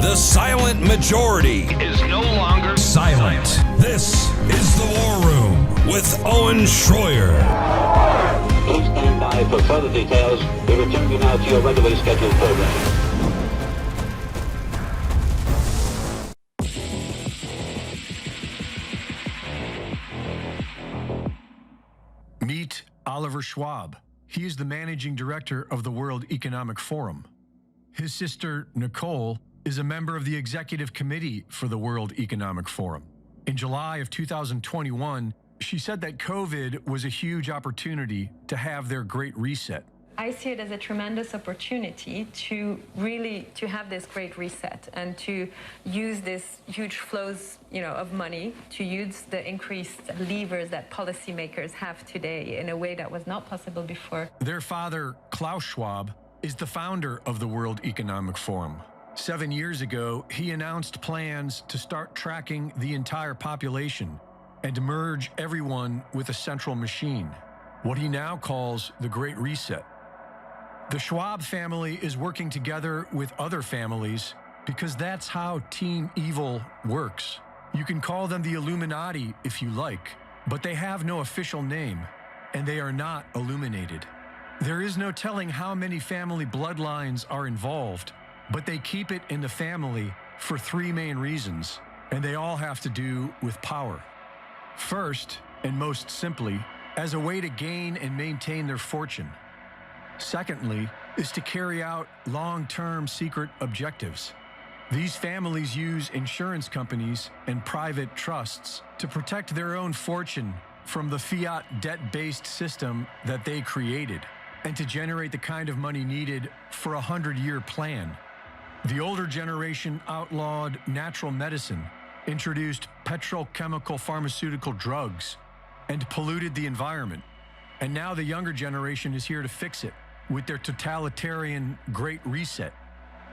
The silent majority is no longer silent. This is The War Room with Owen Schroyer. Please stand by for further details. We return you now to your regularly scheduled program. Meet Oliver Schwab. He is the managing director of the World Economic Forum. His sister, Nicole, is a member of the executive committee for the World Economic Forum. In July of 2021, she said that COVID was a huge opportunity to have their Great Reset. I see it as a tremendous opportunity to have this great reset and to use this huge flows, of money to use the increased levers that policymakers have today in a way that was not possible before. Their father, Klaus Schwab, is the founder of the World Economic Forum. 7 years ago, he announced plans to start tracking the entire population and merge everyone with a central machine, what he now calls the Great Reset. The Schwab family is working together with other families because that's how Team Evil works. You can call them the Illuminati if you like, but they have no official name, and they are not illuminated. There is no telling how many family bloodlines are involved, but they keep it in the family for three main reasons, and they all have to do with power. First, and most simply, as a way to gain and maintain their fortune. Secondly, is to carry out long-term secret objectives. These families use insurance companies and private trusts to protect their own fortune from the fiat debt-based system that they created, and to generate the kind of money needed for a 100-year plan. The older generation outlawed natural medicine, introduced petrochemical pharmaceutical drugs, and polluted the environment. And now the younger generation is here to fix it with their totalitarian Great Reset.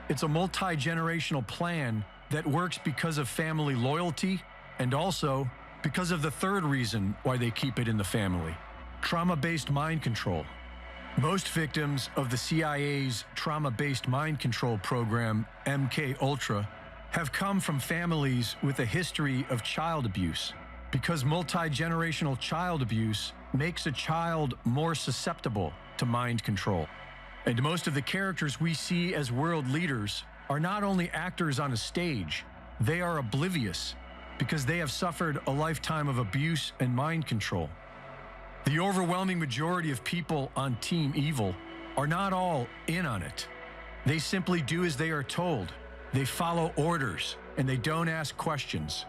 It's a multi-generational plan that works because of family loyalty and also because of the third reason why they keep it in the family: trauma-based mind control. Most victims of the CIA's trauma-based mind control program, MK Ultra, have come from families with a history of child abuse, because multi-generational child abuse makes a child more susceptible to mind control. And most of the characters we see as world leaders are not only actors on a stage, they are oblivious because they have suffered a lifetime of abuse and mind control. The overwhelming majority of people on Team Evil are not all in on it. They simply do as they are told. They follow orders and they don't ask questions.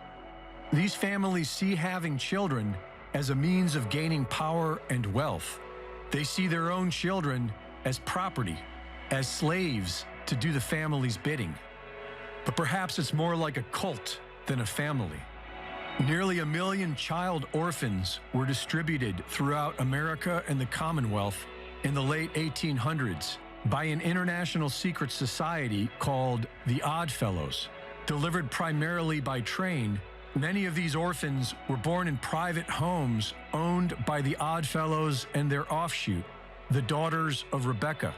These families see having children as a means of gaining power and wealth. They see their own children as property, as slaves to do the family's bidding. But perhaps it's more like a cult than a family. Nearly 1 million child orphans were distributed throughout America and the Commonwealth in the late 1800s by an international secret society called the Odd Fellows. Delivered primarily by train, many of these orphans were born in private homes owned by the Odd Fellows and their offshoot, the Daughters of Rebecca,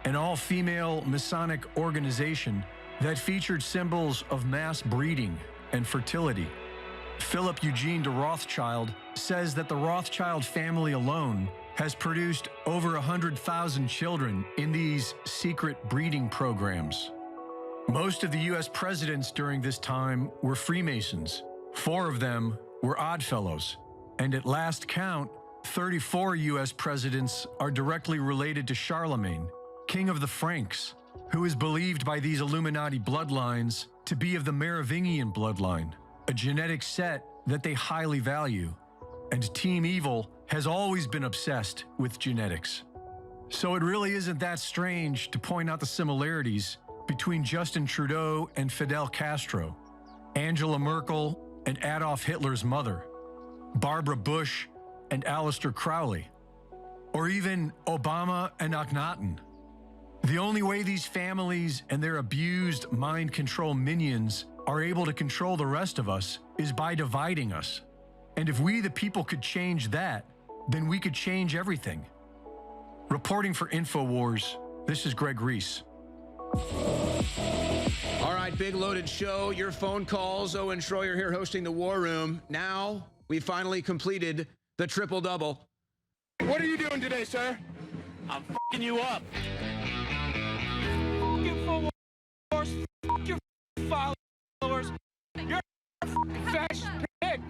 an all-female Masonic organization that featured symbols of mass breeding and fertility. Philip Eugene de Rothschild says that the Rothschild family alone has produced over 100,000 children in these secret breeding programs. Most of the U.S. presidents during this time were Freemasons. 4 of them were Oddfellows, and at last count, 34 U.S. presidents are directly related to Charlemagne, king of the Franks, who is believed by these Illuminati bloodlines to be of the Merovingian bloodline, a genetic set that they highly value. And Team Evil has always been obsessed with genetics. So it really isn't that strange to point out the similarities between Justin Trudeau and Fidel Castro, Angela Merkel and Adolf Hitler's mother, Barbara Bush and Aleister Crowley, or even Obama and Akhenaten. The only way these families and their abused mind control minions are able to control the rest of us is by dividing us. And if we, the people, could change that, then we could change everything. Reporting for InfoWars, this is Greg Reese. All right, big loaded show. Your phone calls. Owen Schroyer here hosting the War Room. Now we finally completed the triple-double. What are you doing today, sir? I'm f***ing you up. F***ing followers. F*** your followers. You're a f***ing fascist pig.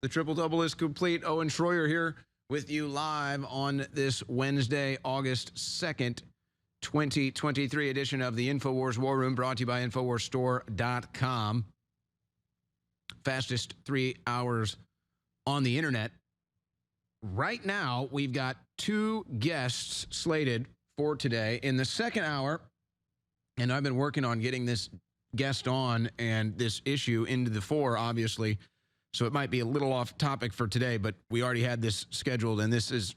The triple-double is complete. Owen Schroyer here with you live on this Wednesday, August 2nd, 2023 edition of the InfoWars War Room, brought to you by InfoWarsStore.com. Fastest 3 hours on the internet. Right now, we've got two guests slated for today. In the second hour, and I've been working on getting this guest on and this issue into the fore, obviously, so it might be a little off topic for today, but we already had this scheduled, and this is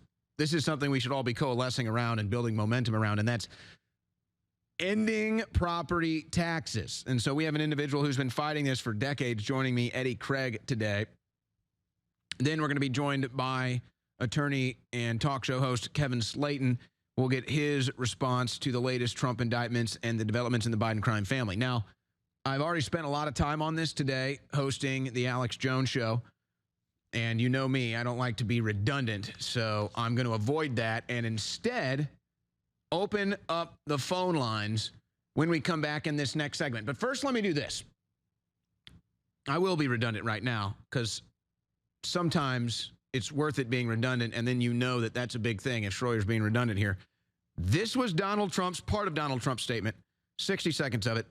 something we should all be coalescing around and building momentum around, and that's ending property taxes. And so we have an individual who's been fighting this for decades joining me, Eddie Craig, today. Then we're going to be joined by attorney and talk show host Kevin Slayton. We'll get his response to the latest Trump indictments and the developments in the Biden crime family. Now, I've already spent a lot of time on this today hosting the Alex Jones Show. And you know me, I don't like to be redundant, so I'm going to avoid that and instead open up the phone lines when we come back in this next segment. But first, let me do this. I will be redundant right now because sometimes it's worth it being redundant, and then you know that that's a big thing if Schroyer's being redundant here. This was Donald Trump's, part of Donald Trump's statement, 60 seconds of it,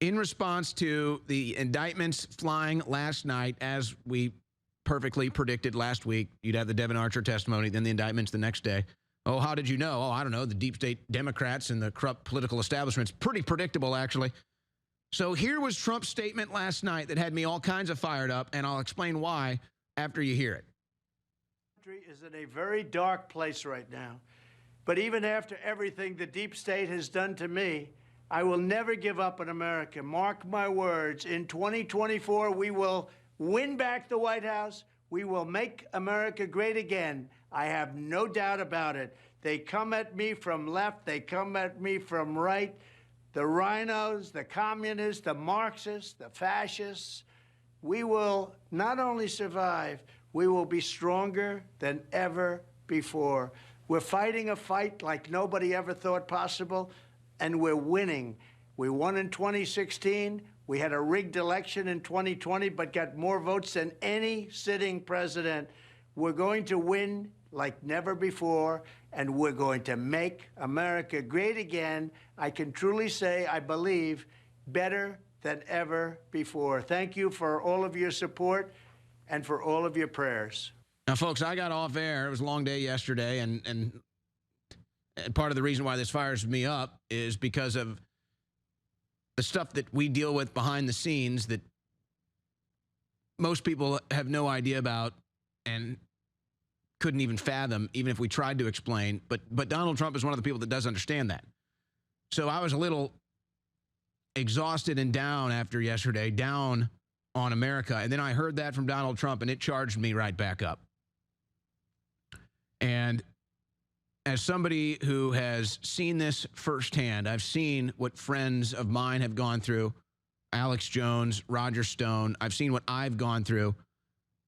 in response to the indictments flying last night, as we perfectly predicted last week. You'd have the Devin Archer testimony, then the indictments the next day. Oh, how did you know? Oh, I don't know. The deep state Democrats and the corrupt political establishment's pretty predictable, actually. So here was Trump's statement last night that had me all kinds of fired up, and I'll explain why after you hear it. The country is in a very dark place right now. But even after everything the deep state has done to me, I will never give up on America. Mark my words. In 2024, we will win back the White House. We will make America great again. I have no doubt about it. They come at me from left. They come at me from right. The rhinos, the communists, the Marxists, the fascists. We will not only survive, we will be stronger than ever before. We're fighting a fight like nobody ever thought possible, and we're winning. We won in 2016. We had a rigged election in 2020, but got more votes than any sitting president. We're going to win like never before, and we're going to make America great again. I can truly say, I believe, better than ever before. Thank you for all of your support and for all of your prayers. Now, folks, I got off air. It was a long day yesterday, and part of the reason why this fires me up is because of the stuff that we deal with behind the scenes that most people have no idea about and couldn't even fathom, even if we tried to explain. But Donald Trump is one of the people that does understand that. So I was a little exhausted and down after yesterday, down on America. And then I heard that from Donald Trump, and it charged me right back up. And as somebody who has seen this firsthand, I've seen what friends of mine have gone through, Alex Jones, Roger Stone. I've seen what I've gone through.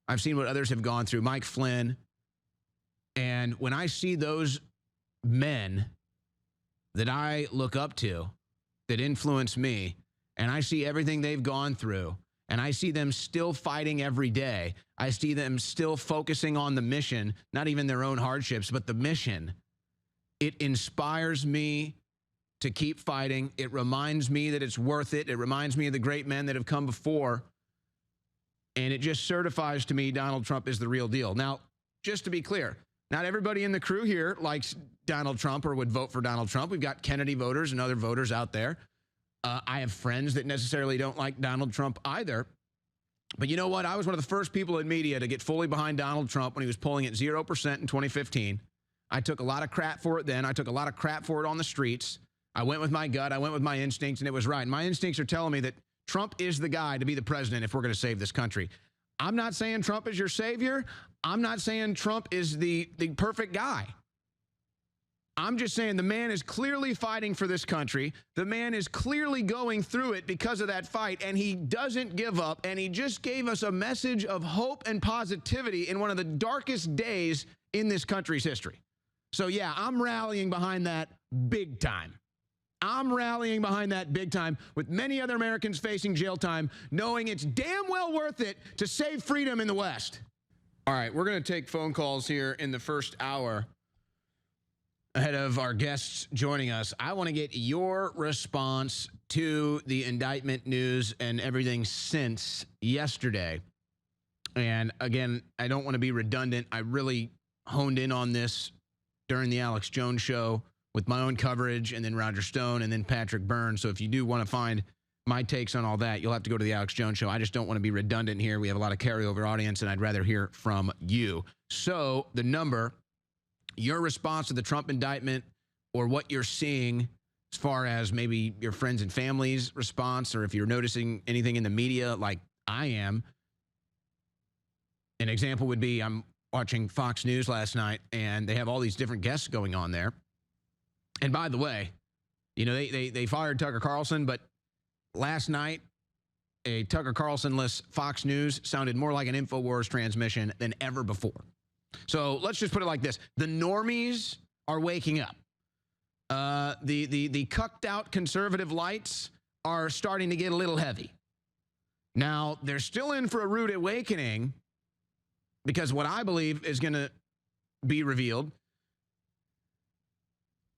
I've seen what others have gone through, Mike Flynn. And when I see those men that I look up to, that influence me, and I see everything they've gone through, and I see them still fighting every day, I see them still focusing on the mission, not even their own hardships, but the mission. It inspires me to keep fighting. It reminds me that it's worth it. It reminds me of the great men that have come before. And it just certifies to me Donald Trump is the real deal. Now, just to be clear, not everybody in the crew here likes Donald Trump or would vote for Donald Trump. We've got Kennedy voters and other voters out there. I have friends that necessarily don't like Donald Trump either. But you know what? I was one of the first people in media to get fully behind Donald Trump when he was polling at 0% in 2015. I took a lot of crap for it then. I took a lot of crap for it on the streets. I went with my gut. I went with my instincts, and it was right. My instincts are telling me that Trump is the guy to be the president if we're going to save this country. I'm not saying Trump is your savior. I'm not saying Trump is the perfect guy. I'm just saying the man is clearly fighting for this country. The man is clearly going through it because of that fight, and he doesn't give up, and he just gave us a message of hope and positivity in one of the darkest days in this country's history. So, yeah, I'm rallying behind that big time. I'm rallying behind that big time with many other Americans facing jail time, knowing it's damn well worth it to save freedom in the West. All right, we're going to take phone calls here in the first hour ahead of our guests joining us. I want to get your response to the indictment news and everything since yesterday. And again, I don't want to be redundant. I really honed in on this during the Alex Jones show with my own coverage, and then Roger Stone, and then Patrick Byrne. So if you do want to find my takes on all that, you'll have to go to the Alex Jones show. I just don't want to be redundant here. We have a lot of carryover audience, and I'd rather hear from you. So the number, your response to the Trump indictment, or what you're seeing as far as maybe your friends and family's response, or if you're noticing anything in the media like I am. An example would be, I'm watching Fox News last night, and they have all these different guests going on there. And by the way, you know, they fired Tucker Carlson, but last night, a Tucker Carlson-less Fox News sounded more like an InfoWars transmission than ever before. So let's just put it like this. The normies are waking up. The cucked-out conservative lights are starting to get a little heavy. Now, they're still in for a rude awakening, because what I believe is going to be revealed,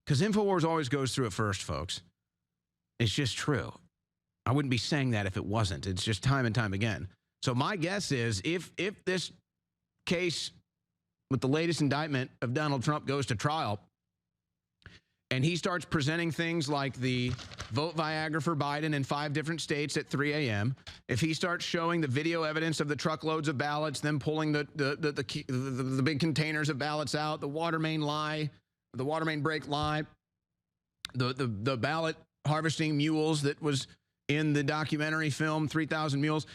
because InfoWars always goes through it first, folks. It's just true. I wouldn't be saying that if it wasn't. It's just time and time again. So my guess is if this case with the latest indictment of Donald Trump goes to trial, and he starts presenting things like the vote Viagra for Biden in 5 different states at 3 a.m., if he starts showing the video evidence of the truckloads of ballots, them pulling the big containers of ballots out, the water main lie, the water main break lie, the ballot harvesting mules that was in the documentary film 3,000 Mules,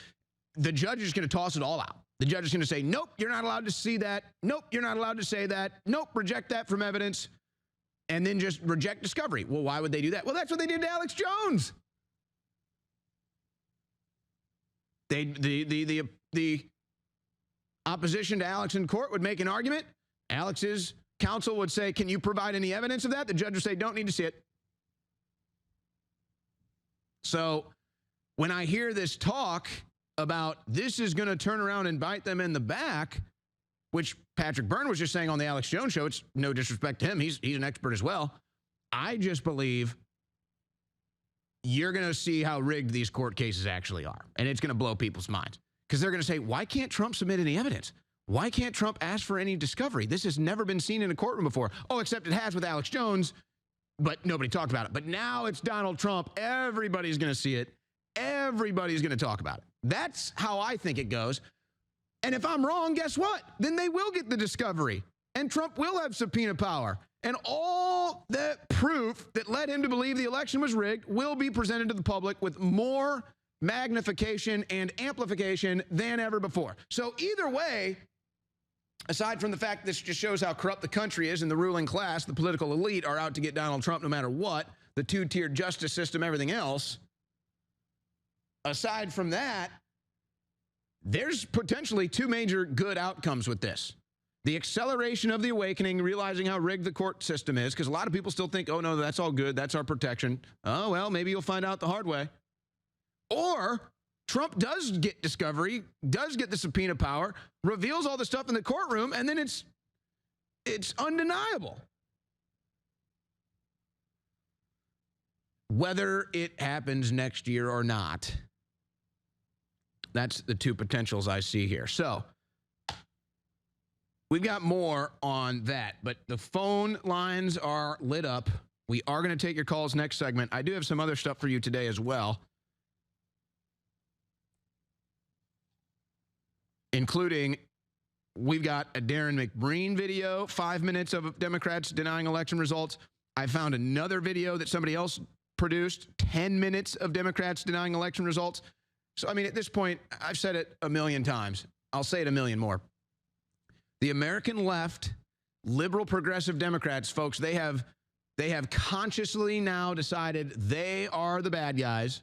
the judge is going to toss it all out. The judge is going to say, nope, you're not allowed to see that. Nope, you're not allowed to say that. Nope, reject that from evidence. And then just reject discovery. Well, why would they do that? Well, that's what they did to Alex Jones. The opposition to Alex in court would make an argument. Alex's counsel would say, can you provide any evidence of that? The judge would say, don't need to see it. So when I hear this talk about this is going to turn around and bite them in the back, which Patrick Byrne was just saying on the Alex Jones show, it's no disrespect to him. He's an expert as well. I just believe you're going to see how rigged these court cases actually are. And it's going to blow people's minds. Because they're going to say, why can't Trump submit any evidence? Why can't Trump ask for any discovery? This has never been seen in a courtroom before. Oh, except it has with Alex Jones, but nobody talked about it. But now it's Donald Trump. Everybody's going to see it. Everybody's going to talk about it. That's how I think it goes. And if I'm wrong, guess what? Then they will get the discovery, and Trump will have subpoena power. And all that proof that led him to believe the election was rigged will be presented to the public with more magnification and amplification than ever before. So either way, aside from the fact this just shows how corrupt the country is, and the ruling class, the political elite, are out to get Donald Trump no matter what, the two-tiered justice system, everything else, aside from that, there's potentially 2 major good outcomes with this. The acceleration of the awakening, realizing how rigged the court system is, because a lot of people still think, oh, no, that's all good. That's our protection. Oh, well, maybe you'll find out the hard way. Or Trump does get discovery, does get the subpoena power, reveals all the stuff in the courtroom, and then it's undeniable. Whether it happens next year or not, that's the 2 potentials I see here. So we've got more on that, but the phone lines are lit up. We are going to take your calls next segment. I do have some other stuff for you today as well, including we've got a Darren McBreen video, 5 minutes of Democrats denying election results. I found another video that somebody else produced, 10 minutes of Democrats denying election results. So, I mean, at this point, I've said it a million times. I'll say it a million more. The American left, liberal progressive Democrats, folks, they have consciously now decided they are the bad guys.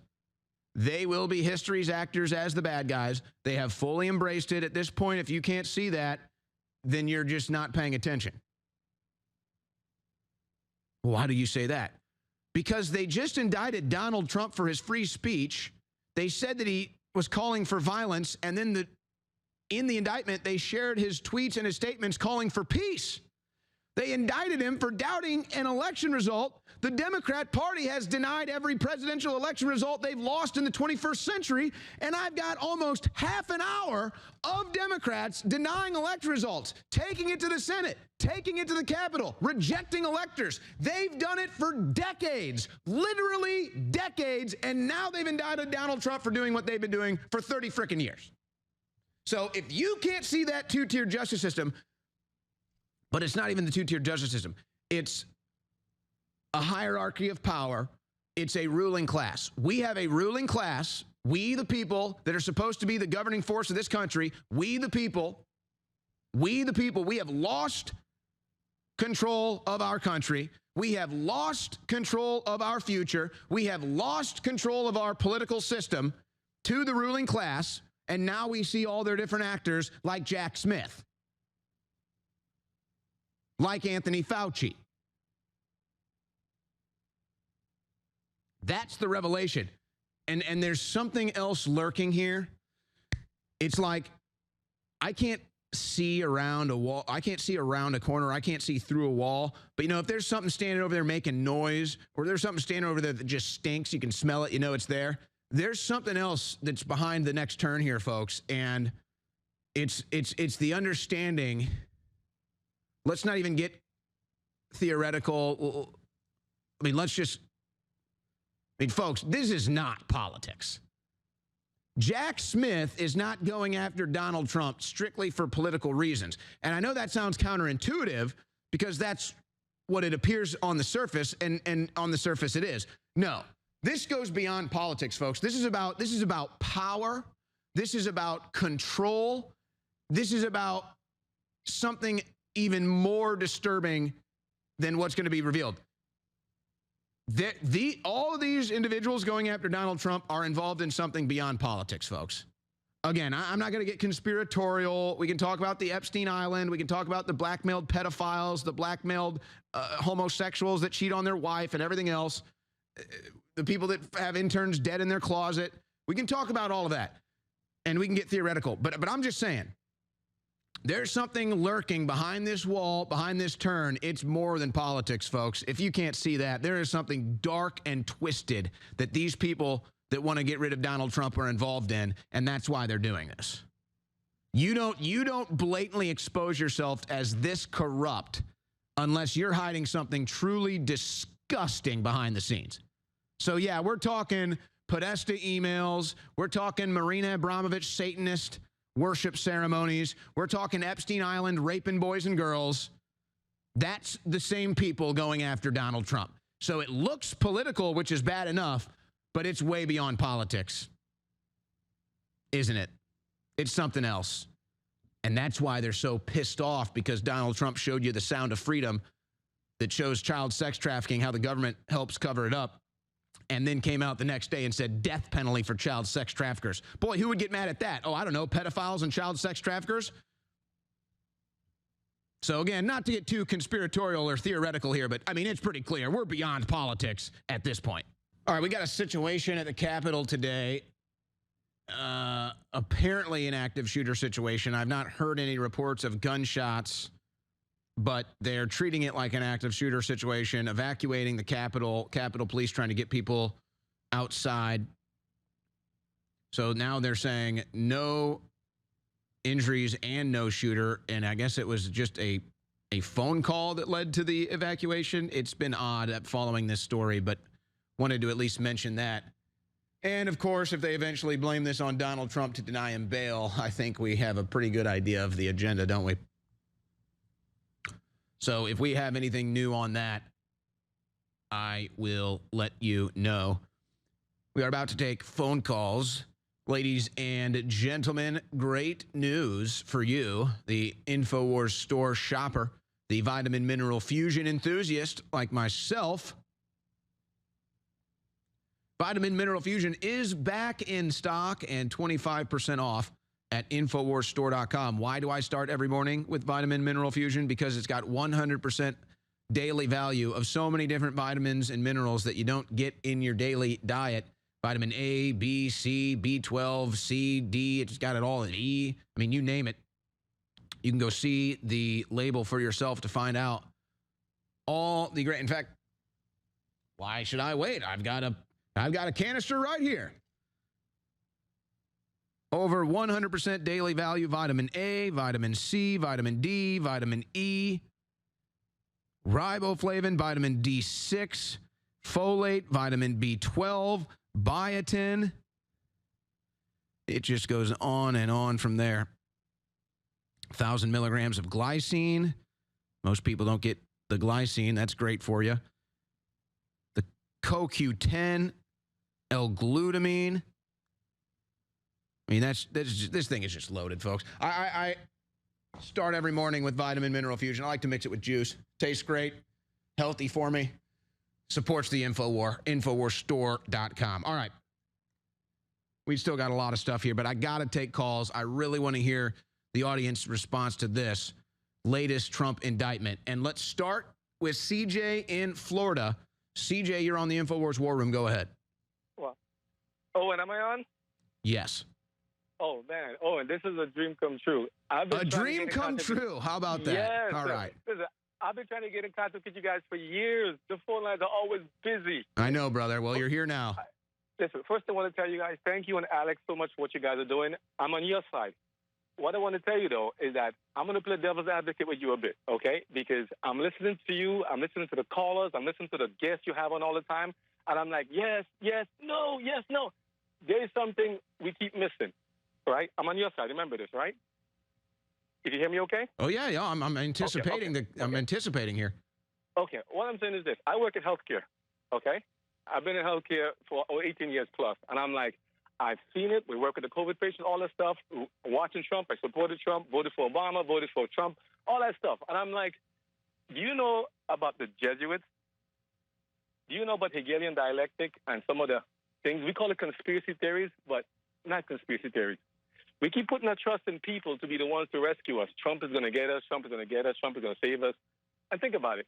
They will be history's actors as the bad guys. They have fully embraced it. At this point, if you can't see that, then you're just not paying attention. Why do you say that? Because they just indicted Donald Trump for his free speech. They said that he was calling for violence, and then in the indictment, they shared his tweets and his statements calling for peace. They indicted him for doubting an election result. The Democrat Party has denied every presidential election result they've lost in the 21st century, and I've got almost half an hour of Democrats denying election results, taking it to the Senate, taking it to the Capitol, rejecting electors. They've done it for decades, literally decades, and now they've indicted Donald Trump for doing what they've been doing for 30 frickin' years. So if you can't see that two-tier justice system, but it's not even the two-tier justice system. It's a hierarchy of power. It's a ruling class. We have a ruling class. We, the people that are supposed to be the governing force of this country, we the people, we have lost control of our country. We have lost control of our future. We have lost control of our political system to the ruling class, and now we see all their different actors like Jack Smith, like Anthony Fauci. That's the revelation. And there's something else lurking here. It's like I can't see around a wall. I can't see around a corner. I can't see through a wall. But, you know, if there's something standing over there making noise, or there's something standing over there that just stinks, you can smell it, you know it's there. There's something else that's behind the next turn here, folks. And it's the understanding. Let's not even get theoretical. I mean, folks, this is not politics. Jack Smith is not going after Donald Trump strictly for political reasons. And I know that sounds counterintuitive because that's what it appears on the surface, and on the surface it is. No, this goes beyond politics, folks. This is about power. This is about control. This is about something even more disturbing than what's going to be revealed. All of these individuals going after Donald Trump are involved in something beyond politics, folks. Again, I'm not going to get conspiratorial. We can talk about the Epstein Island. We can talk about the blackmailed pedophiles, the blackmailed homosexuals that cheat on their wife and everything else, the people that have interns dead in their closet. We can talk about all of that, and we can get theoretical. But I'm just saying, there's something lurking behind this wall, behind this turn. It's more than politics, folks. If you can't see that, there is something dark and twisted that these people that want to get rid of Donald Trump are involved in, and that's why they're doing this. You don't blatantly expose yourself as this corrupt unless you're hiding something truly disgusting behind the scenes. So yeah, we're talking Podesta emails. We're talking Marina Abramovich Satanist worship ceremonies. We're talking Epstein Island raping boys and girls. That's the same people going after Donald Trump. So it looks political, which is bad enough, but it's way beyond politics, isn't it? It's something else. And that's why they're so pissed off, because Donald Trump showed you the sound of freedom that shows child sex trafficking, how the government helps cover it up, and then came out the next day and said death penalty for child sex traffickers. Boy, who would get mad at that? Oh, I don't know, pedophiles and child sex traffickers? So again, not to get too conspiratorial or theoretical here, but I mean, it's pretty clear. We're beyond politics at this point. All right, we got a situation at the Capitol today. Apparently an active shooter situation. I've not heard any reports of gunshots, but they're treating it like an active shooter situation, evacuating the Capitol police trying to get people outside. So now they're saying no injuries and no shooter, and I guess it was just a phone call that led to the evacuation. It's been odd following this story, but wanted to at least mention that. And of course, if they eventually blame this on Donald Trump to deny him bail, I think we have a pretty good idea of the agenda, don't we? So if we have anything new on that, I will let you know. We are about to take phone calls. Ladies and gentlemen, great news for you, the InfoWars store shopper, the vitamin mineral fusion enthusiast like myself. Vitamin Mineral Fusion is back in stock and 25% off at InfoWarsStore.com. Why do I start every morning with Vitamin Mineral Fusion? Because it's got 100% daily value of so many different vitamins and minerals that you don't get in your daily diet. Vitamin A, B, C, B12, C, D. It's got it all in E. I mean, you name it. You can go see the label for yourself to find out all the great. In fact, why should I wait? I've got a canister right here. Over 100% daily value vitamin A, vitamin C, vitamin D, vitamin E, riboflavin, vitamin D6, folate, vitamin B12, biotin. It just goes on and on from there. 1,000 milligrams of glycine. Most people don't get the glycine. That's great for you. The CoQ10, L-glutamine. I mean, this thing is just loaded, folks. I start every morning with Vitamin Mineral Fusion. I like to mix it with juice. Tastes great. Healthy for me. Supports the InfoWar. InfoWarsStore.com. All right. We still got a lot of stuff here, but I got to take calls. I really want to hear the audience response to this latest Trump indictment. And let's start with CJ in Florida. CJ, you're on the InfoWars War Room. Go ahead. Well, and am I on? Yes. Oh, man. Oh, and this is a dream come true. A dream come true. How about that? Yes. All right. Listen, I've been trying to get in contact with you guys for years. The phone lines are always busy. I know, brother. Well, you're here now. Listen, first I want to tell you guys, thank you and Alex so much for what you guys are doing. I'm on your side. What I want to tell you, though, is that I'm going to play devil's advocate with you a bit, okay? Because I'm listening to you. I'm listening to the callers. I'm listening to the guests you have on all the time. And I'm like, yes, yes, no, yes, no. There's something we keep missing, right? I'm on your side. Remember this, right? Did you hear me okay? Oh, yeah, yeah. I'm anticipating I'm anticipating here. Okay. What I'm saying is this. I work in healthcare, okay? I've been in healthcare for 18 years plus. And I'm like, I've seen it. We work with the COVID patients, all that stuff. Watching Trump, I supported Trump, voted for Obama, voted for Trump, all that stuff. And I'm like, do you know about the Jesuits? Do you know about Hegelian dialectic and some of the things? We call it conspiracy theories, but not conspiracy theories. We keep putting our trust in people to be the ones to rescue us. Trump is going to get us. Trump is going to get us. Trump is going to save us. And think about it.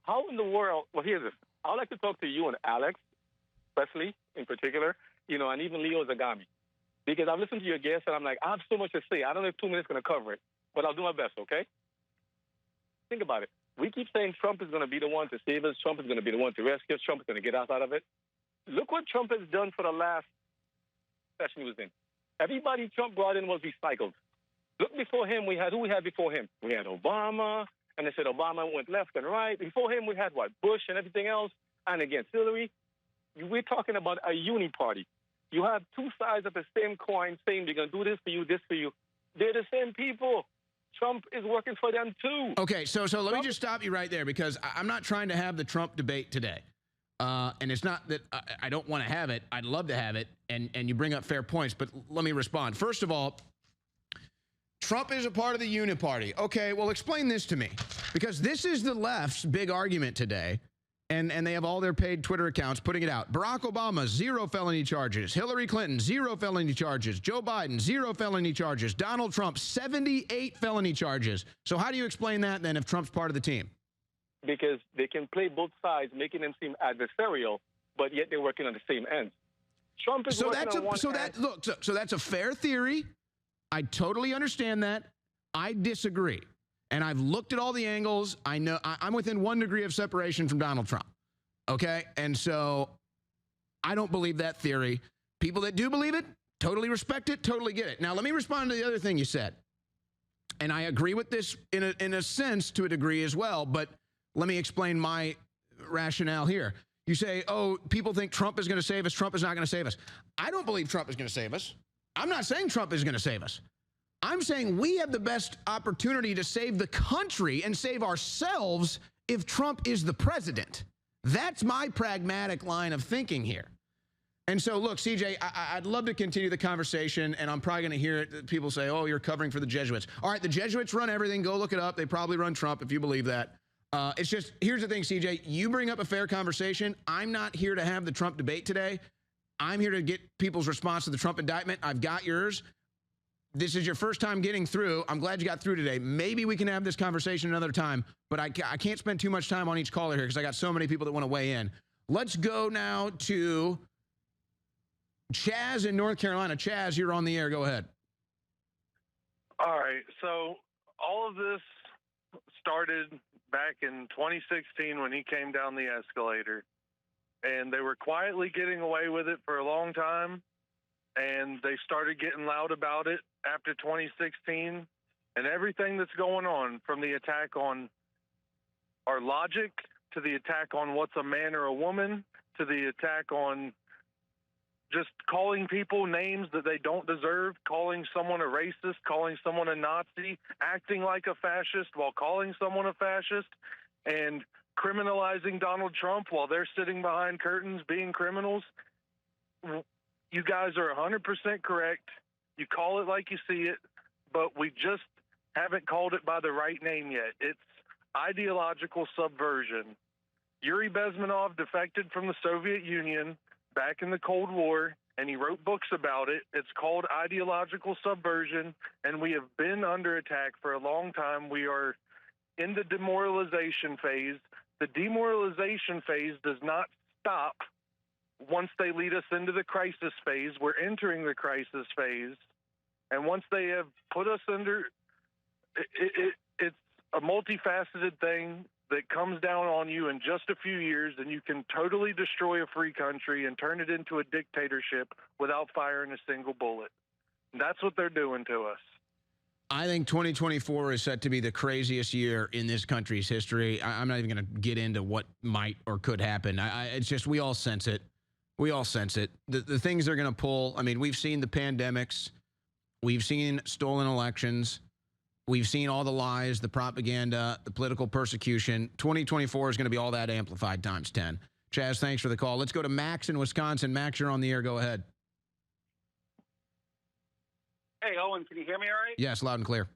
How in the world? Well, here's this. I'd like to talk to you and Alex, especially in particular, you know, and even Leo Zagami. Because I've listened to your guests, and I'm like, I have so much to say. I don't know if 2 minutes is going to cover it, but I'll do my best, okay? Think about it. We keep saying Trump is going to be the one to save us. Trump is going to be the one to rescue us. Trump is going to get us out of it. Look what Trump has done for the last session he was in. Everybody Trump brought in was recycled. Look before him, who we had before him? We had Obama, and they said Obama went left and right. Before him, we had, what, Bush and everything else, and against Hillary. We're talking about a uni party. You have two sides of the same coin saying they're going to do this for you, this for you. They're the same people. Trump is working for them, too. Okay, so let me just stop you right there, because I'm not trying to have the Trump debate today. And it's not that I don't want to have it. I'd love to have it, and you bring up fair points, but let me respond. First of all, Trump is a part of the Uniparty. Okay, well, explain this to me, because this is the left's big argument today, and they have all their paid Twitter accounts putting it out. Barack Obama, 0 felony charges. Hillary Clinton, 0 felony charges. Joe Biden, 0 felony charges. Donald Trump, 78 felony charges. So how do you explain that, then, if Trump's part of the team? Because they can play both sides, making them seem adversarial, but yet they're working on the same ends. Trump is working on one end. So that's a fair theory. I totally understand that. I disagree. And I've looked at all the angles. I know I'm within 1 degree of separation from Donald Trump. Okay? And so I don't believe that theory. People that do believe it, totally respect it, totally get it. Now, let me respond to the other thing you said. And I agree with this in a sense, to a degree as well, but let me explain my rationale here. You say, oh, people think Trump is going to save us. Trump is not going to save us. I don't believe Trump is going to save us. I'm not saying Trump is going to save us. I'm saying we have the best opportunity to save the country and save ourselves if Trump is the president. That's my pragmatic line of thinking here. And so, look, CJ, I'd love to continue the conversation, and I'm probably going to hear it. People say, oh, you're covering for the Jesuits. All right, the Jesuits run everything. Go look it up. They probably run Trump, if you believe that. It's just, here's the thing, CJ. You bring up a fair conversation. I'm not here to have the Trump debate today. I'm here to get people's response to the Trump indictment. I've got yours. This is your first time getting through. I'm glad you got through today. Maybe we can have this conversation another time, but I can't spend too much time on each caller here because I got so many people that want to weigh in. Let's go now to Chaz in North Carolina. Chaz, you're on the air. Go ahead. All right. So all of this started back in 2016 when he came down the escalator. And they were quietly getting away with it for a long time. And they started getting loud about it after 2016. And everything that's going on, from the attack on our logic to the attack on what's a man or a woman, to the attack on just calling people names that they don't deserve, calling someone a racist, calling someone a Nazi, acting like a fascist while calling someone a fascist, and criminalizing Donald Trump while they're sitting behind curtains being criminals. You guys are 100% correct. You call it like you see it, but we just haven't called it by the right name yet. It's ideological subversion. Yuri Bezmenov defected from the Soviet Union back in the Cold War, and he wrote books about it. It's called ideological subversion, and we have been under attack for a long time. We are in the demoralization phase. The demoralization phase does not stop once they lead us into the crisis phase. We're entering the crisis phase, and once they have put us under, it's a multifaceted thing that comes down on you in just a few years, and you can totally destroy a free country and turn it into a dictatorship without firing a single bullet. And that's what they're doing to us. I think 2024 is set to be the craziest year in this country's history. I'm not even going to get into what might or could happen. It's just, we all sense it. We all sense it. The things they're going to pull. I mean, we've seen the pandemics. We've seen stolen elections. We've seen all the lies, the propaganda, the political persecution. 2024 is going to be all that amplified times 10. Chaz, thanks for the call. Let's go to Max in Wisconsin. Max, you're on the air. Go ahead. Hey, Owen, can you hear me all right? Yes, loud and clear.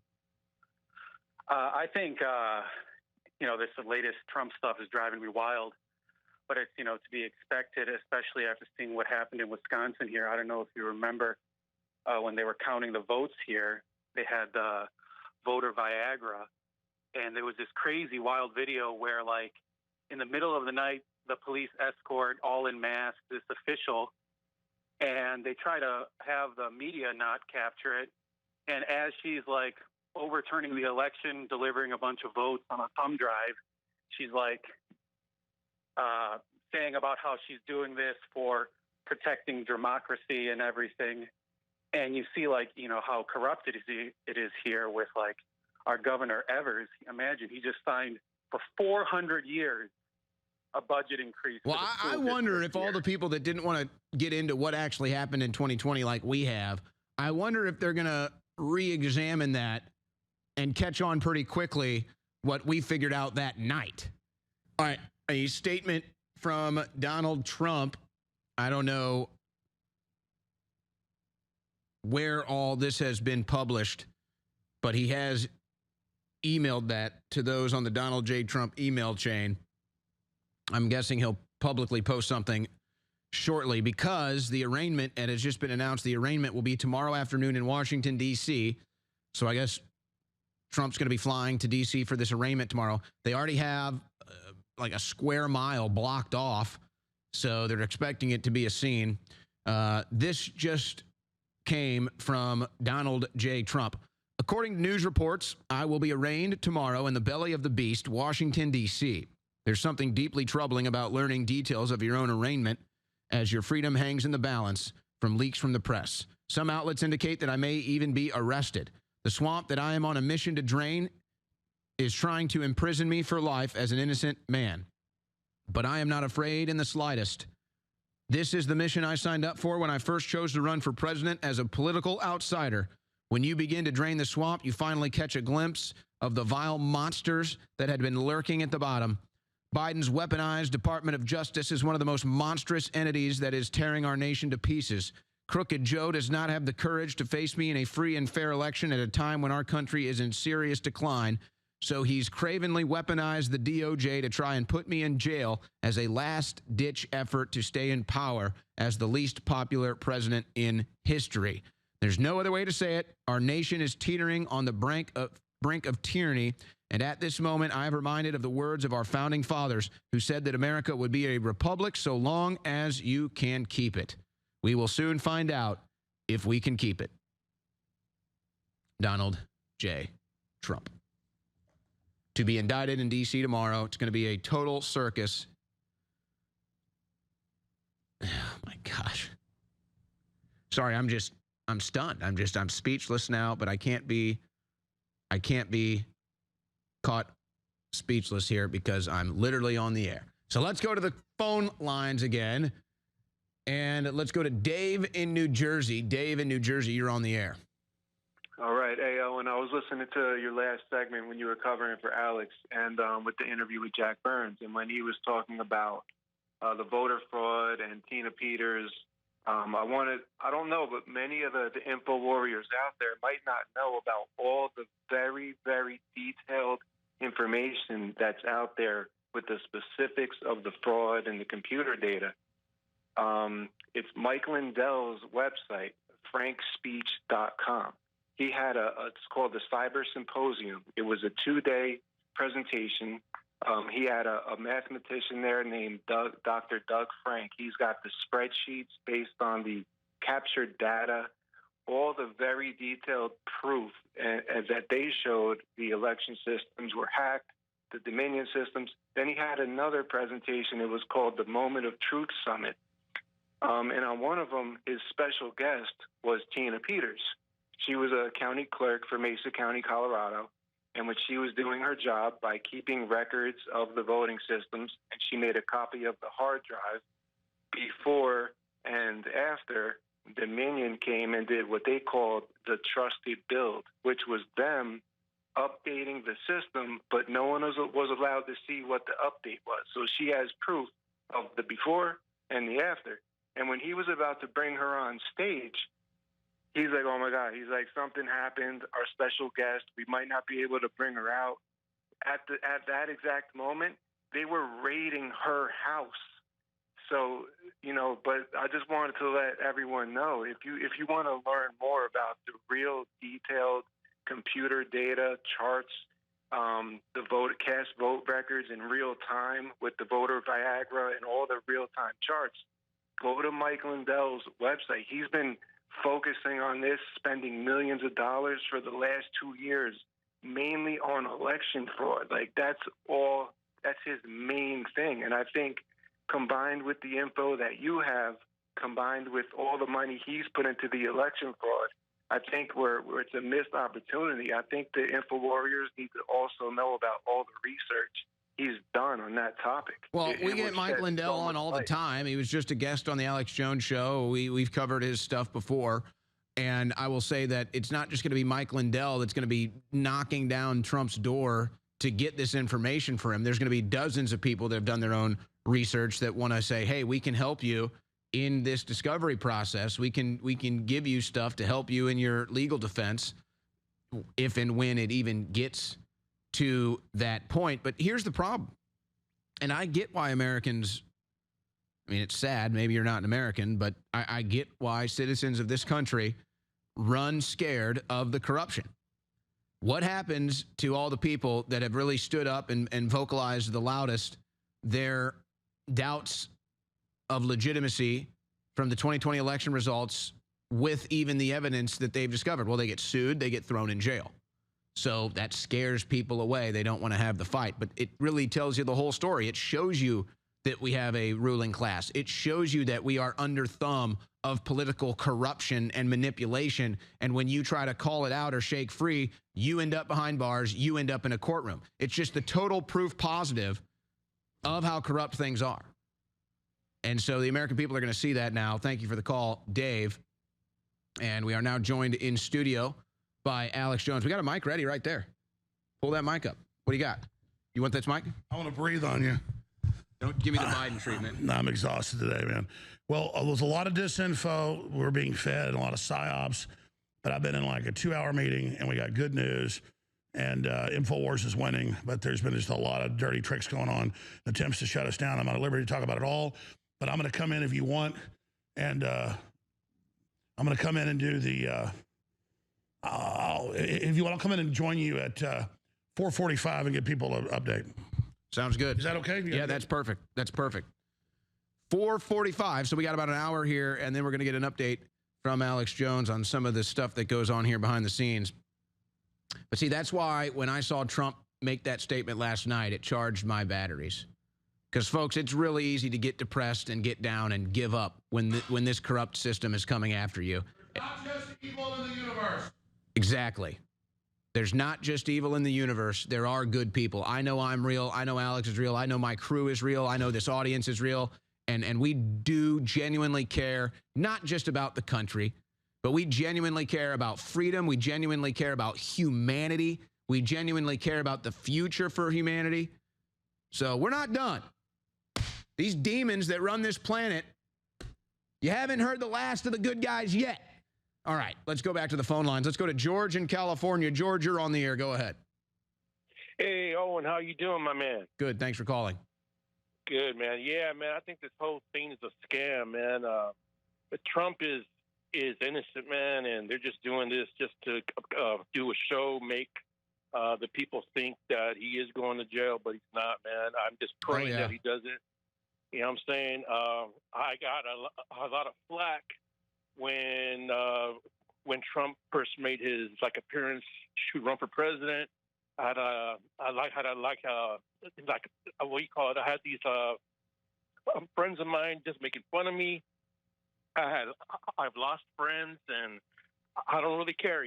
I think, this latest Trump stuff is driving me wild, but it's, to be expected, especially after seeing what happened in Wisconsin here. I don't know if you remember when they were counting the votes here, they had voter Viagra, and there was this crazy, wild video where, like, in the middle of the night, the police escort all in mass this official, and they try to have the media not capture it. And as she's, like, overturning the election, delivering a bunch of votes on a thumb drive, she's, like, saying about how she's doing this for protecting democracy and everything. And you see, like, how corrupted it is here with, like, our Governor Evers. Imagine, he just signed for 400 years a budget increase. Well, I wonder if all the people that didn't want to get into what actually happened in 2020 like we have, I wonder if they're going to re-examine that and catch on pretty quickly what we figured out that night. All right, a statement from Donald Trump. I don't know where all this has been published, but he has emailed that to those on the Donald J. Trump email chain. I'm guessing he'll publicly post something shortly, because the arraignment, and it's just been announced, the arraignment will be tomorrow afternoon in Washington, D.C. So I guess Trump's going to be flying to D.C. for this arraignment tomorrow. They already have like a square mile blocked off, so they're expecting it to be a scene. This just came from Donald J. Trump. According to news reports, I will be arraigned tomorrow in the belly of the beast, Washington, D.C. There's something deeply troubling about learning details of your own arraignment as your freedom hangs in the balance from leaks from the press. Some outlets indicate that I may even be arrested. The swamp that I am on a mission to drain is trying to imprison me for life as an innocent man. But I am not afraid in the slightest. This is the mission I signed up for when I first chose to run for president as a political outsider. When you begin to drain the swamp, you finally catch a glimpse of the vile monsters that had been lurking at the bottom. Biden's weaponized Department of Justice is one of the most monstrous entities that is tearing our nation to pieces. Crooked Joe does not have the courage to face me in a free and fair election at a time when our country is in serious decline. So he's cravenly weaponized the DOJ to try and put me in jail as a last-ditch effort to stay in power as the least popular president in history. There's no other way to say it. Our nation is teetering on the brink of tyranny. And at this moment, I am reminded of the words of our founding fathers who said that America would be a republic so long as you can keep it. We will soon find out if we can keep it. Donald J. Trump. To be indicted in D.C. tomorrow. It's going to be a total circus. Oh, my gosh. Sorry, I'm stunned. I'm speechless now, but I can't be caught speechless here because I'm literally on the air. So let's go to the phone lines again. And let's go to Dave in New Jersey. Dave in New Jersey, you're on the air. All right. Hey, Owen, I was listening to your last segment when you were covering for Alex and with the interview with Jack Burns. And when he was talking about the voter fraud and Tina Peters, I don't know, but many of the info warriors out there might not know about all the very, very detailed information that's out there with the specifics of the fraud and the computer data. It's Mike Lindell's website, frankspeech.com. He had it's called the Cyber Symposium. It was a 2-day presentation. He had a mathematician there named Dr. Doug Frank. He's got the spreadsheets based on the captured data, all the very detailed proof that they showed the election systems were hacked, the Dominion systems. Then he had another presentation. It was called the Moment of Truth Summit. And on one of them, his special guest was Tina Peters. She was a county clerk for Mesa County, Colorado. And when she was doing her job by keeping records of the voting systems, and she made a copy of the hard drive before and after Dominion came and did what they called the trusted build, which was them updating the system, but no one was allowed to see what the update was. So she has proof of the before and the after. And when he was about to bring her on stage, he's like, oh, my God. He's like, something happened. Our special guest, we might not be able to bring her out. At that exact moment, they were raiding her house. So, but I just wanted to let everyone know, if you want to learn more about the real detailed computer data, charts, the cast vote records in real time with the voter Viagra and all the real-time charts, go to Mike Lindell's website. He's been focusing on this, spending millions of dollars for the last 2 years, mainly on election fraud. Like, that's his main thing. And I think combined with the info that you have, combined with all the money he's put into the election fraud, I think where it's a missed opportunity. I think the info warriors need to also know about all the research he's done on that topic. Well, we get Mike Lindell on all the time. He was just a guest on the Alex Jones show. We've covered his stuff before. And I will say that it's not just going to be Mike Lindell that's going to be knocking down Trump's door to get this information for him. There's going to be dozens of people that have done their own research that want to say, hey, we can help you in this discovery process. We can give you stuff to help you in your legal defense if and when it even gets to that point. But here's the problem. And I get why Americans, I mean, it's sad. Maybe you're not an American, but I get why citizens of this country run scared of the corruption. What happens to all the people that have really stood up and vocalized the loudest their doubts of legitimacy from the 2020 election results with even the evidence that they've discovered? Well, they get sued, they get thrown in jail. So that scares people away. They don't want to have the fight. But it really tells you the whole story. It shows you that we have a ruling class. It shows you that we are under thumb of political corruption and manipulation. And when you try to call it out or shake free, you end up behind bars. You end up in a courtroom. It's just the total proof positive of how corrupt things are. And so the American people are going to see that now. Thank you for the call, Dave. And we are now joined in studio by Alex Jones. We got a mic ready right there. Pull that mic up. What do you got? You want this mic? I want to breathe on you. Don't give me the Biden treatment. No, I'm exhausted today, man. Well, there's a lot of disinfo. We're being fed, a lot of psyops. But I've been in like a 2-hour meeting, and we got good news. And InfoWars is winning, but there's been just a lot of dirty tricks going on, attempts to shut us down. I'm not at liberty to talk about it all, but I'm going to come in if you want. And I'm going to come in and do the... if you want, I'll come in and join you at 4:45 and give people an update. Sounds good. Is that okay? Yeah, that's perfect. That's perfect. 4:45, so we got about an hour here, and then we're going to get an update from Alex Jones on some of the stuff that goes on here behind the scenes. But see, that's why when I saw Trump make that statement last night, it charged my batteries. Because, folks, it's really easy to get depressed and get down and give up when this corrupt system is coming after you. Not just evil in the universe. Exactly. There's not just evil in the universe. There are good people. I know I'm real. I know Alex is real. I know my crew is real. I know this audience is real. And we do genuinely care, not just about the country, but we genuinely care about freedom. We genuinely care about humanity. We genuinely care about the future for humanity. So we're not done. These demons that run this planet, you haven't heard the last of the good guys yet. All right, let's go back to the phone lines. Let's go to George in California. George, you're on the air. Go ahead. Hey, Owen, how you doing, my man? Good. Thanks for calling. Good, man. Yeah, man, I think this whole thing is a scam, man. But Trump is innocent, man, and they're just doing this just to do a show, make the people think that he is going to jail, but he's not, man. I'm just praying that he doesn't. You know what I'm saying? I got a lot of flack when Trump first made his appearance to run for president. What you call it? I had these friends of mine just making fun of me. I've lost friends, and I don't really care,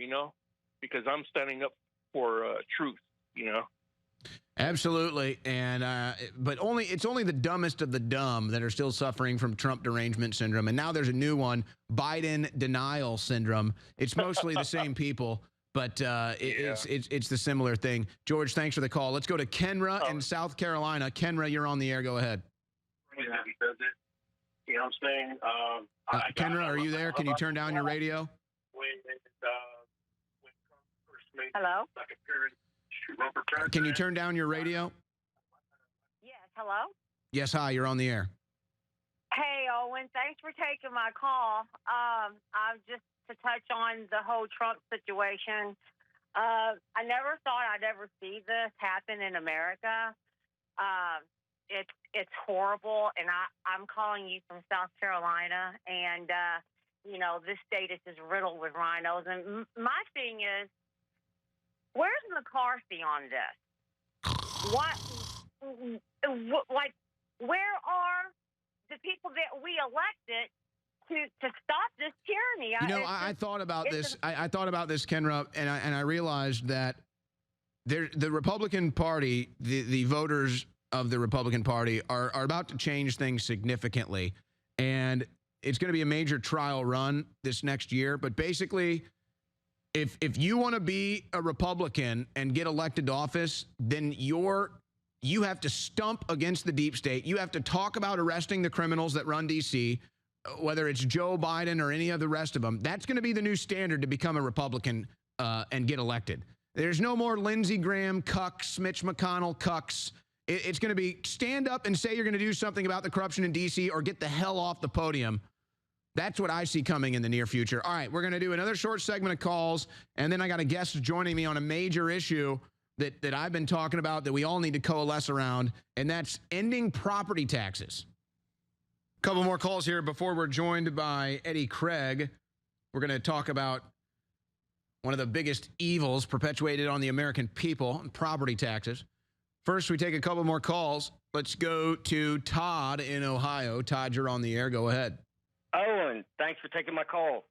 because I'm standing up for truth, Absolutely, and but it's only the dumbest of the dumb that are still suffering from Trump derangement syndrome, and now there's a new one, Biden denial syndrome. It's mostly the same people, but it's the similar thing. George, thanks for the call. Let's go to Kenra in South Carolina. Kenra, you're on the air. Go ahead. You know what I'm saying? Kenra, are you there? Can you turn down your radio? When Trump first made Hello? appearance to run for president. Can you turn down your radio? Yes, hello? Yes, hi, you're on the air. Hey, Owen, thanks for taking my call. Just to touch on the whole Trump situation, I never thought I'd ever see this happen in America. It's horrible, and I'm calling you from South Carolina, and, this state is just riddled with rhinos. And my thing is, where's McCarthy on this? Where are the people that we elected to stop this tyranny? I thought about this. I thought about this, Kenra, and I realized that the Republican Party, the voters of the Republican Party are about to change things significantly, and it's going to be a major trial run this next year. But basically, if you want to be a Republican and get elected to office, then you have to stump against the deep state. You have to talk about arresting the criminals that run D.C., whether it's Joe Biden or any of the rest of them. That's going to be the new standard to become a Republican and get elected. There's no more Lindsey Graham cucks, Mitch McConnell cucks. It's going to be stand up and say you're going to do something about the corruption in D.C. or get the hell off the podium. That's what I see coming in the near future. All right, we're going to do another short segment of calls, and then I got a guest joining me on a major issue that I've been talking about that we all need to coalesce around, and that's ending property taxes. A couple more calls here before we're joined by Eddie Craig. We're going to talk about one of the biggest evils perpetuated on the American people, property taxes. First, we take a couple more calls. Let's go to Todd in Ohio. Todd, you're on the air. Go ahead. Owen, thanks for taking my call.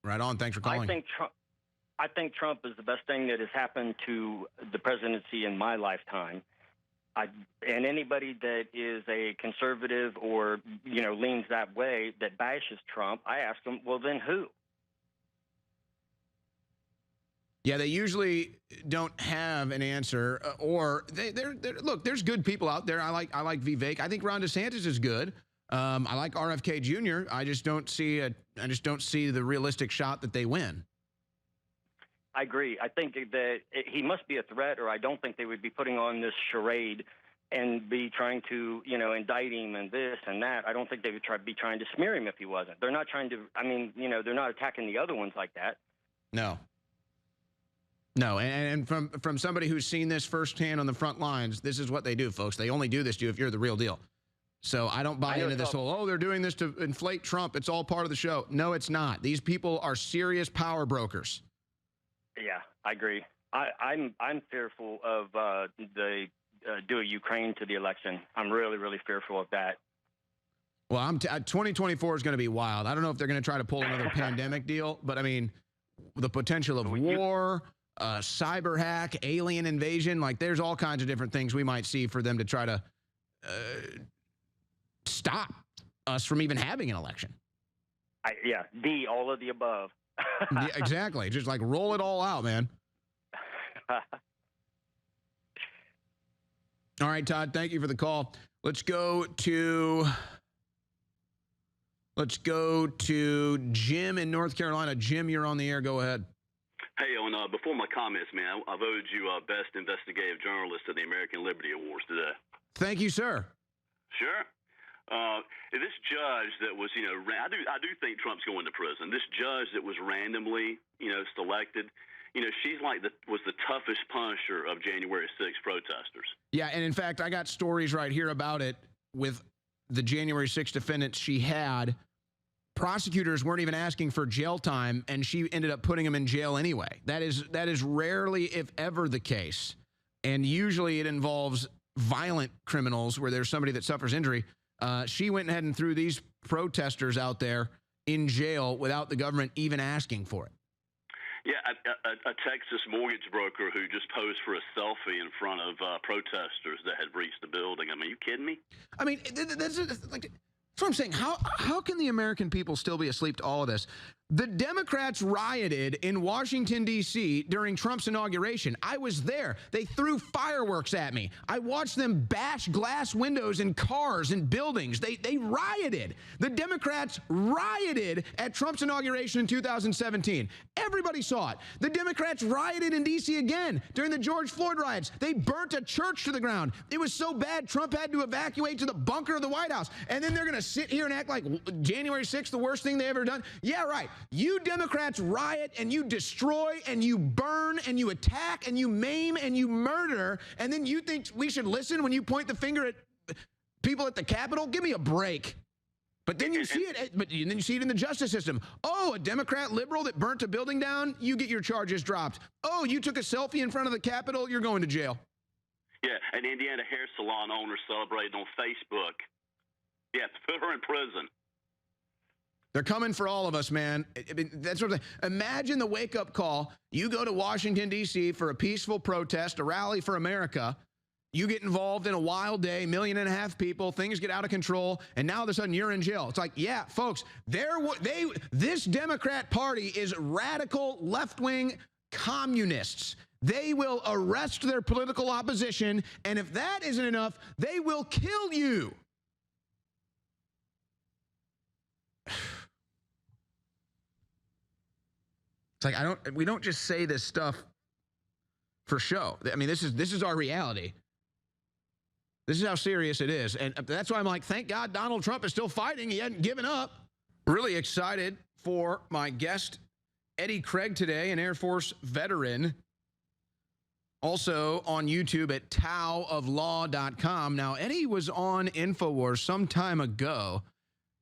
Right on. Thanks for calling. I think Trump is the best thing that has happened to the presidency in my lifetime. And anybody that is a conservative or, leans that way, that bashes Trump, I ask them, well, then who? Yeah, they usually don't have an answer, or look. There's good people out there. I like Vivek. I think Ron DeSantis is good. I like RFK Jr. I just don't see the realistic shot that they win. I agree. I think that he must be a threat, or I don't think they would be putting on this charade and be trying to, indict him and this and that. I don't think they would be trying to smear him if he wasn't. They're not trying to. They're not attacking the other ones like that. No, and from somebody who's seen this firsthand on the front lines, this is what they do, folks. They only do this to you if you're the real deal. So I don't buy into this whole, oh, they're doing this to inflate Trump. It's all part of the show. No, it's not. These people are serious power brokers. Yeah, I agree. I'm fearful of the do a Ukraine to the election. I'm really, really fearful of that. Well, 2024 is going to be wild. I don't know if they're going to try to pull another pandemic deal, but I mean, the potential of war, cyber hack, alien invasion, like there's all kinds of different things we might see for them to try to stop us from even having an election. All of the above. Yeah, exactly. Just like roll it all out, man. All right, Todd, thank you for the call. Let's go to Jim in North Carolina. Jim, you're on the air. Go ahead. Hey, before my comments, man, I voted you Best Investigative Journalist at the American Liberty Awards today. Thank you, sir. Sure. This judge that was, I do think Trump's going to prison. This judge that was randomly, selected, she's was the toughest punisher of January 6th protesters. Yeah, and in fact, I got stories right here about it with the January 6th defendants she had. Prosecutors weren't even asking for jail time, and she ended up putting them in jail anyway. That is rarely, if ever, the case. And usually it involves violent criminals where there's somebody that suffers injury. She went ahead and threw these protesters out there in jail without the government even asking for it. Yeah, a Texas mortgage broker who just posed for a selfie in front of protesters that had breached the building. I mean, are you kidding me? I mean, that's what I'm saying. How can the American people still be asleep to all of this? The Democrats rioted in Washington, D.C. during Trump's inauguration. I was there. They threw fireworks at me. I watched them bash glass windows in cars and buildings. They rioted. The Democrats rioted at Trump's inauguration in 2017. Everybody saw it. The Democrats rioted in D.C. again during the George Floyd riots. They burnt a church to the ground. It was so bad, Trump had to evacuate to the bunker of the White House. And then they're going to sit here and act like January 6th, the worst thing they ever done. Yeah, right. You Democrats riot and you destroy and you burn and you attack and you maim and you murder, and then you think we should listen when you point the finger at people at the Capitol? Give me a break. But then you see it. But then you see it in the justice system. Oh, a Democrat liberal that burnt a building down, you get your charges dropped. Oh, you took a selfie in front of the Capitol, you're going to jail. Yeah, an Indiana hair salon owner celebrated on Facebook. Yeah, put her in prison. They're coming for all of us, man. That's what I'm saying. Imagine the wake-up call. You go to Washington, D.C. for a peaceful protest, a rally for America. You get involved in a wild day, 1.5 million people, things get out of control, and now all of a sudden you're in jail. It's like, yeah, folks, this Democrat Party is radical left-wing communists. They will arrest their political opposition, and if that isn't enough, they will kill you. It's like we don't just say this stuff for show. I mean, this is our reality. This is how serious it is. And that's why I'm like, thank God Donald Trump is still fighting. He hadn't given up. Really excited for my guest, Eddie Craig, today, an Air Force veteran. Also on YouTube at taooflaw.com. Now, Eddie was on InfoWars some time ago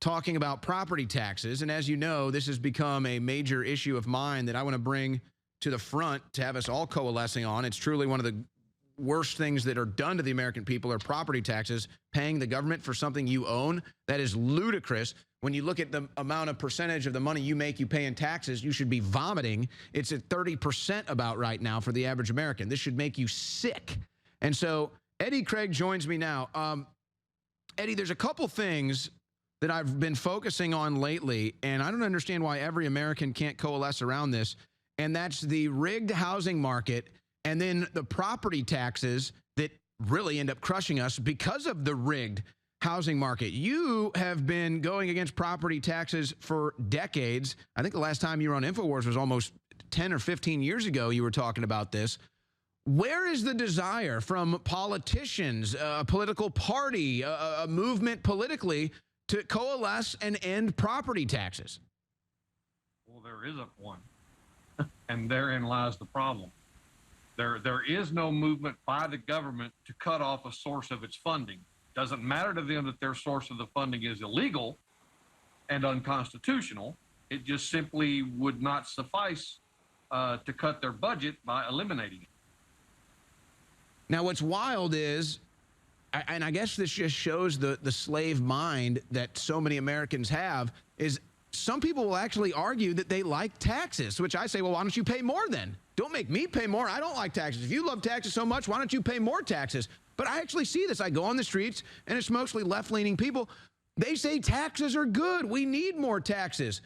talking about property taxes. And as you know, this has become a major issue of mine that I want to bring to the front to have us all coalescing on. It's truly one of the worst things that are done to the American people are property taxes, paying the government for something you own. That is ludicrous. When you look at the amount of percentage of the money you make, you pay in taxes, you should be vomiting. It's at 30% about right now for the average American. This should make you sick. And so Eddie Craig joins me now. Eddie, there's a couple things that I've been focusing on lately, and I don't understand why every American can't coalesce around this, and that's the rigged housing market and then the property taxes that really end up crushing us because of the rigged housing market. You have been going against property taxes for decades. I think the last time you were on InfoWars was almost 10 or 15 years ago you were talking about this. Where is the desire from politicians, a political party, a movement politically to coalesce and end property taxes? Well, there isn't one, and therein lies the problem. There is no movement by the government to cut off a source of its funding. Doesn't matter to them that their source of the funding is illegal and unconstitutional. It just simply would not suffice to cut their budget by eliminating it. Now, what's wild is, and I guess this just shows the slave mind that so many Americans have, is some people will actually argue that they like taxes, which I say, well, why don't you pay more then? Don't make me pay more. I don't like taxes. If you love taxes so much, why don't you pay more taxes? But I actually see this. I go on the streets, and it's mostly left-leaning people. They say taxes are good. We need more taxes.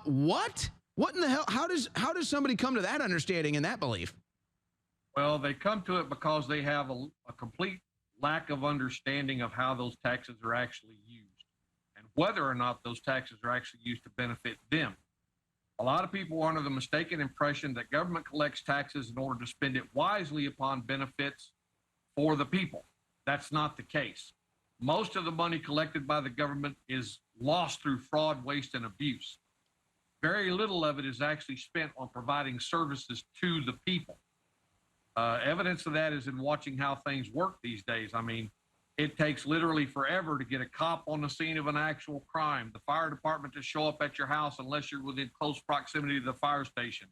What? What in the hell? How does somebody come to that understanding and that belief? Well, they come to it because they have a complete lack of understanding of how those taxes are actually used and whether or not those taxes are actually used to benefit them. A lot of people are under the mistaken impression that government collects taxes in order to spend it wisely upon benefits for the people. That's not the case. Most of the money collected by the government is lost through fraud, waste, and abuse. Very little of it is actually spent on providing services to the people. Evidence of that is in watching how things work these days. I mean, it takes literally forever to get a cop on the scene of an actual crime, the fire department to show up at your house unless you're within close proximity to the fire station,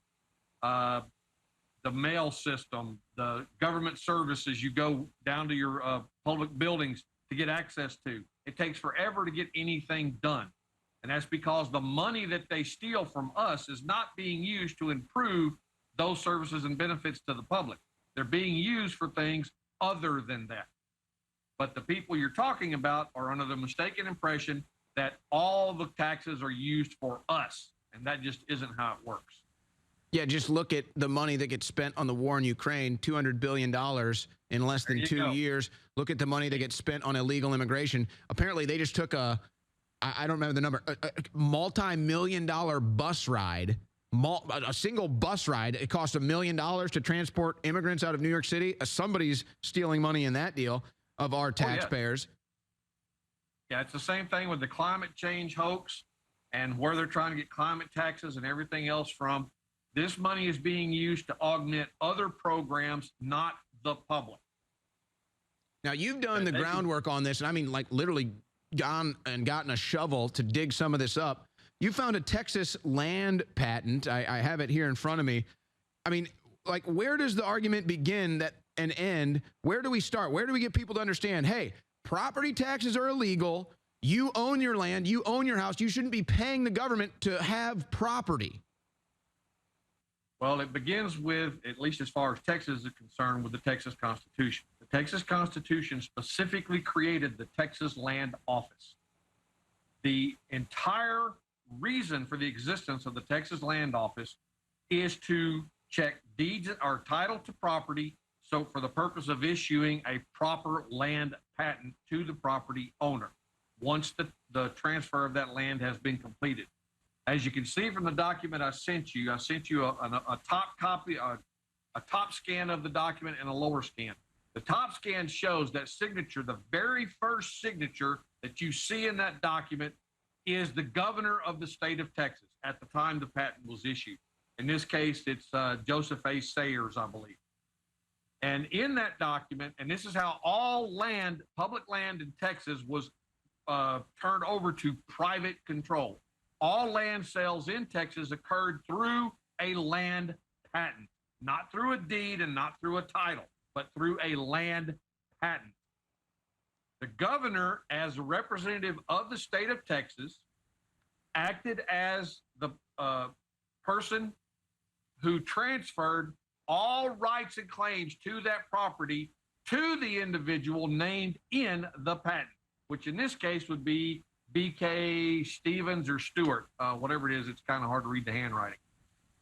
the mail system, the government services you go down to your public buildings to get access to. It takes forever to get anything done. And that's because the money that they steal from us is not being used to improve those services and benefits to the public. They're being used for things other than that. But the people you're talking about are under the mistaken impression that all the taxes are used for us. And that just isn't how it works. Yeah, just look at the money that gets spent on the war in Ukraine, $200 billion in less than 2 years. Look at the money that gets spent on illegal immigration. Apparently, they just took I don't remember the number, a multi-million-dollar bus ride, a single bus ride. It cost $1 million to transport immigrants out of New York City. Somebody's stealing money in that deal of our taxpayers. Yeah, it's the same thing with the climate change hoax and where they're trying to get climate taxes and everything else from. This money is being used to augment other programs, not the public. Now, you've done the groundwork on this, and I mean, like, literally gone and gotten a shovel to dig some of this up. You found a Texas land patent. I have it here in front of me. I mean, like, where does the argument begin and end? Where do we start? Where do we get people to understand, hey, property taxes are illegal. You own your land. You own your house. You shouldn't be paying the government to have property. Well, it begins with, at least as far as Texas is concerned, with the Texas Constitution. The Texas Constitution specifically created the Texas Land Office. The entire reason for the existence of the Texas Land Office is to check deeds or title to property, so for the purpose of issuing a proper land patent to the property owner once the transfer of that land has been completed. As you can see from the document I sent you a top copy, a top scan of the document and a lower scan. The top scan shows that signature, the very first signature that you see in that document is the governor of the state of Texas at the time the patent was issued. In this case, it's Joseph A. Sayers, I believe. And in that document, and this is how all land, public land in Texas was turned over to private control. All land sales in Texas occurred through a land patent, not through a deed and not through a title, but through a land patent. The governor, as a representative of the state of Texas, acted as the person who transferred all rights and claims to that property to the individual named in the patent, which in this case would be B.K. Stevens or Stewart, whatever it is. It's kind of hard to read the handwriting.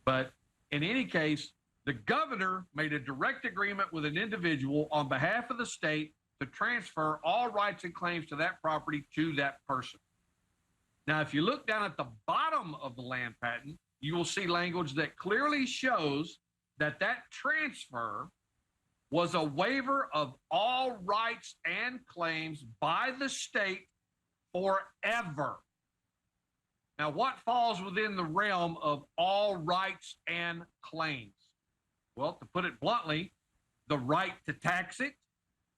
But in any case, the governor made a direct agreement with an individual on behalf of the state to transfer all rights and claims to that property to that person. Now, if you look down at the bottom of the land patent, you will see language that clearly shows that that transfer was a waiver of all rights and claims by the state forever. Now, what falls within the realm of all rights and claims? Well, to put it bluntly, the right to tax it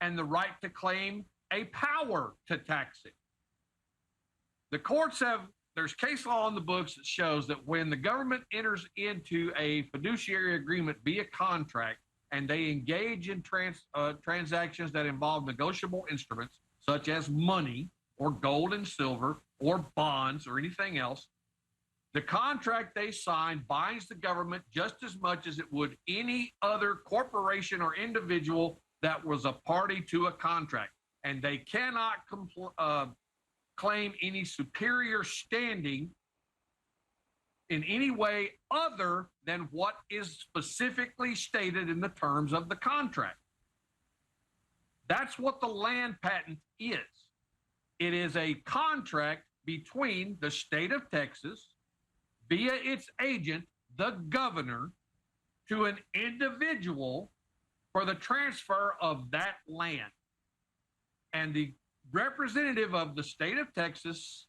and the right to claim a power to tax it. The courts there's case law on the books that shows that when the government enters into a fiduciary agreement via contract and they engage in transactions that involve negotiable instruments, such as money or gold and silver or bonds or anything else, the contract they sign binds the government just as much as it would any other corporation or individual that was a party to a contract. And they cannot claim any superior standing in any way other than what is specifically stated in the terms of the contract. That's what the land patent is. It is a contract between the state of Texas, via its agent, the governor, to an individual for the transfer of that land. And the representative of the state of Texas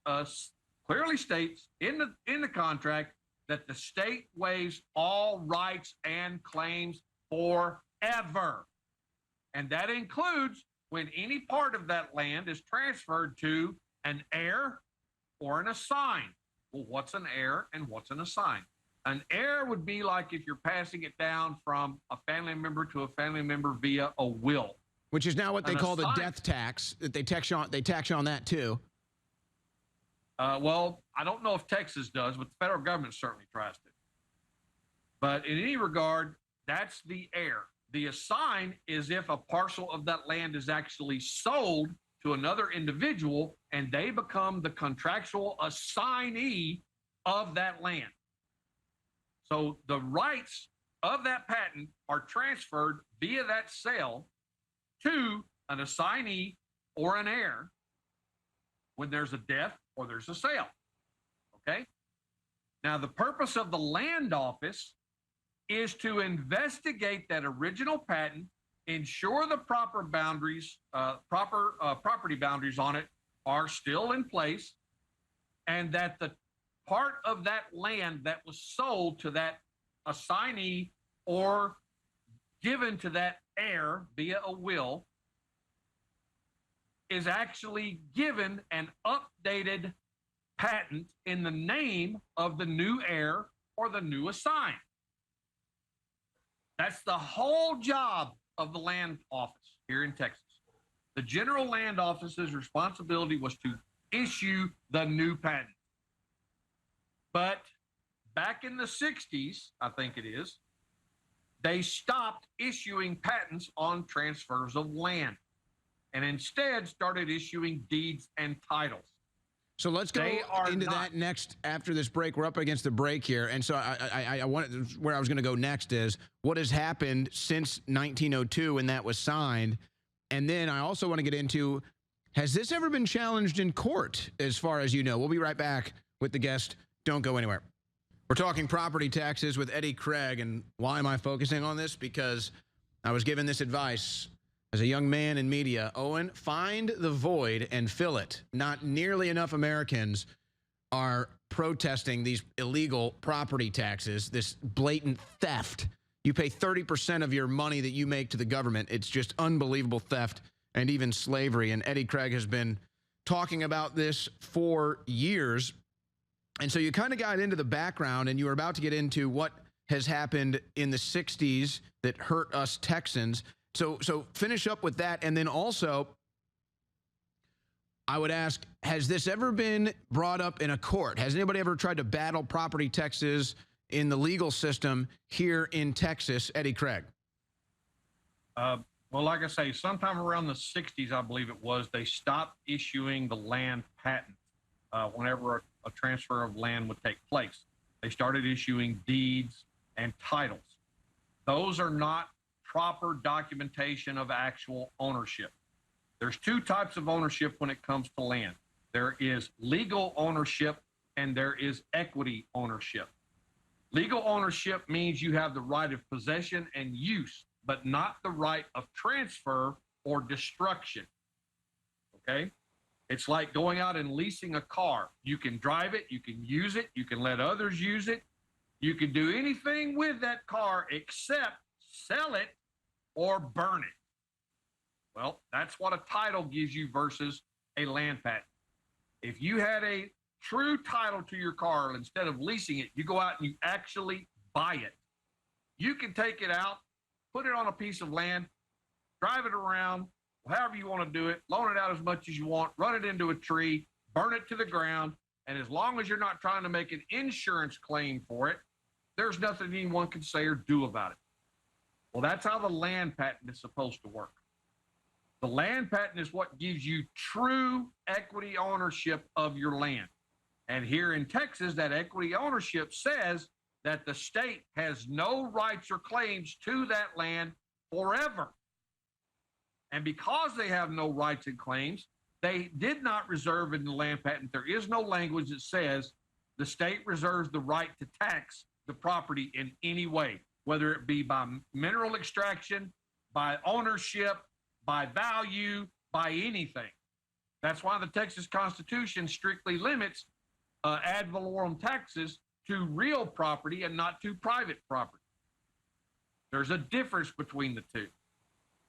clearly states in the contract that the state waives all rights and claims forever. And that includes when any part of that land is transferred to an heir or an assign. Well, what's an heir and what's an assign? An heir would be like if you're passing it down from a family member to a family member via a will. Which is now what they call the death tax. That they tax on that too. Well, I don't know if Texas does, but the federal government certainly tries to. But in any regard, that's the heir. The assign is if a parcel of that land is actually sold to another individual and they become the contractual assignee of that land. So the rights of that patent are transferred via that sale to an assignee or an heir when there's a death or there's a sale. Okay? Now, the purpose of the land office is to investigate that original patent, ensure the proper boundaries, property boundaries on it are still in place, and that the part of that land that was sold to that assignee or given to that heir via a will is actually given an updated patent in the name of the new heir or the new assign. That's the whole job of the land office here in Texas. The general land office's responsibility was to issue the new patent. But back in the 60s, I think it is, they stopped issuing patents on transfers of land and instead started issuing deeds and titles. So let's go into that next after this break. We're up against the break here. And so I wanted, where I was going to go next is what has happened since 1902 when that was signed. And then I also want to get into, has this ever been challenged in court as far as you know? We'll be right back with the guest. Don't go anywhere. We're talking property taxes with Eddie Craig. And why am I focusing on this? Because I was given this advice as a young man in media. Owen, find the void and fill it. Not nearly enough Americans are protesting these illegal property taxes, this blatant theft. You pay 30% of your money that you make to the government. It's just unbelievable theft and even slavery. And Eddie Craig has been talking about this for years. And so you kind of got into the background and you were about to get into what has happened in the 60s that hurt us Texans. So finish up with that. And then also, I would ask, has this ever been brought up in a court? Has anybody ever tried to battle property taxes in the legal system here in Texas? Eddie Craig. Well, like I say, sometime around the 60s, I believe it was, they stopped issuing the land patent whenever a transfer of land would take place. They started issuing deeds and titles. Those are not proper documentation of actual ownership. There's two types of ownership when it comes to land. There is legal ownership and there is equity ownership. Legal ownership means you have the right of possession and use, but not the right of transfer or destruction. Okay? It's like going out and leasing a car. You can drive it, you can use it, you can let others use it. You can do anything with that car except sell it or burn it. Well, that's what a title gives you versus a land patent. If you had a true title to your car, instead of leasing it, you go out and you actually buy it. You can take it out, put it on a piece of land, drive it around, however you want to do it, loan it out as much as you want, run it into a tree, burn it to the ground, and as long as you're not trying to make an insurance claim for it, there's nothing anyone can say or do about it. Well, that's how the land patent is supposed to work. The land patent is what gives you true equity ownership of your land. And here in Texas, that equity ownership says that the state has no rights or claims to that land forever. And because they have no rights and claims, they did not reserve in the land patent. There is no language that says the state reserves the right to tax the property in any way, whether it be by mineral extraction, by ownership, by value, by anything. That's why the Texas Constitution strictly limits ad valorem taxes to real property and not to private property. There's a difference between the two.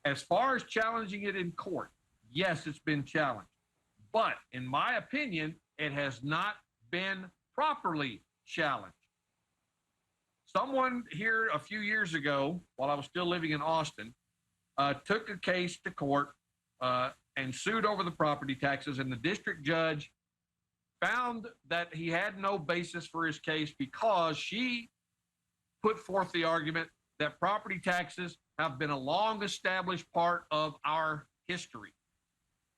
As far as challenging it in court, yes, it's been challenged. But in my opinion, it has not been properly challenged. Someone here a few years ago, while I was still living in Austin, took a case to court and sued over the property taxes, and the district judge found that he had no basis for his case because she put forth the argument that property taxes have been a long established part of our history.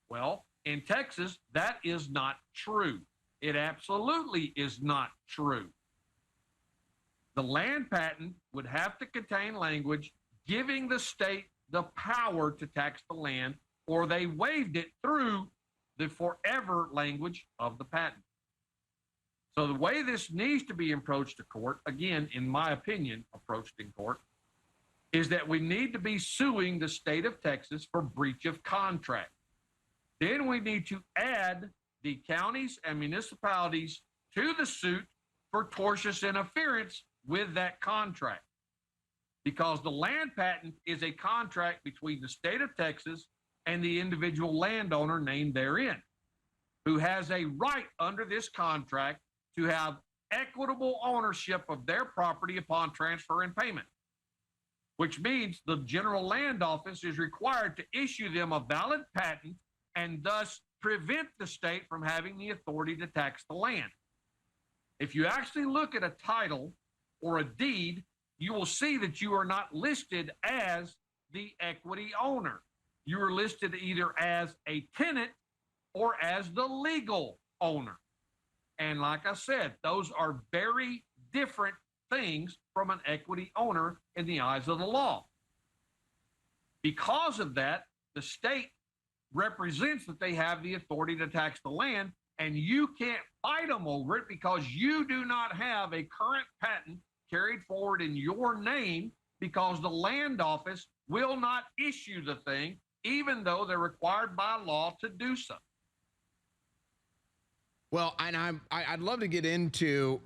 Well, in Texas, that is not true. It absolutely is not true. The land patent would have to contain language giving the state the power to tax the land, or they waived it through the forever language of the patent. So the way this needs to be approached to court, again, in my opinion, approached in court, is that we need to be suing the state of Texas for breach of contract. Then we need to add the counties and municipalities to the suit for tortious interference with that contract. Because the land patent is a contract between the state of Texas and the individual landowner named therein, who has a right under this contract to have equitable ownership of their property upon transfer and payment, which means the General Land Office is required to issue them a valid patent and thus prevent the state from having the authority to tax the land. If you actually look at a title or a deed, you will see that you are not listed as the equity owner. You are listed either as a tenant or as the legal owner. And like I said, those are very different things from an equity owner in the eyes of the law. Because of that, the state represents that they have the authority to tax the land, and you can't fight them over it because you do not have a current patent carried forward in your name, because the land office will not issue the thing, even though they're required by law to do so. Well, and I'd love to get into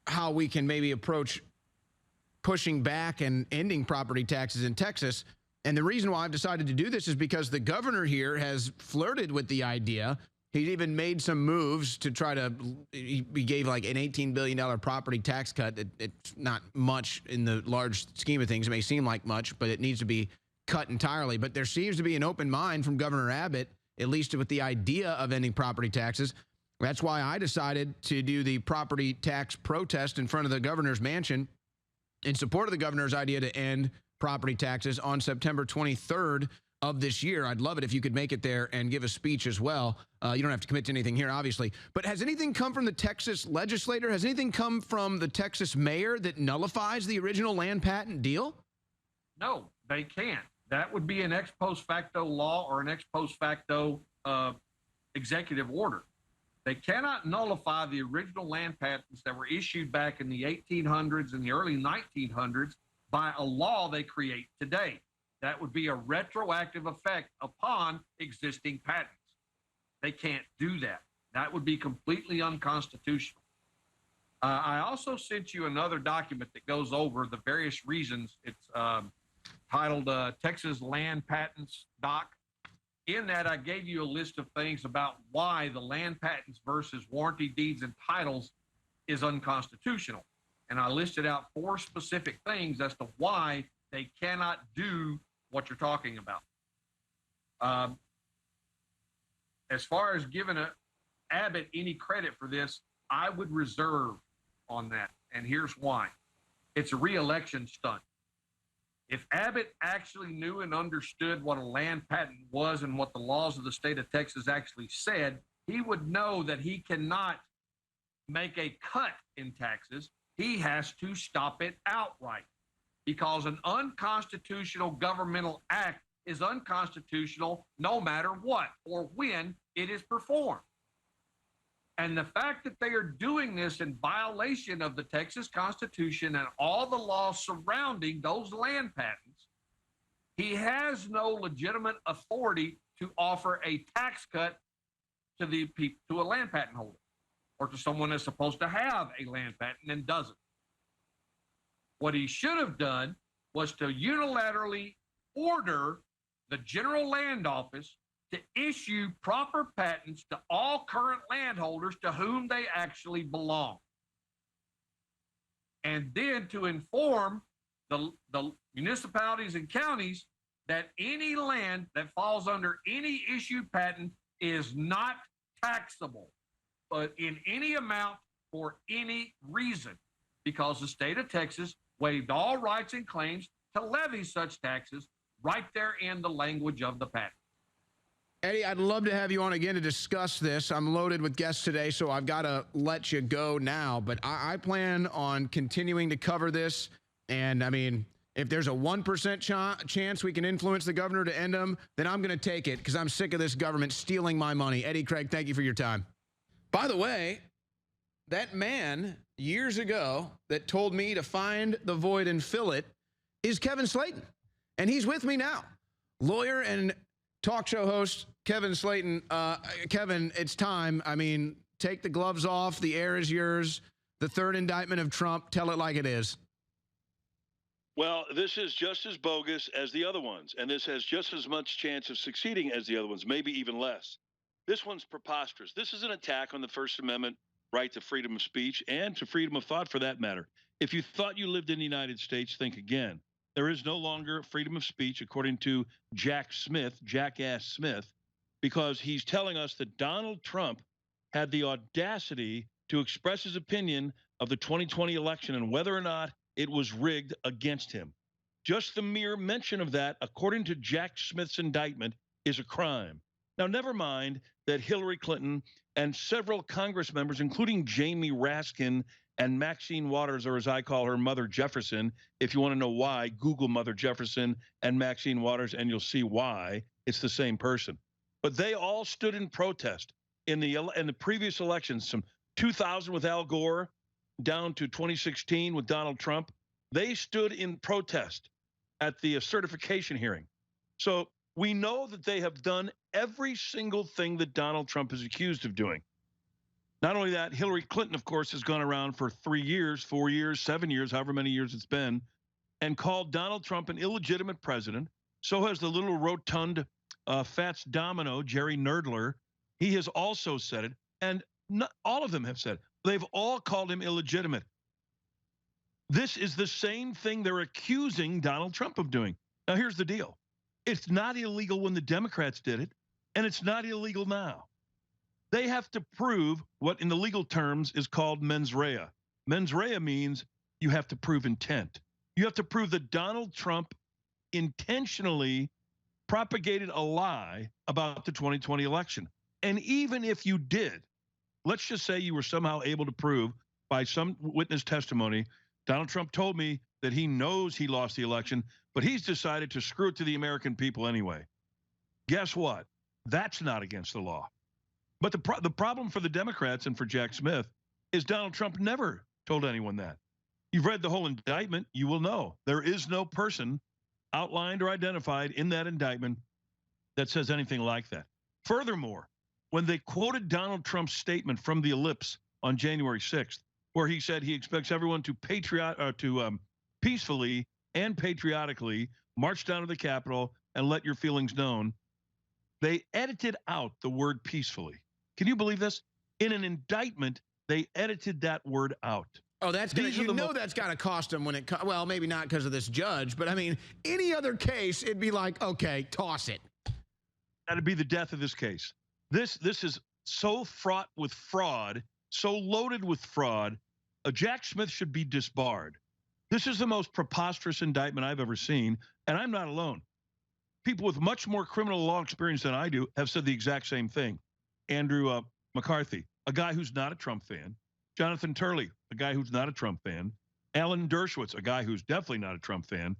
how we can maybe approach pushing back and ending property taxes in Texas. And the reason why I've decided to do this is because the governor here has flirted with the idea. He even made some moves to try to, he gave like an $18 billion property tax cut. It's not much in the large scheme of things. It may seem like much, but it needs to be cut entirely. But there seems to be an open mind from Governor Abbott, at least with the idea of ending property taxes. That's why I decided to do the property tax protest in front of the governor's mansion in support of the governor's idea to end property taxes on September 23rd of this year. I'd love it if you could make it there and give a speech as well. You don't have to commit to anything here, obviously. But has anything come from the Texas legislator? Has anything come from the Texas mayor that nullifies the original land patent deal? No, they can't. That would be an ex post facto law or an ex post facto executive order. They cannot nullify the original land patents that were issued back in the 1800s and the early 1900s by a law they create today. That would be a retroactive effect upon existing patents. They can't do that. That would be completely unconstitutional. I also sent you another document that goes over the various reasons. It's titled Texas Land Patents, Doc. In that, I gave you a list of things about why the land patents versus warranty deeds and titles is unconstitutional. And I listed out 4 specific things as to why they cannot do what you're talking about. As far as giving Abbott any credit for this, I would reserve on that. And here's why. It's a re-election stunt. If Abbott actually knew and understood what a land patent was and what the laws of the state of Texas actually said, he would know that he cannot make a cut in taxes. He has to stop it outright, because an unconstitutional governmental act is unconstitutional no matter what or when it is performed. And the fact that they are doing this in violation of the Texas Constitution and all the laws surrounding those land patents, he has no legitimate authority to offer a tax cut to a land patent holder or to someone that's supposed to have a land patent and doesn't. What he should have done was to unilaterally order the General Land Office to issue proper patents to all current landholders to whom they actually belong. And then to inform the municipalities and counties that any land that falls under any issued patent is not taxable, but in any amount for any reason, because the state of Texas waived all rights and claims to levy such taxes right there in the language of the patent. Eddie, I'd love to have you on again to discuss this. I'm loaded with guests today, so I've got to let you go now. But I plan on continuing to cover this. And, I mean, if there's a 1% chance we can influence the governor to end them, then I'm going to take it, because I'm sick of this government stealing my money. Eddie Craig, thank you for your time. By the way, that man years ago that told me to find the void and fill it is Kevin Slayton. And he's with me now. Lawyer and talk show host Kevin Slayton. Kevin, it's time. I mean, take the gloves off. The air is yours. The third indictment of Trump. Tell it like it is. Well, this is just as bogus as the other ones, and this has just as much chance of succeeding as the other ones, maybe even less. This one's preposterous. This is an attack on the First Amendment right to freedom of speech and to freedom of thought, for that matter. If you thought you lived in the United States, think again. There is no longer freedom of speech, according to Jackass Smith, because he's telling us that Donald Trump had the audacity to express his opinion of the 2020 election and whether or not it was rigged against him. Just the mere mention of that, according to Jack Smith's indictment, is a crime. Now, never mind that Hillary Clinton and several Congress members, including Jamie Raskin and Maxine Waters, or as I call her, Mother Jefferson. If you want to know why, Google Mother Jefferson and Maxine Waters, and you'll see why. It's the same person. But they all stood in protest in the previous elections, from 2000 with Al Gore down to 2016 with Donald Trump. They stood in protest at the certification hearing. So we know that they have done every single thing that Donald Trump is accused of doing. Not only that, Hillary Clinton, of course, has gone around for 3 years, 4 years, 7 years, however many years it's been, and called Donald Trump an illegitimate president. So has the little rotund Fats Domino, Jerry Nerdler. He has also said it, and not all of them have said it. They've all called him illegitimate. This is the same thing they're accusing Donald Trump of doing. Now, here's the deal. It's not illegal when the Democrats did it, and it's not illegal now. They have to prove what in the legal terms is called mens rea. Mens rea means you have to prove intent. You have to prove that Donald Trump intentionally propagated a lie about the 2020 election. And even if you did, let's just say you were somehow able to prove by some witness testimony, Donald Trump told me that he knows he lost the election, but he's decided to screw it to the American people anyway. Guess what? That's not against the law. But the problem for the Democrats and for Jack Smith is Donald Trump never told anyone that. You've read the whole indictment, you will know. There is no person outlined or identified in that indictment that says anything like that. Furthermore, when they quoted Donald Trump's statement from the Ellipse on January 6th, where he said he expects everyone to peacefully and patriotically march down to the Capitol and let your feelings known, they edited out the word peacefully. Can you believe this? In an indictment, they edited that word out. Oh, that's gonna, you know that's got to cost them when it, well, maybe not because of this judge, but I mean, any other case, it'd be like, okay, toss it. That'd be the death of this case. This is so fraught with fraud, so loaded with fraud. Jack Smith should be disbarred. This is the most preposterous indictment I've ever seen, and I'm not alone. People with much more criminal law experience than I do have said the exact same thing. Andrew McCarthy, a guy who's not a Trump fan. Jonathan Turley, a guy who's not a Trump fan. Alan Dershowitz, a guy who's definitely not a Trump fan.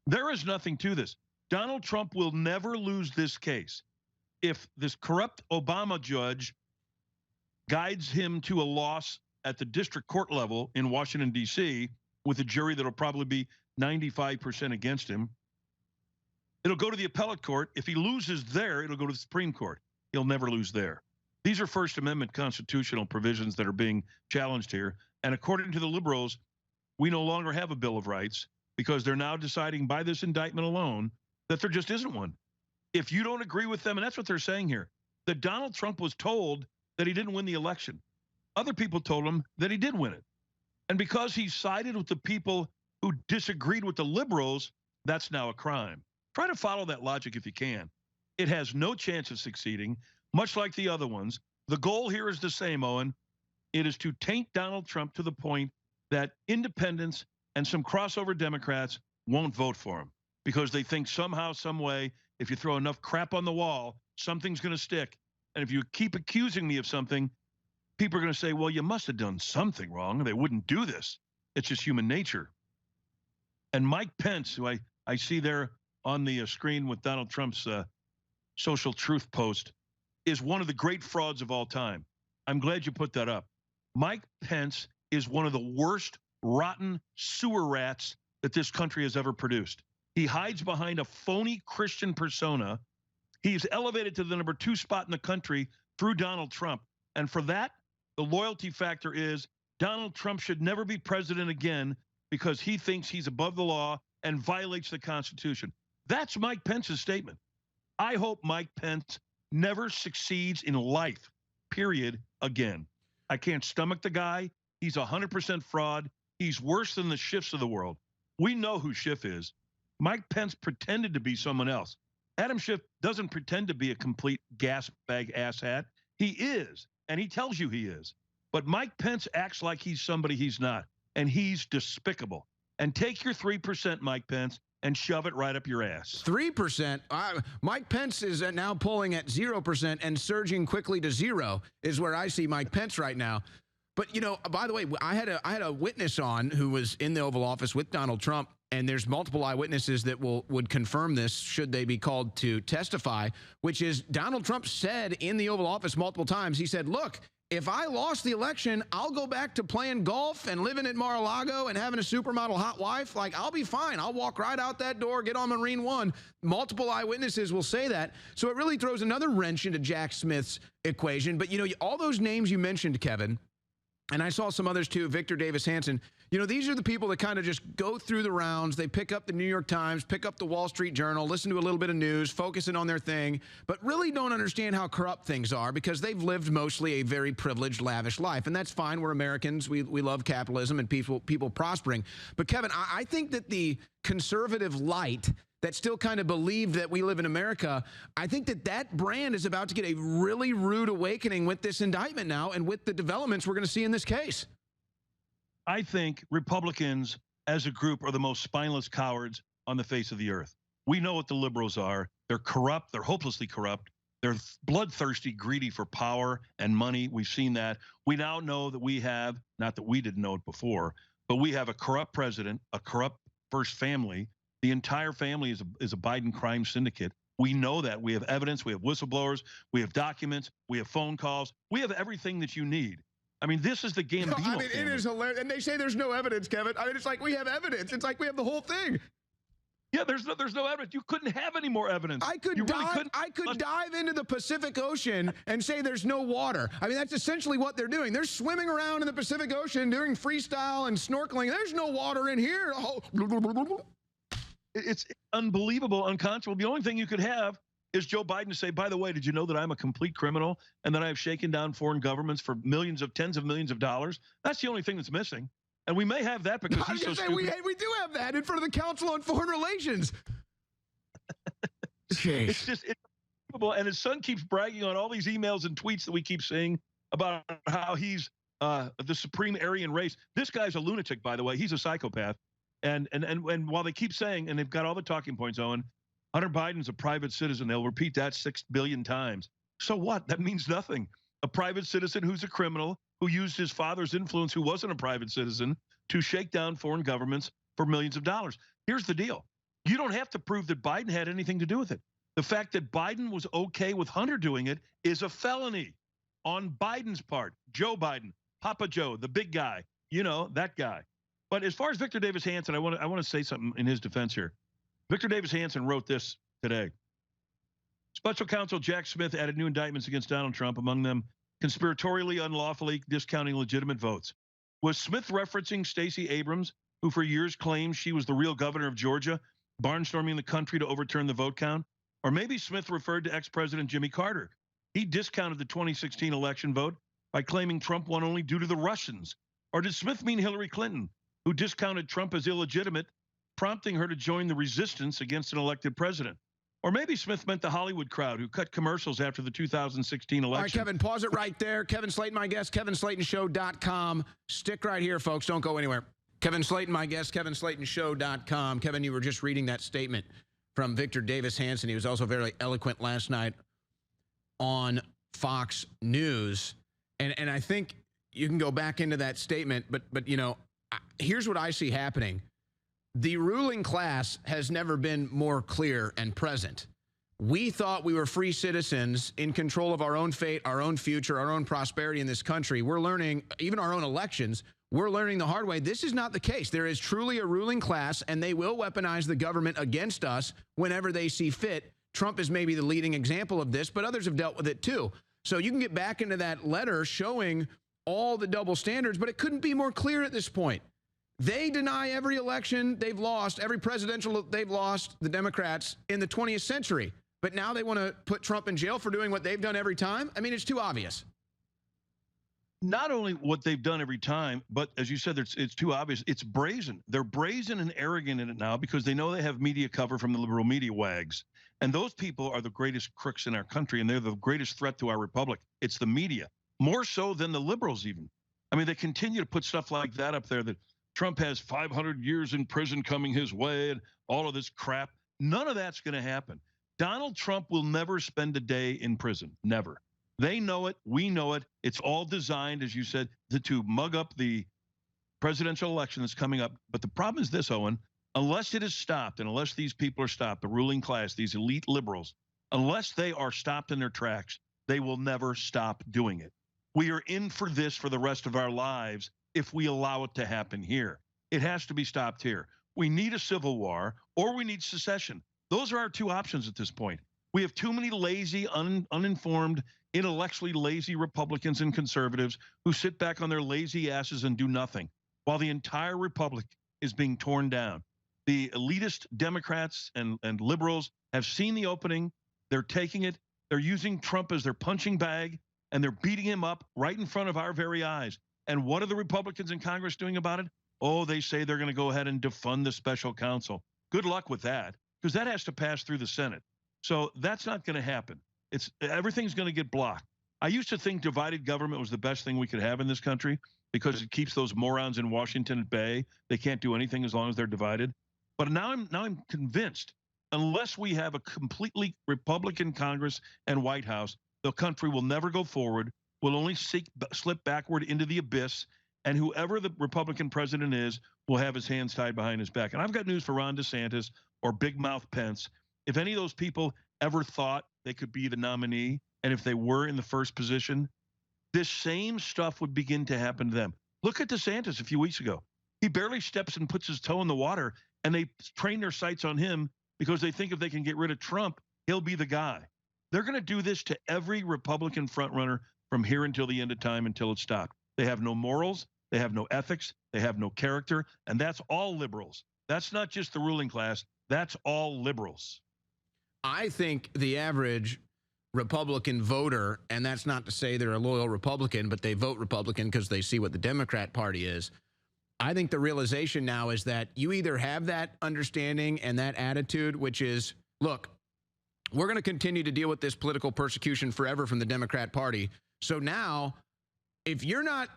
There is nothing to this. Donald Trump will never lose this case. If this corrupt Obama judge guides him to a loss at the district court level in Washington, D.C., with a jury that'll probably be 95% against him, it'll go to the appellate court. If he loses there, it'll go to the Supreme Court. He'll never lose there. These are First Amendment constitutional provisions that are being challenged here. And according to the liberals, we no longer have a Bill of Rights because they're now deciding by this indictment alone that there just isn't one. If you don't agree with them, and that's what they're saying here, that Donald Trump was told that he didn't win the election. Other people told him that he did win it. And because he sided with the people who disagreed with the liberals, that's now a crime. Try to follow that logic if you can. It has no chance of succeeding. Much like the other ones, the goal here is the same, Owen. It is to taint Donald Trump to the point that independents and some crossover Democrats won't vote for him because they think somehow, some way, if you throw enough crap on the wall, something's going to stick. And if you keep accusing me of something, people are going to say, well, you must have done something wrong. They wouldn't do this. It's just human nature. And Mike Pence, who I see there on the screen with Donald Trump's social truth post, is one of the great frauds of all time. I'm glad you put that up. Mike Pence is one of the worst rotten sewer rats that this country has ever produced. He hides behind a phony Christian persona. He's elevated to the number 2 spot in the country through Donald Trump. And for that, the loyalty factor is Donald Trump should never be president again because he thinks he's above the law and violates the Constitution. That's Mike Pence's statement. I hope Mike Pence never succeeds in life, period, again. I can't stomach the guy. He's 100% fraud. He's worse than the Schiffs of the world. We know who Schiff is. Mike Pence pretended to be someone else. Adam Schiff doesn't pretend to be a complete gas bag asshat. He is, and he tells you he is. But Mike Pence acts like he's somebody he's not, and he's despicable. And take your 3%, Mike Pence, and shove it right up your ass. 3%. Mike Pence is now polling at 0% and surging quickly to 0 is where I see Mike Pence right now. But, you know, by the way, I had a witness on who was in the Oval Office with Donald Trump, and there's multiple eyewitnesses that would confirm this should they be called to testify, which is Donald Trump said in the Oval Office multiple times, he said, look, if I lost the election, I'll go back to playing golf and living at Mar-a-Lago and having a supermodel hot wife. Like, I'll be fine. I'll walk right out that door, get on Marine One. Multiple eyewitnesses will say that. So it really throws another wrench into Jack Smith's equation. But, you know, all those names you mentioned, Kevin, and I saw some others too, Victor Davis Hanson, you know, these are the people that kind of just go through the rounds. They pick up the New York Times, pick up the Wall Street Journal, listen to a little bit of news, focusing on their thing, but really don't understand how corrupt things are because they've lived mostly a very privileged, lavish life. And that's fine. We're Americans. We love capitalism and people prospering. But Kevin, I think that the conservative light that still kind of believed that we live in America, I think that brand is about to get a really rude awakening with this indictment now and with the developments we're going to see in this case. I think Republicans as a group are the most spineless cowards on the face of the earth. We know what the liberals are. They're corrupt. They're hopelessly corrupt. They're bloodthirsty, greedy for power and money. We've seen that. We now know that we have, not that we didn't know it before, but we have a corrupt president, a corrupt first family. The entire family is a Biden crime syndicate. We know that. We have evidence. We have whistleblowers. We have documents. We have phone calls. We have everything that you need. I mean, this is the Gambino family. It is hilarious. And they say there's no evidence, Kevin. I mean, it's like we have evidence. It's like we have the whole thing. Yeah, there's no evidence. You couldn't have any more evidence. I could dive into the Pacific Ocean and say there's no water. I mean, that's essentially what they're doing. They're swimming around in the Pacific Ocean doing freestyle and snorkeling. There's no water in here. Oh. It's unbelievable, unconscionable. The only thing you could have is Joe Biden to say, by the way, did you know that I'm a complete criminal and that I have shaken down foreign governments for tens of millions of dollars? That's the only thing that's missing. And we may have that because he's so stupid. We do have that in front of the Council on Foreign Relations. It's unbelievable. And his son keeps bragging on all these emails and tweets that we keep seeing about how he's the supreme Aryan race. This guy's a lunatic, by the way. He's a psychopath. And while they keep saying, and they've got all the talking points, Owen, Hunter Biden's a private citizen. They'll repeat that 6 billion times. So what? That means nothing. A private citizen who's a criminal, who used his father's influence, who wasn't a private citizen, to shake down foreign governments for millions of dollars. Here's the deal. You don't have to prove that Biden had anything to do with it. The fact that Biden was okay with Hunter doing it is a felony on Biden's part. Joe Biden, Papa Joe, the big guy, you know, that guy. But as far as Victor Davis Hanson, I want to say something in his defense here. Victor Davis Hanson wrote this today. Special counsel Jack Smith added new indictments against Donald Trump, among them conspiratorially, unlawfully discounting legitimate votes. Was Smith referencing Stacey Abrams, who for years claimed she was the real governor of Georgia, barnstorming the country to overturn the vote count? Or maybe Smith referred to ex-President Jimmy Carter. He discounted the 2016 election vote by claiming Trump won only due to the Russians. Or did Smith mean Hillary Clinton, who discounted Trump as illegitimate, prompting her to join the resistance against an elected president? Or maybe Smith meant the Hollywood crowd who cut commercials after the 2016 election. All right, Kevin, pause it right there. Kevin Slayton, my guest, KevinSlaytonShow.com. Stick right here, folks. Don't go anywhere. Kevin Slayton, my guest, KevinSlaytonShow.com. Kevin, you were just reading that statement from Victor Davis Hanson. He was also very eloquent last night on Fox News. And I think you can go back into that statement, but you know, here's what I see happening. The ruling class has never been more clear and present. We thought we were free citizens in control of our own fate, our own future, our own prosperity in this country. We're learning, even our own elections, we're learning the hard way. This is not the case. There is truly a ruling class, and they will weaponize the government against us whenever they see fit. Trump is maybe the leading example of this, but others have dealt with it too. So you can get back into that letter showing all the double standards, but it couldn't be more clear at this point. They deny every election they've lost, every presidential they've lost, the Democrats, in the 20th century. But now they want to put Trump in jail for doing what they've done every time? I mean, it's too obvious. Not only what they've done every time, but as you said, it's too obvious. It's brazen. They're brazen and arrogant in it now because they know they have media cover from the liberal media wags. And those people are the greatest crooks in our country, and they're the greatest threat to our republic. It's the media, more so than the liberals even. I mean, they continue to put stuff like that up there, that Trump has 500 years in prison coming his way and all of this crap. None of that's going to happen. Donald Trump will never spend a day in prison. Never. They know it. We know it. It's all designed, as you said, to mug up the presidential election that's coming up. But the problem is this, Owen, unless it is stopped and unless these people are stopped, the ruling class, these elite liberals, unless they are stopped in their tracks, they will never stop doing it. We are in for this for the rest of our lives if we allow it to happen here. It has to be stopped here. We need a civil war or we need secession. Those are our two options at this point. We have too many lazy, uninformed, intellectually lazy Republicans and conservatives who sit back on their lazy asses and do nothing while the entire republic is being torn down. The elitist Democrats and liberals have seen the opening. They're taking it. They're using Trump as their punching bag, and they're beating him up right in front of our very eyes. And what are the Republicans in Congress doing about it? Oh, they say they're going to go ahead and defund the special counsel. Good luck with that, because that has to pass through the Senate. So that's not going to happen. Everything's going to get blocked. I used to think divided government was the best thing we could have in this country because it keeps those morons in Washington at bay. They can't do anything as long as they're divided. But now I'm convinced, unless we have a completely Republican Congress and White House, the country will never go forward. Will only slip backward into the abyss, and whoever the Republican president is will have his hands tied behind his back. And I've got news for Ron DeSantis or Big Mouth Pence. If any of those people ever thought they could be the nominee, and if they were in the first position, this same stuff would begin to happen to them. Look at DeSantis a few weeks ago. He barely steps and puts his toe in the water, and they train their sights on him because they think if they can get rid of Trump, he'll be the guy. They're going to do this to every Republican frontrunner from here until the end of time, until it's stopped. They have no morals, they have no ethics, they have no character, and that's all liberals. That's not just the ruling class, that's all liberals. I think the average Republican voter, and that's not to say they're a loyal Republican, but they vote Republican because they see what the Democrat Party is. I think the realization now is that you either have that understanding and that attitude, which is, look, we're going to continue to deal with this political persecution forever from the Democrat Party. So now, if you're not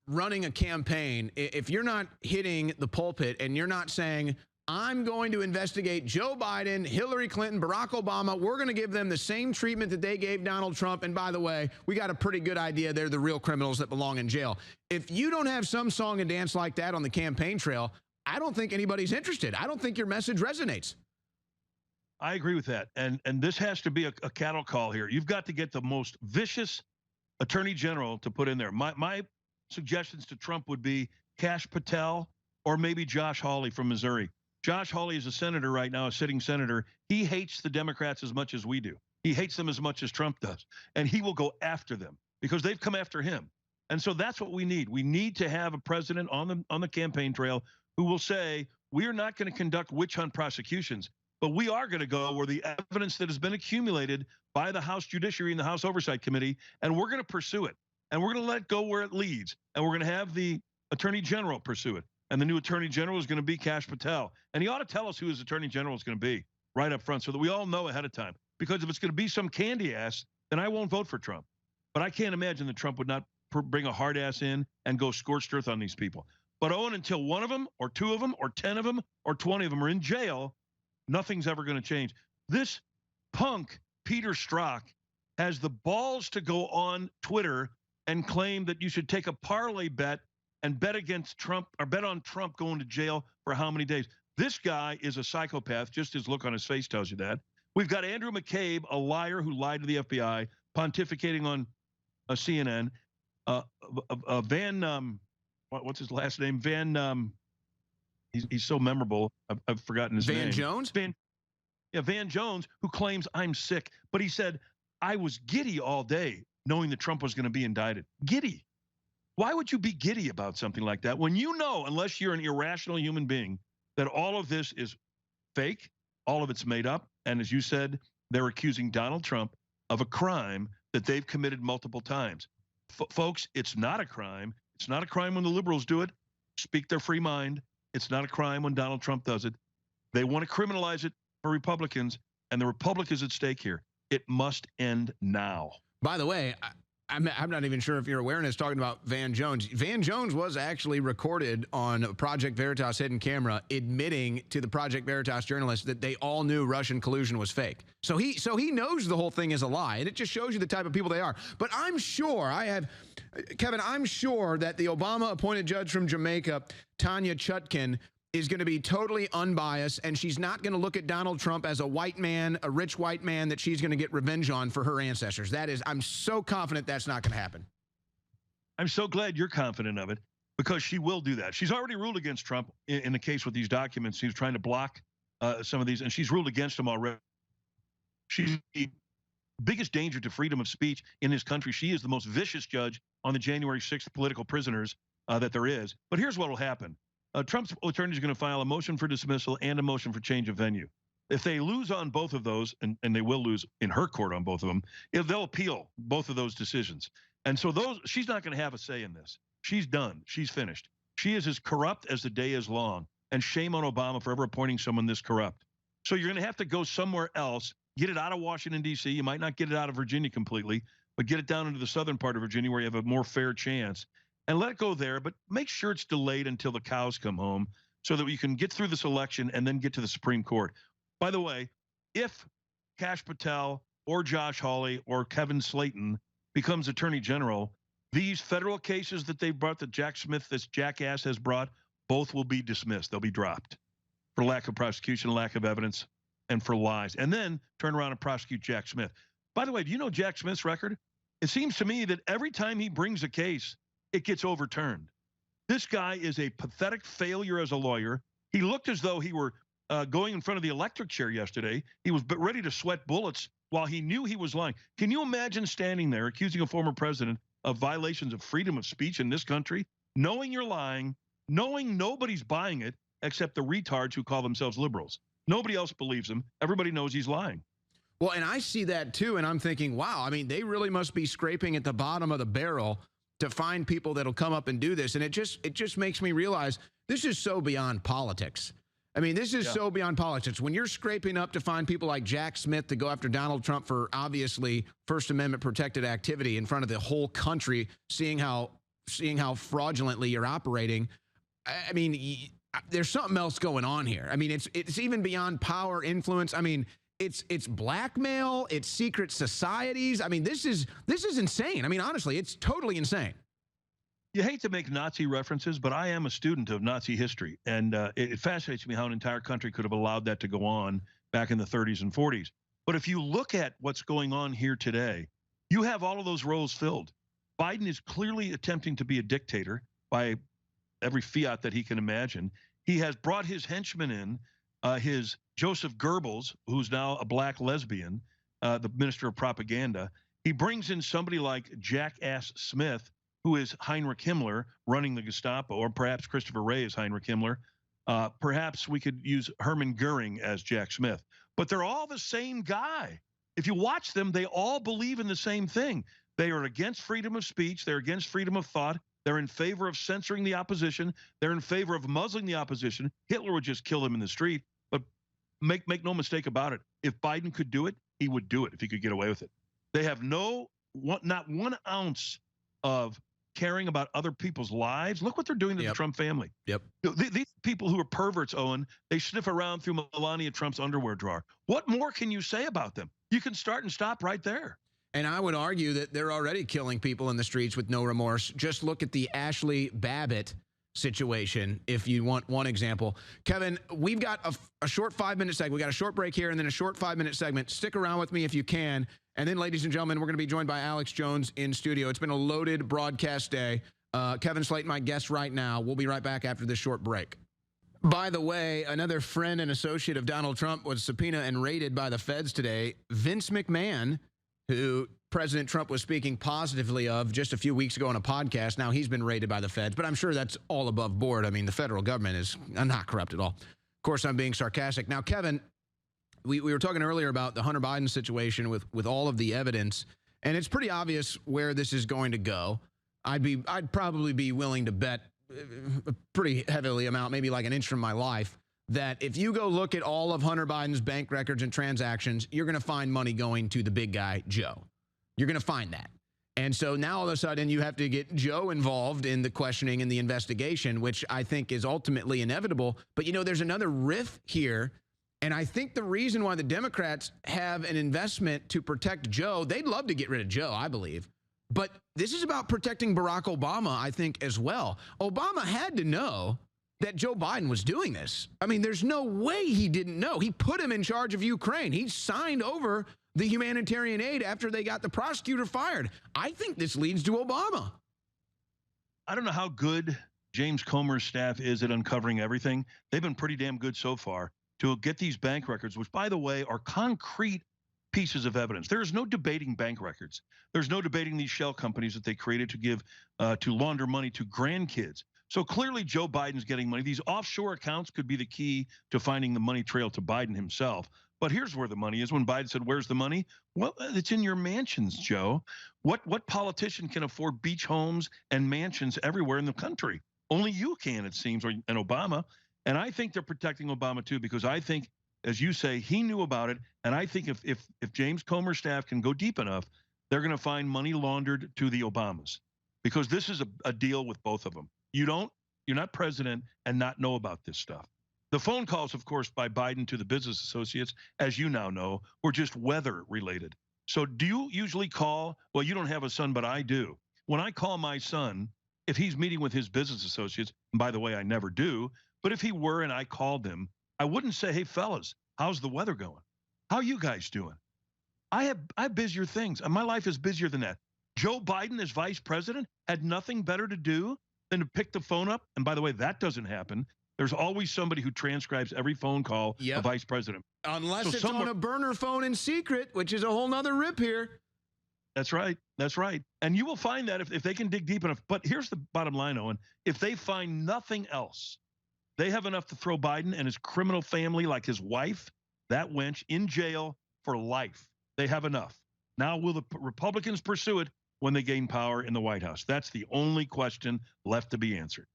running a campaign, if you're not hitting the pulpit and you're not saying, I'm going to investigate Joe Biden, Hillary Clinton, Barack Obama. We're going to give them the same treatment that they gave Donald Trump. And by the way, we got a pretty good idea they're the real criminals that belong in jail. If you don't have some song and dance like that on the campaign trail, I don't think anybody's interested. I don't think your message resonates. I agree with that. And this has to be a cattle call here. You've got to get the most vicious attorney general to put in there. My suggestions to Trump would be Kash Patel or maybe Josh Hawley from Missouri. Josh Hawley is a senator right now, a sitting senator. He hates the Democrats as much as we do. He hates them as much as Trump does. And he will go after them because they've come after him. And so that's what we need. We need to have a president on the campaign trail who will say, we are not going to conduct witch hunt prosecutions, but we are going to go where the evidence that has been accumulated by the House Judiciary and the House Oversight Committee, and we're going to pursue it. And we're going to let it go where it leads. And we're going to have the Attorney General pursue it. And the new Attorney General is going to be Kash Patel. And he ought to tell us who his Attorney General is going to be right up front so that we all know ahead of time. Because if it's going to be some candy ass, then I won't vote for Trump. But I can't imagine that Trump would not bring a hard ass in and go scorched earth on these people. But Owen, until one of them or two of them or 10 of them or 20 of them are in jail, nothing's ever going to change. This punk, Peter Strzok, has the balls to go on Twitter and claim that you should take a parlay bet and bet against Trump or bet on Trump going to jail for how many days. This guy is a psychopath. Just his look on his face tells you that. We've got Andrew McCabe, a liar who lied to the FBI, pontificating on CNN. What's his last name? He's so memorable. I've forgotten his name. Van Jones? Van Jones, who claims I'm sick. But he said, I was giddy all day knowing that Trump was going to be indicted. Giddy. Why would you be giddy about something like that when you know, unless you're an irrational human being, that all of this is fake, all of it's made up, and as you said, they're accusing Donald Trump of a crime that they've committed multiple times. Folks, it's not a crime. It's not a crime when the liberals do it, speak their free mind. It's not a crime when Donald Trump does it. They want to criminalize it for Republicans, and the Republic is at stake here. It must end now. By the way, I'm not even sure if you're aware, and it's talking about Van Jones. Van Jones was actually recorded on Project Veritas hidden camera admitting to the Project Veritas journalists that they all knew Russian collusion was fake. So he knows the whole thing is a lie, and it just shows you the type of people they are. But I'm sure, Kevin, I'm sure that the Obama-appointed judge from Jamaica, Tanya Chutkin, is going to be totally unbiased, and she's not going to look at Donald Trump as a white man, a rich white man that she's going to get revenge on for her ancestors. I'm so confident that's not going to happen. I'm so glad you're confident of it, because she will do that. She's already ruled against Trump in the case with these documents. He was trying to block some of these, and she's ruled against him already. She's the biggest danger to freedom of speech in this country. She is the most vicious judge on the January 6th political prisoners that there is. But here's what will happen. Trump's attorney is going to file a motion for dismissal and a motion for change of venue. If they lose on both of those, and they will lose in her court on both of them, they'll appeal both of those decisions. And so she's not going to have a say in this. She's done. She's finished. She is as corrupt as the day is long. And shame on Obama for ever appointing someone this corrupt. So you're going to have to go somewhere else, get it out of Washington, D.C. You might not get it out of Virginia completely, but get it down into the southern part of Virginia where you have a more fair chance. And let it go there, but make sure it's delayed until the cows come home so that you can get through this election and then get to the Supreme Court. By the way, if Kash Patel or Josh Hawley or Kevin Slayton becomes Attorney General, these federal cases that they brought, that Jack Smith, this jackass, has brought, both will be dismissed. They'll be dropped for lack of prosecution, lack of evidence, and for lies. And then turn around and prosecute Jack Smith. By the way, do you know Jack Smith's record? It seems to me that every time he brings a case, it gets overturned. This guy is a pathetic failure as a lawyer. He looked as though he were going in front of the electric chair yesterday. He was ready to sweat bullets while he knew he was lying. Can you imagine standing there accusing a former president of violations of freedom of speech in this country, knowing you're lying, knowing nobody's buying it except the retards who call themselves liberals? Nobody else believes him. Everybody knows he's lying. Well, and I see that too, and I'm thinking, wow, I mean, they really must be scraping at the bottom of the barrel to find people that'll come up and do this. And it just makes me realize this is so beyond politics. I mean, this is so beyond politics. When you're scraping up to find people like Jack Smith to go after Donald Trump for obviously First Amendment protected activity in front of the whole country, seeing how fraudulently you're operating, I mean, there's something else going on here. I mean, it's even beyond power, influence. I mean, it's blackmail, it's secret societies. I mean, this is insane. I mean, honestly, it's totally insane. You hate to make Nazi references, but I am a student of Nazi history, and it fascinates me how an entire country could have allowed that to go on back in the 30s and 40s. But if you look at what's going on here today, you have all of those roles filled. Biden is clearly attempting to be a dictator by every fiat that he can imagine. He has brought his henchmen in, his Joseph Goebbels, who's now a black lesbian, the minister of propaganda. He brings in somebody like Jackass Smith, who is Heinrich Himmler running the Gestapo, or perhaps Christopher Wray is Heinrich Himmler. Perhaps we could use Hermann Goering as Jack Smith. But they're all the same guy. If you watch them, they all believe in the same thing. They are against freedom of speech. They're against freedom of thought. They're in favor of censoring the opposition. They're in favor of muzzling the opposition. Hitler would just kill them in the street. But make no mistake about it. If Biden could do it, he would do it if he could get away with it. They have not 1 ounce of caring about other people's lives. Look what they're doing to the Trump family. These people who are perverts, Owen, they sniff around through Melania Trump's underwear drawer. What more can you say about them? You can start and stop right there. And I would argue that they're already killing people in the streets with no remorse. Just look at the Ashley Babbitt situation, if you want one example. Kevin, we've got a short 5-minute segment. We got a short break here and then a short 5-minute segment. Stick around with me if you can. And then, ladies and gentlemen, we're going to be joined by Alex Jones in studio. It's been a loaded broadcast day. Kevin Slayton, my guest right now. We'll be right back after this short break. By the way, another friend and associate of Donald Trump was subpoenaed and raided by the feds today. Vince McMahon, who President Trump was speaking positively of just a few weeks ago on a podcast. Now he's been raided by the feds, but I'm sure that's all above board. I mean, the federal government is not corrupt at all. Of course, I'm being sarcastic. Now, Kevin, we were talking earlier about the Hunter Biden situation with all of the evidence, and it's pretty obvious where this is going to go. I'd probably be willing to bet a pretty heavily amount, maybe like an inch from my life, that if you go look at all of Hunter Biden's bank records and transactions, you're going to find money going to the big guy, Joe. You're going to find that. And so now all of a sudden you have to get Joe involved in the questioning and the investigation, which I think is ultimately inevitable. But, you know, there's another riff here. And I think the reason why the Democrats have an investment to protect Joe, they'd love to get rid of Joe, I believe. But this is about protecting Barack Obama, I think, as well. Obama had to know that Joe Biden was doing this. I mean, there's no way he didn't know. He put him in charge of Ukraine. He signed over the humanitarian aid after they got the prosecutor fired. I think this leads to Obama. I don't know how good James Comer's staff is at uncovering everything. They've been pretty damn good so far to get these bank records, which, by the way, are concrete pieces of evidence. There is no debating bank records. There's no debating these shell companies that they created to give, to launder money to grandkids. So clearly Joe Biden's getting money. These offshore accounts could be the key to finding the money trail to Biden himself. But here's where the money is. When Biden said, "Where's the money?" Well, it's in your mansions, Joe. What politician can afford beach homes and mansions everywhere in the country? Only you can, it seems, and Obama. And I think they're protecting Obama too, because I think, as you say, he knew about it. And I think if James Comer's staff can go deep enough, they're going to find money laundered to the Obamas, because this is a deal with both of them. You're not president and not know about this stuff. The phone calls, of course, by Biden to the business associates, as you now know, were just weather related. So do you usually call? Well, you don't have a son, but I do. When I call my son, if he's meeting with his business associates, and by the way, I never do, but if he were and I called him, I wouldn't say, "Hey, fellas, how's the weather going? How you guys doing?" I have busier things. And my life is busier than that. Joe Biden, as vice president, had nothing better to do than to pick the phone up. And by the way, that doesn't happen. There's always somebody who transcribes every phone call a vice president. Unless it's on a burner phone in secret, which is a whole nother rip here. That's right. That's right. And you will find that if they can dig deep enough. But here's the bottom line, Owen. If they find nothing else, they have enough to throw Biden and his criminal family, like his wife, that wench, in jail for life. They have enough. Now, will the Republicans pursue it when they gain power in the White House? That's the only question left to be answered.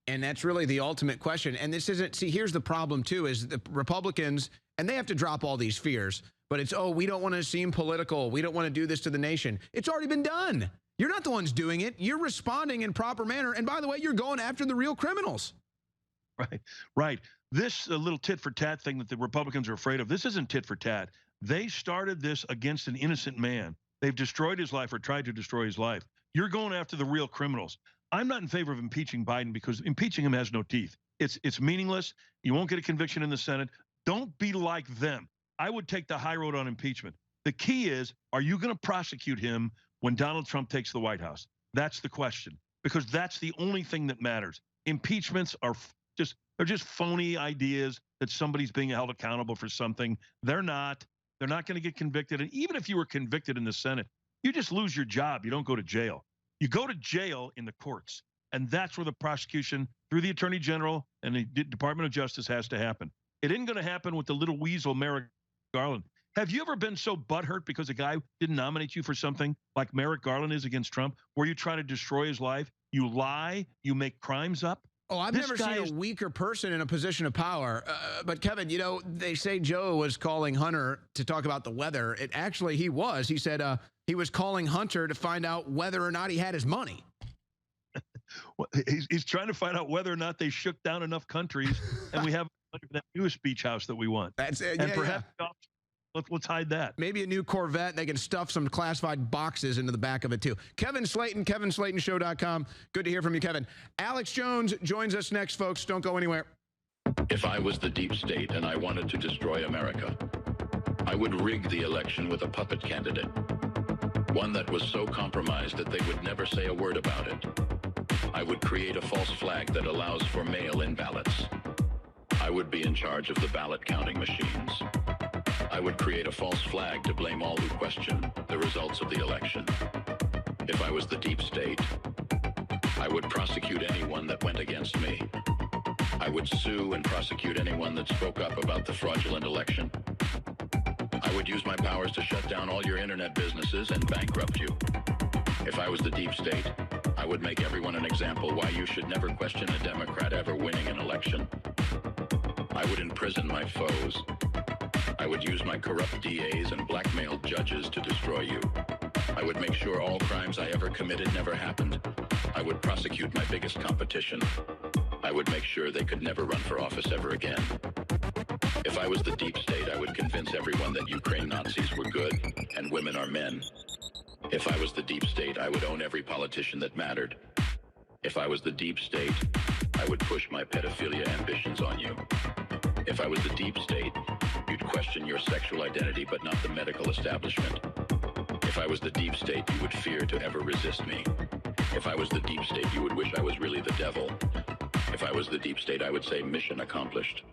And that's really the ultimate question. And this isn't, see, here's the problem too, is the Republicans, and they have to drop all these fears, but it's, oh, we don't want to seem political. We don't want to do this to the nation. It's already been done. You're not the ones doing it. You're responding in proper manner. And by the way, you're going after the real criminals. Right, right. This little tit for tat thing that the Republicans are afraid of, this isn't tit for tat. They started this against an innocent man. They've destroyed his life or tried to destroy his life. You're going after the real criminals. I'm not in favor of impeaching Biden because impeaching him has no teeth. It's meaningless. You won't get a conviction in the Senate. Don't be like them. I would take the high road on impeachment. The key is, are you going to prosecute him when Donald Trump takes the White House? That's the question, because that's the only thing that matters. Impeachments are they're just phony ideas that somebody's being held accountable for something. They're not. They're not going to get convicted. And even if you were convicted in the Senate, you just lose your job. You don't go to jail. You go to jail in the courts. And that's where the prosecution through the Attorney General and the Department of Justice has to happen. It isn't going to happen with the little weasel Merrick Garland. Have you ever been so butthurt because a guy didn't nominate you for something like Merrick Garland is against Trump, where you try to destroy his life? You lie, you make crimes up. Oh, I've never seen a weaker person in a position of power. But Kevin, you know, they say Joe was calling Hunter to talk about the weather. It actually, he was. He said he was calling Hunter to find out whether or not he had his money. Well, he's trying to find out whether or not they shook down enough countries and we have that newest beach house that we want. That's it. And Yeah, perhaps let's hide that. Maybe a new Corvette. They can stuff some classified boxes into the back of it, too. Kevin Slayton, KevinSlaytonShow.com. Good to hear from you, Kevin. Alex Jones joins us next, folks. Don't go anywhere. If I was the deep state and I wanted to destroy America, I would rig the election with a puppet candidate. One that was so compromised that they would never say a word about it. I would create a false flag that allows for mail-in ballots. I would be in charge of the ballot counting machines. I would create a false flag to blame all who question the results of the election. If I was the deep state, I would prosecute anyone that went against me. I would sue and prosecute anyone that spoke up about the fraudulent election. I would use my powers to shut down all your internet businesses and bankrupt you. If I was the deep state, I would make everyone an example why you should never question a Democrat ever winning an election. I would imprison my foes. I would use my corrupt DAs and blackmailed judges to destroy you. I would make sure all crimes I ever committed never happened. I would prosecute my biggest competition. I would make sure they could never run for office ever again. If I was the deep state, I would convince everyone that Ukraine Nazis were good and women are men. If I was the deep state, I would own every politician that mattered. If I was the deep state, I would push my pedophilia ambitions on you. If I was the deep state, you'd question your sexual identity but not the medical establishment. If I was the deep state, you would fear to ever resist me. If I was the deep state, you would wish I was really the devil. If I was the deep state, I would say mission accomplished.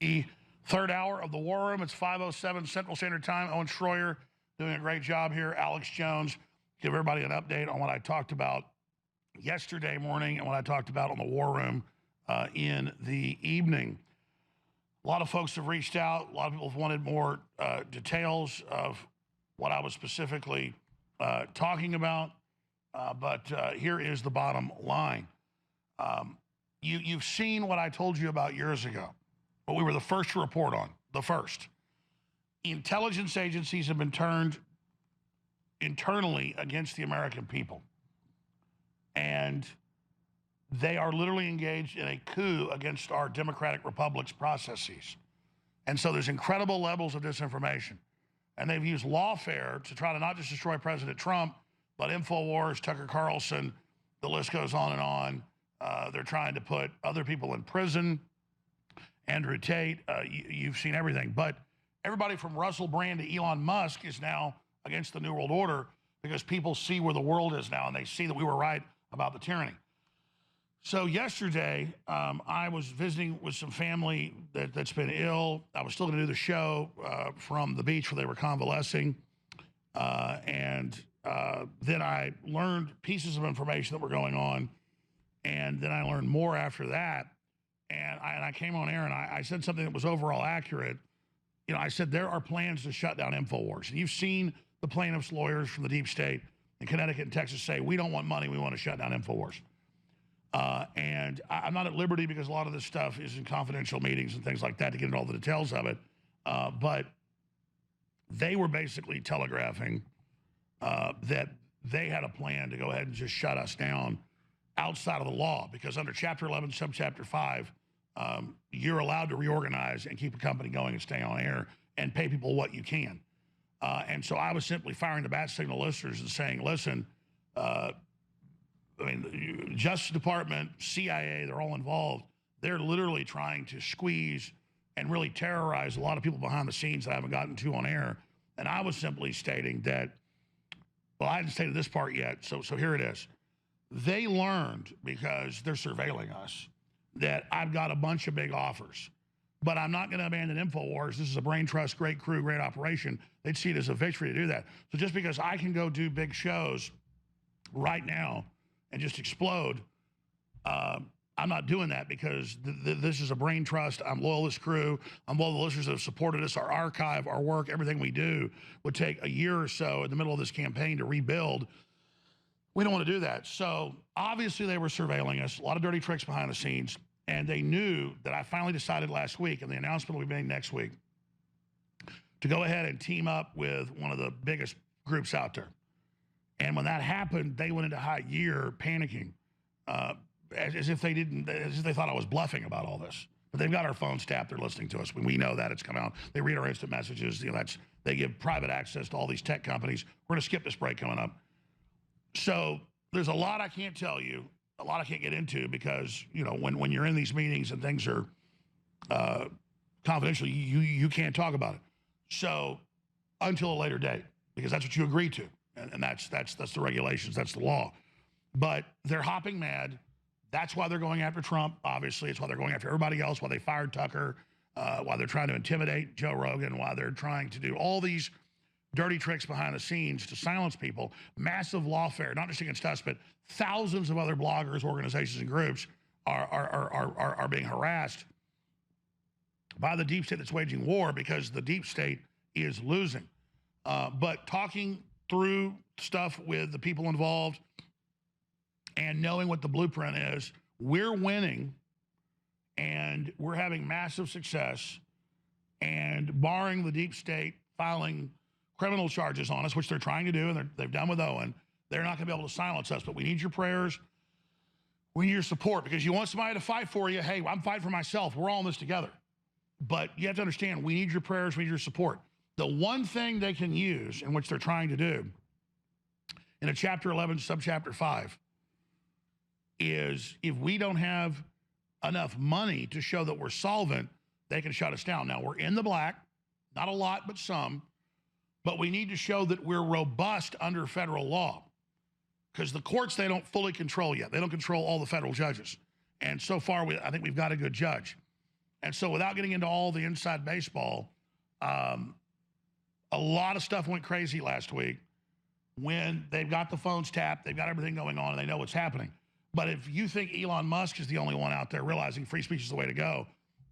The third hour of the War Room. It's 5:07 Central Standard Time. Owen Schroyer doing a great job here. Alex Jones, give everybody an update on what I talked about yesterday morning and what I talked about on the War Room in the evening. A lot of folks have reached out. A lot of people have wanted more details of what I was specifically talking about. But here is the bottom line. You've seen what I told you about years ago. What we were the first to report on, the first. Intelligence agencies have been turned internally against the American people. And they are literally engaged in a coup against our democratic republic's processes. And so there's incredible levels of disinformation. And they've used lawfare to try to not just destroy President Trump, but InfoWars, Tucker Carlson, the list goes on and on. They're trying to put other people in prison. Andrew Tate, you've seen everything. But everybody from Russell Brand to Elon Musk is now against the New World Order because people see where the world is now and they see that we were right about the tyranny. So yesterday, I was visiting with some family that's been ill. I was still going to do the show from the beach where they were convalescing. And then I learned pieces of information that were going on. And then I learned more after that. And I came on air and I said something that was overall accurate. You know, I said there are plans to shut down InfoWars. And you've seen the plaintiffs' lawyers from the deep state in Connecticut and Texas say, we don't want money, we want to shut down InfoWars. And I'm not at liberty because a lot of this stuff is in confidential meetings and things like that to get into all the details of it. But they were basically telegraphing that they had a plan to go ahead and just shut us down outside of the law, because under Chapter 11, Subchapter 5, you're allowed to reorganize and keep a company going and stay on air and pay people what you can. And so I was simply firing the bat signal listeners and saying, listen, I mean, the Justice Department, CIA, they're all involved. They're literally trying to squeeze and really terrorize a lot of people behind the scenes that I haven't gotten to on air. And I was simply stating that, well, I hadn't stated this part yet, so here it is. They learned, because they're surveilling us, that I've got a bunch of big offers. But I'm not going to abandon InfoWars. This is a brain trust, great crew, great operation. They'd see it as a victory to do that. So just because I can go do big shows right now and just explode, I'm not doing that, because this is a brain trust. I'm loyal to this crew. I'm loyal to the listeners that have supported us. Our archive, our work, everything we do would take a year or so in the middle of this campaign to rebuild. We don't want to do that. So obviously they were surveilling us, a lot of dirty tricks behind the scenes, and they knew that I finally decided last week, and the announcement will be made next week, to go ahead and team up with one of the biggest groups out there. And when that happened, they went into high gear panicking, as if they thought I was bluffing about all this. But they've got our phones tapped. They're listening to us. We know that it's come out. They read our instant messages. You know, they give private access to all these tech companies. We're going to skip this break coming up. So there's a lot I can't tell you, a lot I can't get into, because, you know, when you're in these meetings and things are confidential, you can't talk about it. So until a later date, because that's what you agreed to. And that's the regulations, that's the law. But they're hopping mad. That's why they're going after Trump, obviously. It's why they're going after everybody else, why they fired Tucker, why they're trying to intimidate Joe Rogan, why they're trying to do all these dirty tricks behind the scenes to silence people. Massive lawfare, not just against us, but thousands of other bloggers, organizations, and groups are being harassed by the deep state that's waging war, because the deep state is losing. But talking through stuff with the people involved and knowing what the blueprint is, we're winning and we're having massive success. And barring the deep state filing criminal charges on us, which they're trying to do, and they've done with Owen, they're not going to be able to silence us. But we need your prayers. We need your support, because you want somebody to fight for you. Hey, I'm fighting for myself. We're all in this together. But you have to understand, we need your prayers. We need your support. The one thing they can use, in which they're trying to do, in a Chapter 11, Subchapter 5, is if we don't have enough money to show that we're solvent, they can shut us down. Now, we're in the black, not a lot, but some, but we need to show that we're robust under federal law, because the courts, they don't fully control yet. They don't control all the federal judges. And so far, I think we've got a good judge. And so without getting into all the inside baseball, a lot of stuff went crazy last week when they've got the phones tapped, they've got everything going on, and they know what's happening. But if you think Elon Musk is the only one out there realizing free speech is the way to go,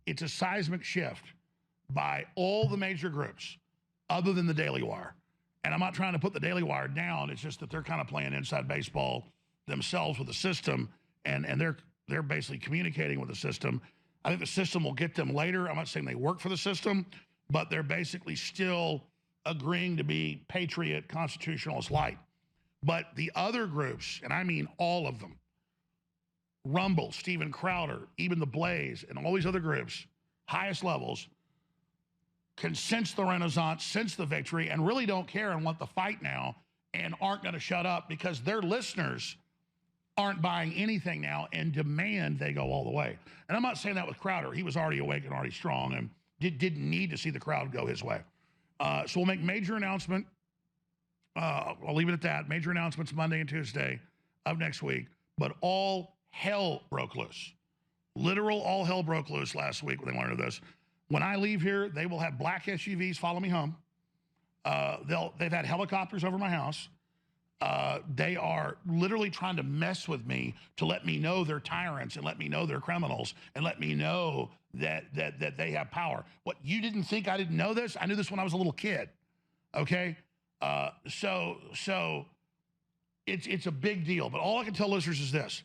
it's a seismic shift by all the major groups other than the Daily Wire. And I'm not trying to put the Daily Wire down. It's just that they're kind of playing inside baseball themselves with the system, and they're basically communicating with the system. I think the system will get them later. I'm not saying they work for the system, but they're basically still agreeing to be patriot, constitutionalist light. But the other groups, and I mean all of them, Rumble, Steven Crowder, even the Blaze, and all these other groups, highest levels, can sense the renaissance, sense the victory, and really don't care and want the fight now, and aren't going to shut up, because their listeners aren't buying anything now and demand they go all the way. And I'm not saying that with Crowder. He was already awake and already strong and didn't need to see the crowd go his way. So we'll make major announcement. I'll leave it at that. Major announcements Monday and Tuesday of next week. But all hell broke loose. Literal all hell broke loose last week when they learned of this. When I leave here, they will have black SUVs follow me home. They've had helicopters over my house. They are literally trying to mess with me to let me know they're tyrants and let me know they're criminals and let me know that they have power. What, you didn't think I didn't know this? I knew this when I was a little kid. Okay, so it's a big deal. But all I can tell listeners is this: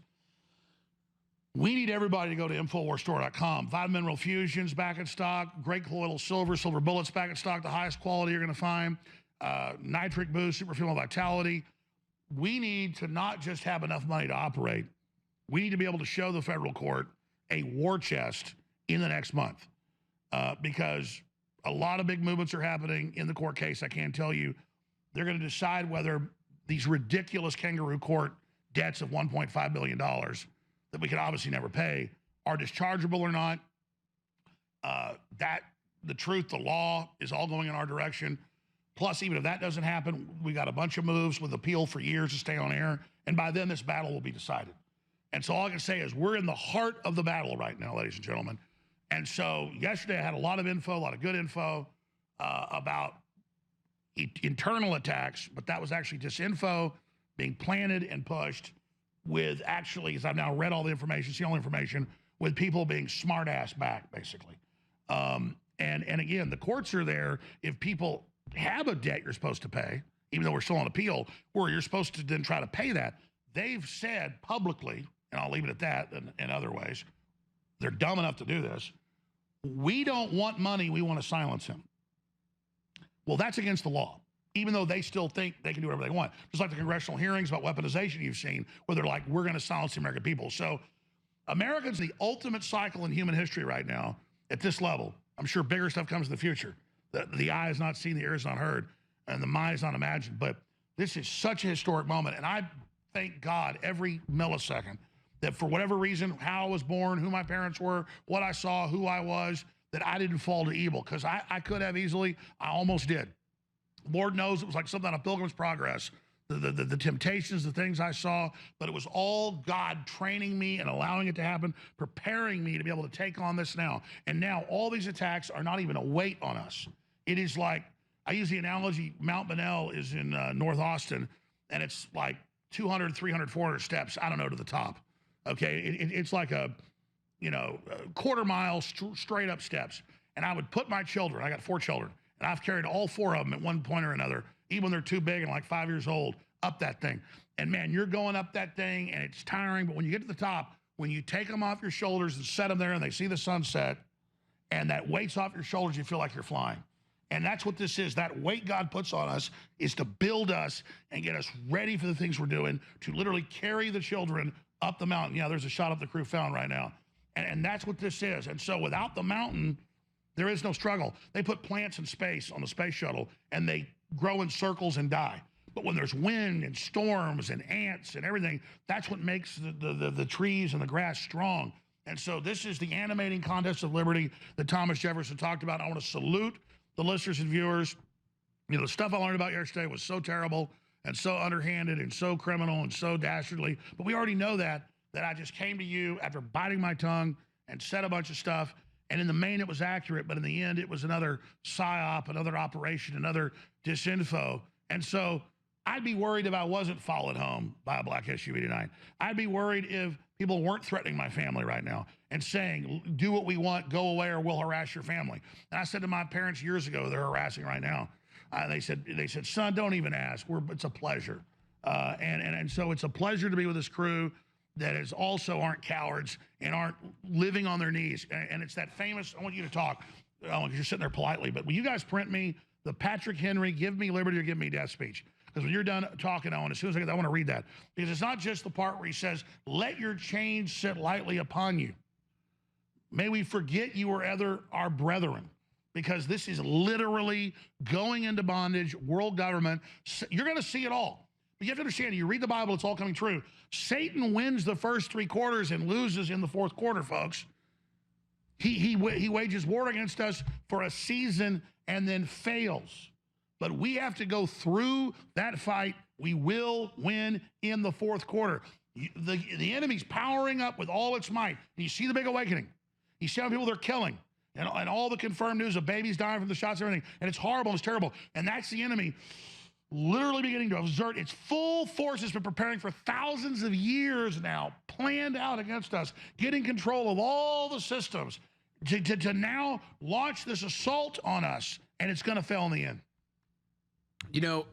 we need everybody to go to InfoWarsStore.com. Vitamin Mineral Fusions back in stock. Great Colloidal Silver, Silver Bullets back in stock. The highest quality you're going to find. Nitric Boost, Super Fuel Vitality. We need to not just have enough money to operate. We need to be able to show the federal court a war chest in the next month because a lot of big movements are happening in the court case. I can tell you they're going to decide whether these ridiculous kangaroo court debts of $1.5 billion that we could obviously never pay are dischargeable or not. The truth, the law is all going in our direction. Plus, even if that doesn't happen, we got a bunch of moves with appeal for years to stay on air. And by then, this battle will be decided. And so all I can say is we're in the heart of the battle right now, ladies and gentlemen. And so yesterday I had a lot of info, a lot of good info about internal attacks, but that was actually disinfo being planted and pushed with actually, as I've now read all the information, seen all the information, with people being smart-ass back, basically. And again, the courts are there if people have a debt you're supposed to pay, even though we're still on appeal, or you're supposed to then try to pay that. They've said publicly, and I'll leave it at that in other ways, they're dumb enough to do this, we don't want money, we want to silence him. Well, that's against the law, even though they still think they can do whatever they want. Just like the congressional hearings about weaponization you've seen, where they're like, we're going to silence the American people. So America's the ultimate cycle in human history right now at this level. I'm sure bigger stuff comes in the future. The eye has not seen, the ear has not heard, and the mind has not imagined. But this is such a historic moment, and I thank God every millisecond that for whatever reason, how I was born, who my parents were, what I saw, who I was, that I didn't fall to evil, because I could have easily. I almost did. Lord knows it was like something on a Pilgrim's Progress. The temptations, the things I saw, but it was all God training me and allowing it to happen, preparing me to be able to take on this now. And now all these attacks are not even a weight on us. It is like, I use the analogy, Mount Bonnell is in North Austin, and it's like 200, 300, 400 steps, I don't know, to the top. Okay, it's like a quarter mile straight up steps. And I would put my children, I got 4 children, and I've carried all 4 of them at one point or another, even when they're too big and like 5 years old, up that thing. And man, you're going up that thing and it's tiring, but when you get to the top, when you take them off your shoulders and set them there and they see the sunset and that weight's off your shoulders, you feel like you're flying. And that's what this is. That weight God puts on us is to build us and get us ready for the things we're doing, to literally carry the children up the mountain. Yeah, there's a shot of the crew found right now. And that's what this is. And so without the mountain, there is no struggle. They put plants in space on the space shuttle and they grow in circles and die. But when there's wind and storms and ants and everything, that's what makes the trees and the grass strong. And so this is the animating contest of liberty that Thomas Jefferson talked about. I want to salute the listeners and viewers. The stuff I learned about yesterday was so terrible and so underhanded and so criminal and so dastardly. But we already know that I just came to you after biting my tongue and said a bunch of stuff. And in the main, it was accurate, but in the end, it was another psyop, another operation, another disinfo. And so I'd be worried if I wasn't followed home by a black SUV tonight. I'd be worried if people weren't threatening my family right now and saying, do what we want, go away, or we'll harass your family. And I said to my parents years ago, they're harassing right now. They said, son, don't even ask. It's a pleasure. And so it's a pleasure to be with this crew that is also aren't cowards and aren't living on their knees. And it's that famous, I want you to talk, because you're sitting there politely, but will you guys print me the Patrick Henry, give me liberty or give me death speech? Because when you're done talking, Owen, as soon as I get that, I want to read that. Because it's not just the part where he says, let your chains sit lightly upon you. May we forget you or other our brethren. Because this is literally going into bondage, world government. You're going to see it all. But you have to understand, you read the Bible, it's all coming true. Satan wins the first 3 quarters and loses in the 4th quarter, folks. He wages war against us for a season and then fails. But we have to go through that fight. We will win in the 4th quarter. The enemy's powering up with all its might. And you see the big awakening. You see how many people they're killing. And all the confirmed news of babies dying from the shots and everything. And it's horrible, it's terrible. And that's the enemy literally beginning to exert its full force. Has been preparing for thousands of years now, planned out against us, getting control of all the systems to now launch this assault on us. And it's going to fail in the end. You know,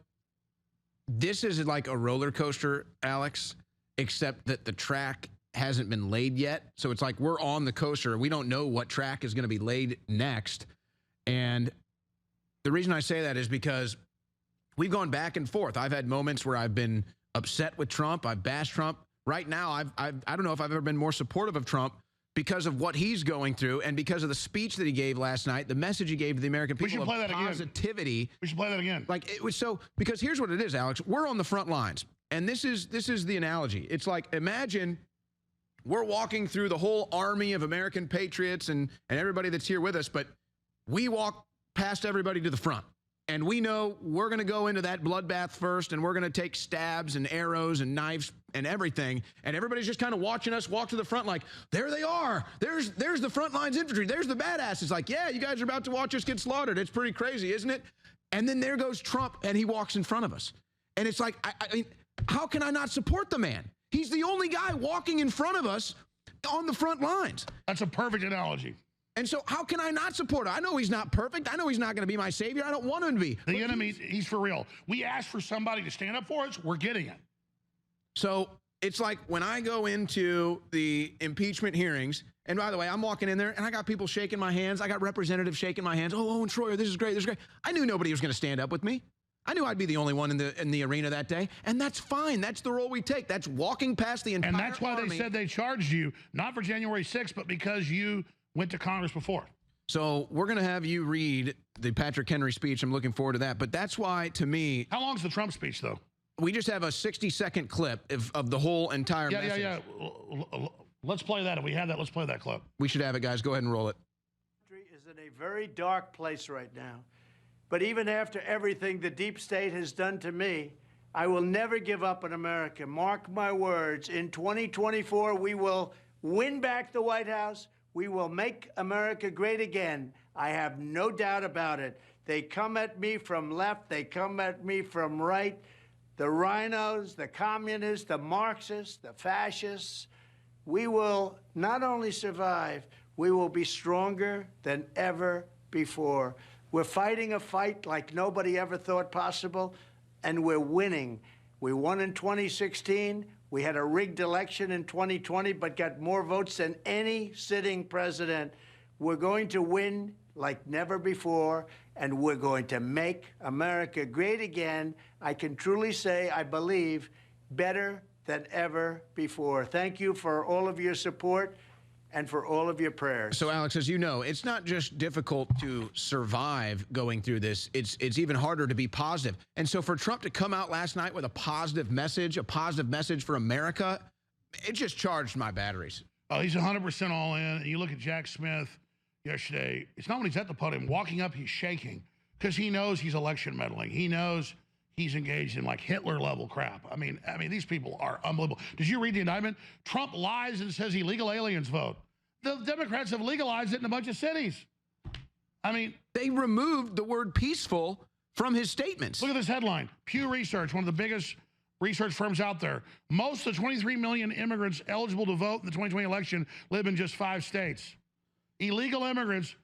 this is like a roller coaster, Alex, except that the track hasn't been laid yet. So it's like we're on the coaster. We don't know what track is going to be laid next. And the reason I say that is because we've gone back and forth. I've had moments where I've been upset with Trump. I've bashed Trump. Right now, I don't know if I've ever been more supportive of Trump because of what he's going through and because of the speech that he gave last night, the message he gave to the American people. We should play that positivity. Again. We should play that again. Like it was so, because here's what it is, Alex. We're on the front lines. And this is the analogy. It's like, imagine we're walking through the whole army of American patriots and everybody that's here with us, but we walk past everybody to the front. And we know we're going to go into that bloodbath first, and we're going to take stabs and arrows and knives and everything. And everybody's just kind of watching us walk to the front like, there they are. There's the front lines infantry. There's the badasses. Like, yeah, you guys are about to watch us get slaughtered. It's pretty crazy, isn't it? And then there goes Trump, and he walks in front of us. And it's like, I mean, how can I not support the man? He's the only guy walking in front of us on the front lines. That's a perfect analogy. And so how can I not support him? I know he's not perfect. I know he's not going to be my savior. I don't want him to be. The enemy, he's for real. We asked for somebody to stand up for us. We're getting it. So it's like when I go into the impeachment hearings, and by the way, I'm walking in there and I got people shaking my hands. I got representatives shaking my hands. Oh, Owen Schroyer, this is great. This is great. I knew nobody was going to stand up with me. I knew I'd be the only one in the arena that day, and that's fine. That's the role we take. That's walking past the entire army. And that's why army. They said they charged you, not for January 6th, but because you went to Congress before. So we're going to have you read the Patrick Henry speech. I'm looking forward to that. But that's why, to me... How long's the Trump speech, though? We just have a 60-second clip of the whole entire message. Yeah. Let's play that. If we have that, let's play that clip. We should have it, guys. Go ahead and roll it. The country is in a very dark place right now. But even after everything the deep state has done to me, I will never give up on America. Mark my words. In 2024, we will win back the White House. We will make America great again. I have no doubt about it. They come at me from left. They come at me from right. The rhinos, the communists, the Marxists, the fascists. We will not only survive, we will be stronger than ever before. We're fighting a fight like nobody ever thought possible, and we're winning. We won in 2016. We had a rigged election in 2020, but got more votes than any sitting president. We're going to win like never before, and we're going to make America great again. I can truly say, I believe, better than ever before. Thank you for all of your support and for all of your prayers. So, Alex, as you know, it's not just difficult to survive going through this. It's even harder to be positive. And so for Trump to come out last night with a positive message for America, it just charged my batteries. Oh, he's 100% all in. And you look at Jack Smith yesterday. It's not when he's at the podium. Walking up, he's shaking because he knows he's election meddling. He knows he's engaged in like Hitler-level crap. I mean, these people are unbelievable. Did you read the indictment? Trump lies and says illegal aliens vote. The Democrats have legalized it in a bunch of cities. I mean, they removed the word peaceful from his statements. Look at this headline. Pew Research, one of the biggest research firms out there. Most of the 23 million immigrants eligible to vote in the 2020 election live in just 5 states. Illegal immigrants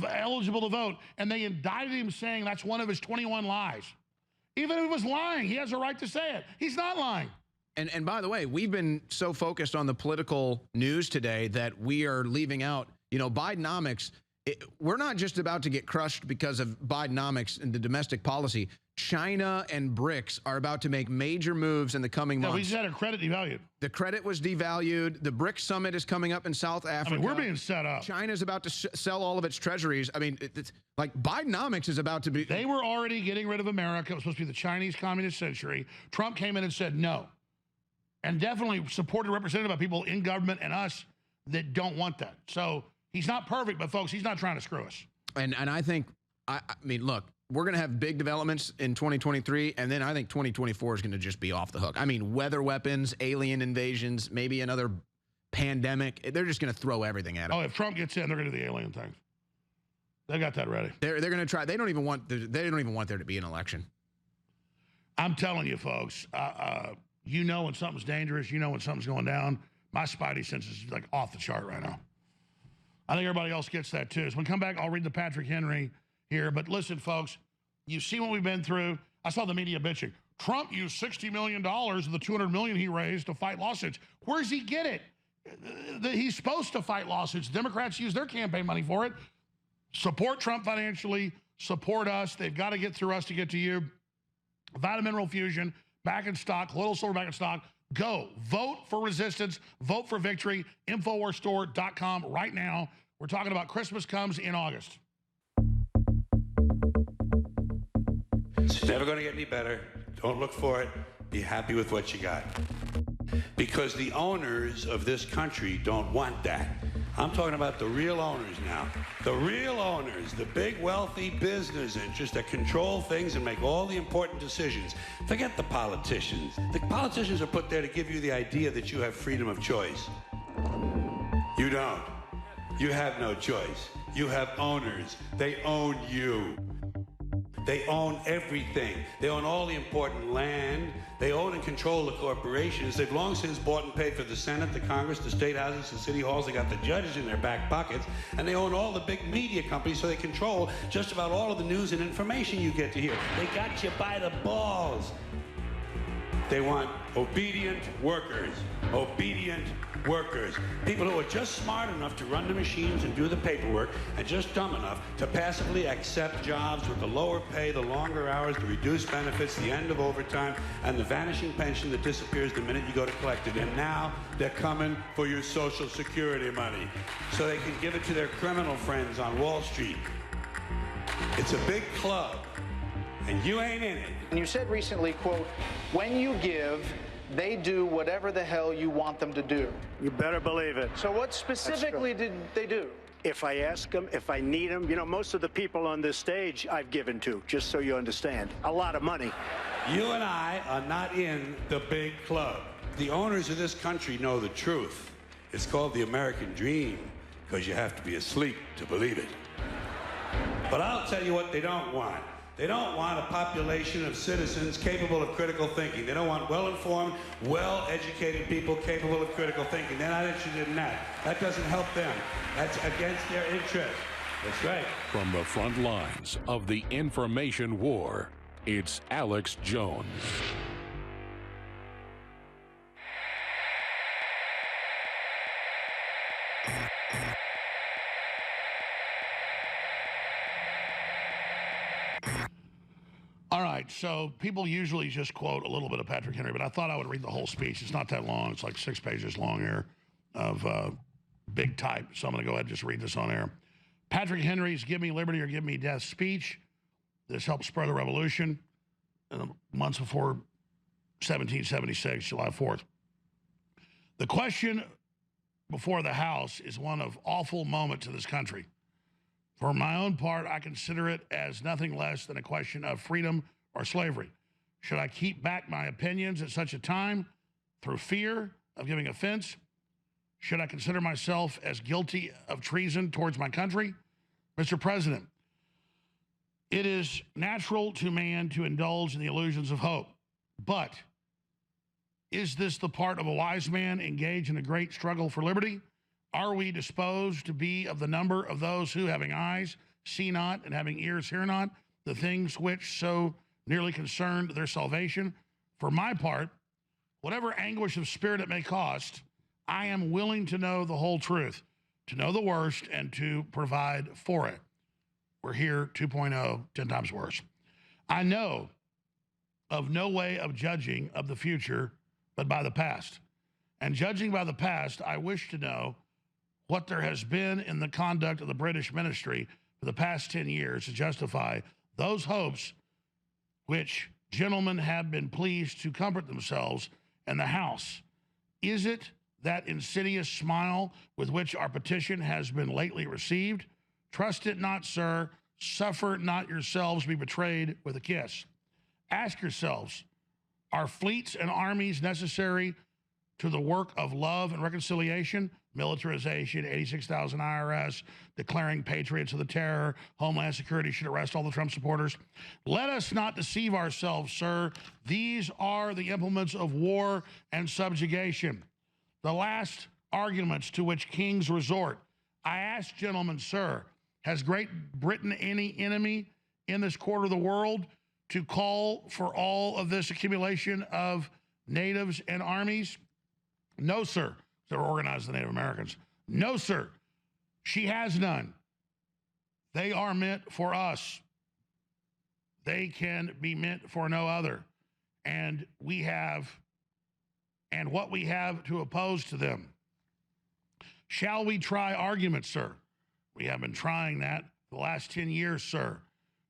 eligible to vote, and they indicted him saying that's one of his 21 lies. Even if he was lying, he has a right to say it. He's not lying. And by the way, we've been so focused on the political news today that we are leaving out, you know, Bidenomics. We're not just about to get crushed because of Bidenomics and the domestic policy. China and BRICS are about to make major moves in the coming months. We just had our credit devalued. The credit was devalued. The BRICS summit is coming up in South Africa. I mean, we're being set up. China's about to sell all of its treasuries. I mean, it's like Bidenomics is about to be. They were already getting rid of America. It was supposed to be the Chinese communist century. Trump came in and said no. And definitely supported, represented by people in government and us that don't want that. So he's not perfect, but folks, he's not trying to screw us. And I think, I mean, look, we're going to have big developments in 2023, and then I think 2024 is going to just be off the hook. I mean, weather weapons, alien invasions, maybe another pandemic. They're just going to throw everything at it. Oh, if Trump gets in, they're going to do the alien thing. They got that ready. They're going to try. They don't even want there to be an election. I'm telling you, folks. You know when something's dangerous. You know when something's going down. My spidey sense is like off the chart right now. I think everybody else gets that too. So when we come back, I'll read the Patrick Henry here. But listen, folks, you see what we've been through. I saw the media bitching. Trump used $60 million of the $200 million he raised to fight lawsuits. Where does he get it? He's supposed to fight lawsuits. Democrats use their campaign money for it. Support Trump financially. Support us. They've got to get through us to get to you. Vitamin Mineral Fusion, back in stock. Colloidal Silver back in stock. Go. Vote for resistance. Vote for victory. InfoWarsStore.com right now. We're talking about Christmas comes in August. It's never going to get any better. Don't look for it. Be happy with what you got. Because the owners of this country don't want that. I'm talking about the real owners now. The real owners, the big wealthy business interests that control things and make all the important decisions. Forget the politicians. The politicians are put there to give you the idea that you have freedom of choice. You don't. You have no choice. You have owners. They own you. They own everything. They own all the important land. They own and control the corporations. They've long since bought and paid for the Senate, the Congress, the state houses, the city halls. They got the judges in their back pockets. And they own all the big media companies, so they control just about all of the news and information you get to hear. They got you by the balls. They want obedient workers. Obedient workers. People who are just smart enough to run the machines and do the paperwork and just dumb enough to passively accept jobs with the lower pay, the longer hours, the reduced benefits, the end of overtime, and the vanishing pension that disappears the minute you go to collect it. And now they're coming for your Social Security money so they can give it to their criminal friends on Wall Street. It's a big club, and you ain't in it. And you said recently, quote, when you give, they do whatever the hell you want them to do. You better believe it. So what specifically did they do? If I ask them, if I need them, you know, most of the people on this stage I've given to, just so you understand, a lot of money. You and I are not in the big club. The owners of this country know the truth. It's called the American dream, because you have to be asleep to believe it. But I'll tell you what they don't want. They don't want a population of citizens capable of critical thinking. They don't want well-informed, well-educated people capable of critical thinking. They're not interested in that. That doesn't help them. That's against their interest. That's right. From the front lines of the information war, it's Alex Jones. All right, so people usually just quote a little bit of Patrick Henry, but I thought I would read the whole speech. It's not that long. It's like 6 pages long here of big type. So I'm going to go ahead and just read this on air. Patrick Henry's Give Me Liberty or Give Me Death speech. This helped spur the revolution in the months before 1776, July 4th. The question before the House is one of awful moment to this country. For my own part, I consider it as nothing less than a question of freedom or slavery. Should I keep back my opinions at such a time through fear of giving offense? Should I consider myself as guilty of treason towards my country? Mr. President, it is natural to man to indulge in the illusions of hope. But is this the part of a wise man engaged in a great struggle for liberty? Are we disposed to be of the number of those who, having eyes, see not, and having ears, hear not, the things which so nearly concerned their salvation? For my part, whatever anguish of spirit it may cost, I am willing to know the whole truth, to know the worst, and to provide for it. We're here 2.0, 10 times worse. I know of no way of judging of the future but by the past. And judging by the past, I wish to know what there has been in the conduct of the British ministry for the past 10 years to justify those hopes which gentlemen have been pleased to comfort themselves in the House. Is it that insidious smile with which our petition has been lately received? Trust it not, sir, suffer not yourselves be betrayed with a kiss. Ask yourselves, are fleets and armies necessary to the work of love and reconciliation? Militarization, 86,000 IRS, declaring patriots of the terror, Homeland Security should arrest all the Trump supporters. Let us not deceive ourselves, sir. These are the implements of war and subjugation. The last arguments to which kings resort. I ask, gentlemen, sir, has Great Britain any enemy in this quarter of the world to call for all of this accumulation of natives and armies? No, sir. They're organized the Native Americans. No, sir. She has none. They are meant for us. They can be meant for no other. And we have, and what we have to oppose to them. Shall we try arguments, sir? We have been trying that the last 10 years, sir.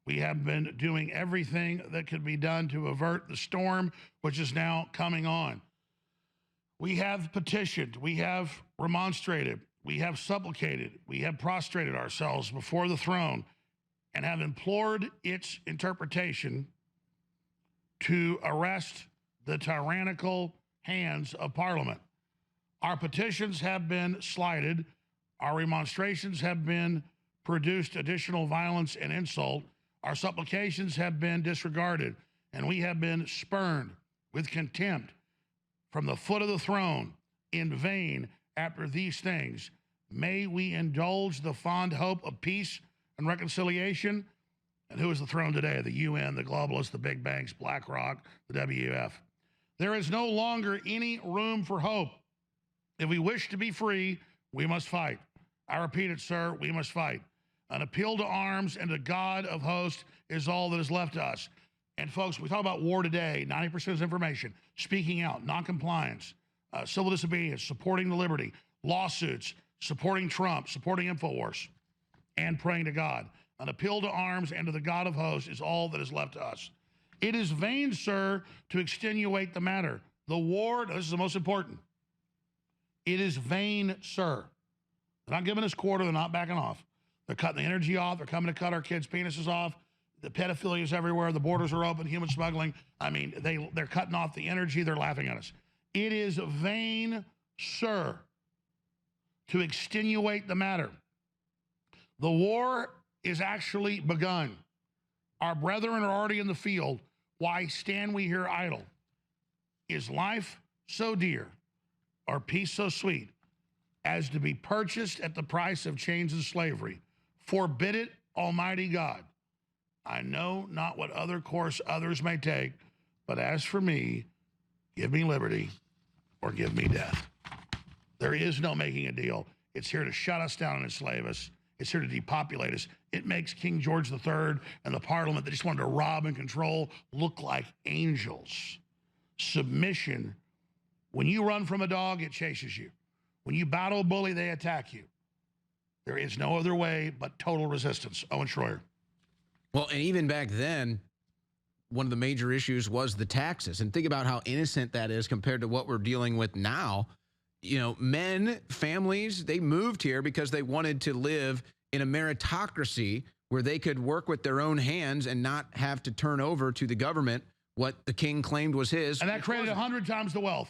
We have been doing everything that could be done to avert the storm, which is now coming on. We have petitioned, we have remonstrated, we have supplicated, we have prostrated ourselves before the throne and have implored its interpretation to arrest the tyrannical hands of Parliament. Our petitions have been slighted. Our remonstrations have been produced additional violence and insult. Our supplications have been disregarded, and we have been spurned with contempt from the foot of the throne in vain after these things. May we indulge the fond hope of peace and reconciliation. And who is the throne today? The UN, the globalists, the big banks, BlackRock, the WEF. There is no longer any room for hope. If we wish to be free, we must fight. I repeat it, sir, we must fight. An appeal to arms and to God of hosts is all that is left to us. And folks, we talk about war today, 90% is information, speaking out, noncompliance, civil disobedience, supporting the liberty, lawsuits, supporting Trump, supporting InfoWars, and praying to God. An appeal to arms and to the God of hosts is all that is left to us. It is vain, sir, to extenuate the matter. The war, this is the most important. It is vain, sir. They're not giving us quarter, they're not backing off. They're cutting the energy off, they're coming to cut our kids' penises off. The pedophilia is everywhere. The borders are open. Human smuggling. I mean, they're cutting off the energy. They're laughing at us. It is vain, sir, to extenuate the matter. The war is actually begun. Our brethren are already in the field. Why stand we here idle? Is life so dear, or peace so sweet, as to be purchased at the price of chains and slavery? Forbid it, Almighty God. I know not what other course others may take, but as for me, give me liberty or give me death. There is no making a deal. It's here to shut us down and enslave us. It's here to depopulate us. It makes King George III and the Parliament that just wanted to rob and control look like angels. Submission. When you run from a dog, it chases you. When you battle a bully, they attack you. There is no other way but total resistance. Owen Schroyer. Well, and even back then, one of the major issues was the taxes. And think about how innocent that is compared to what we're dealing with now. You know, men, families, they moved here because they wanted to live in a meritocracy where they could work with their own hands and not have to turn over to the government what the king claimed was his. And that created 100 times the wealth.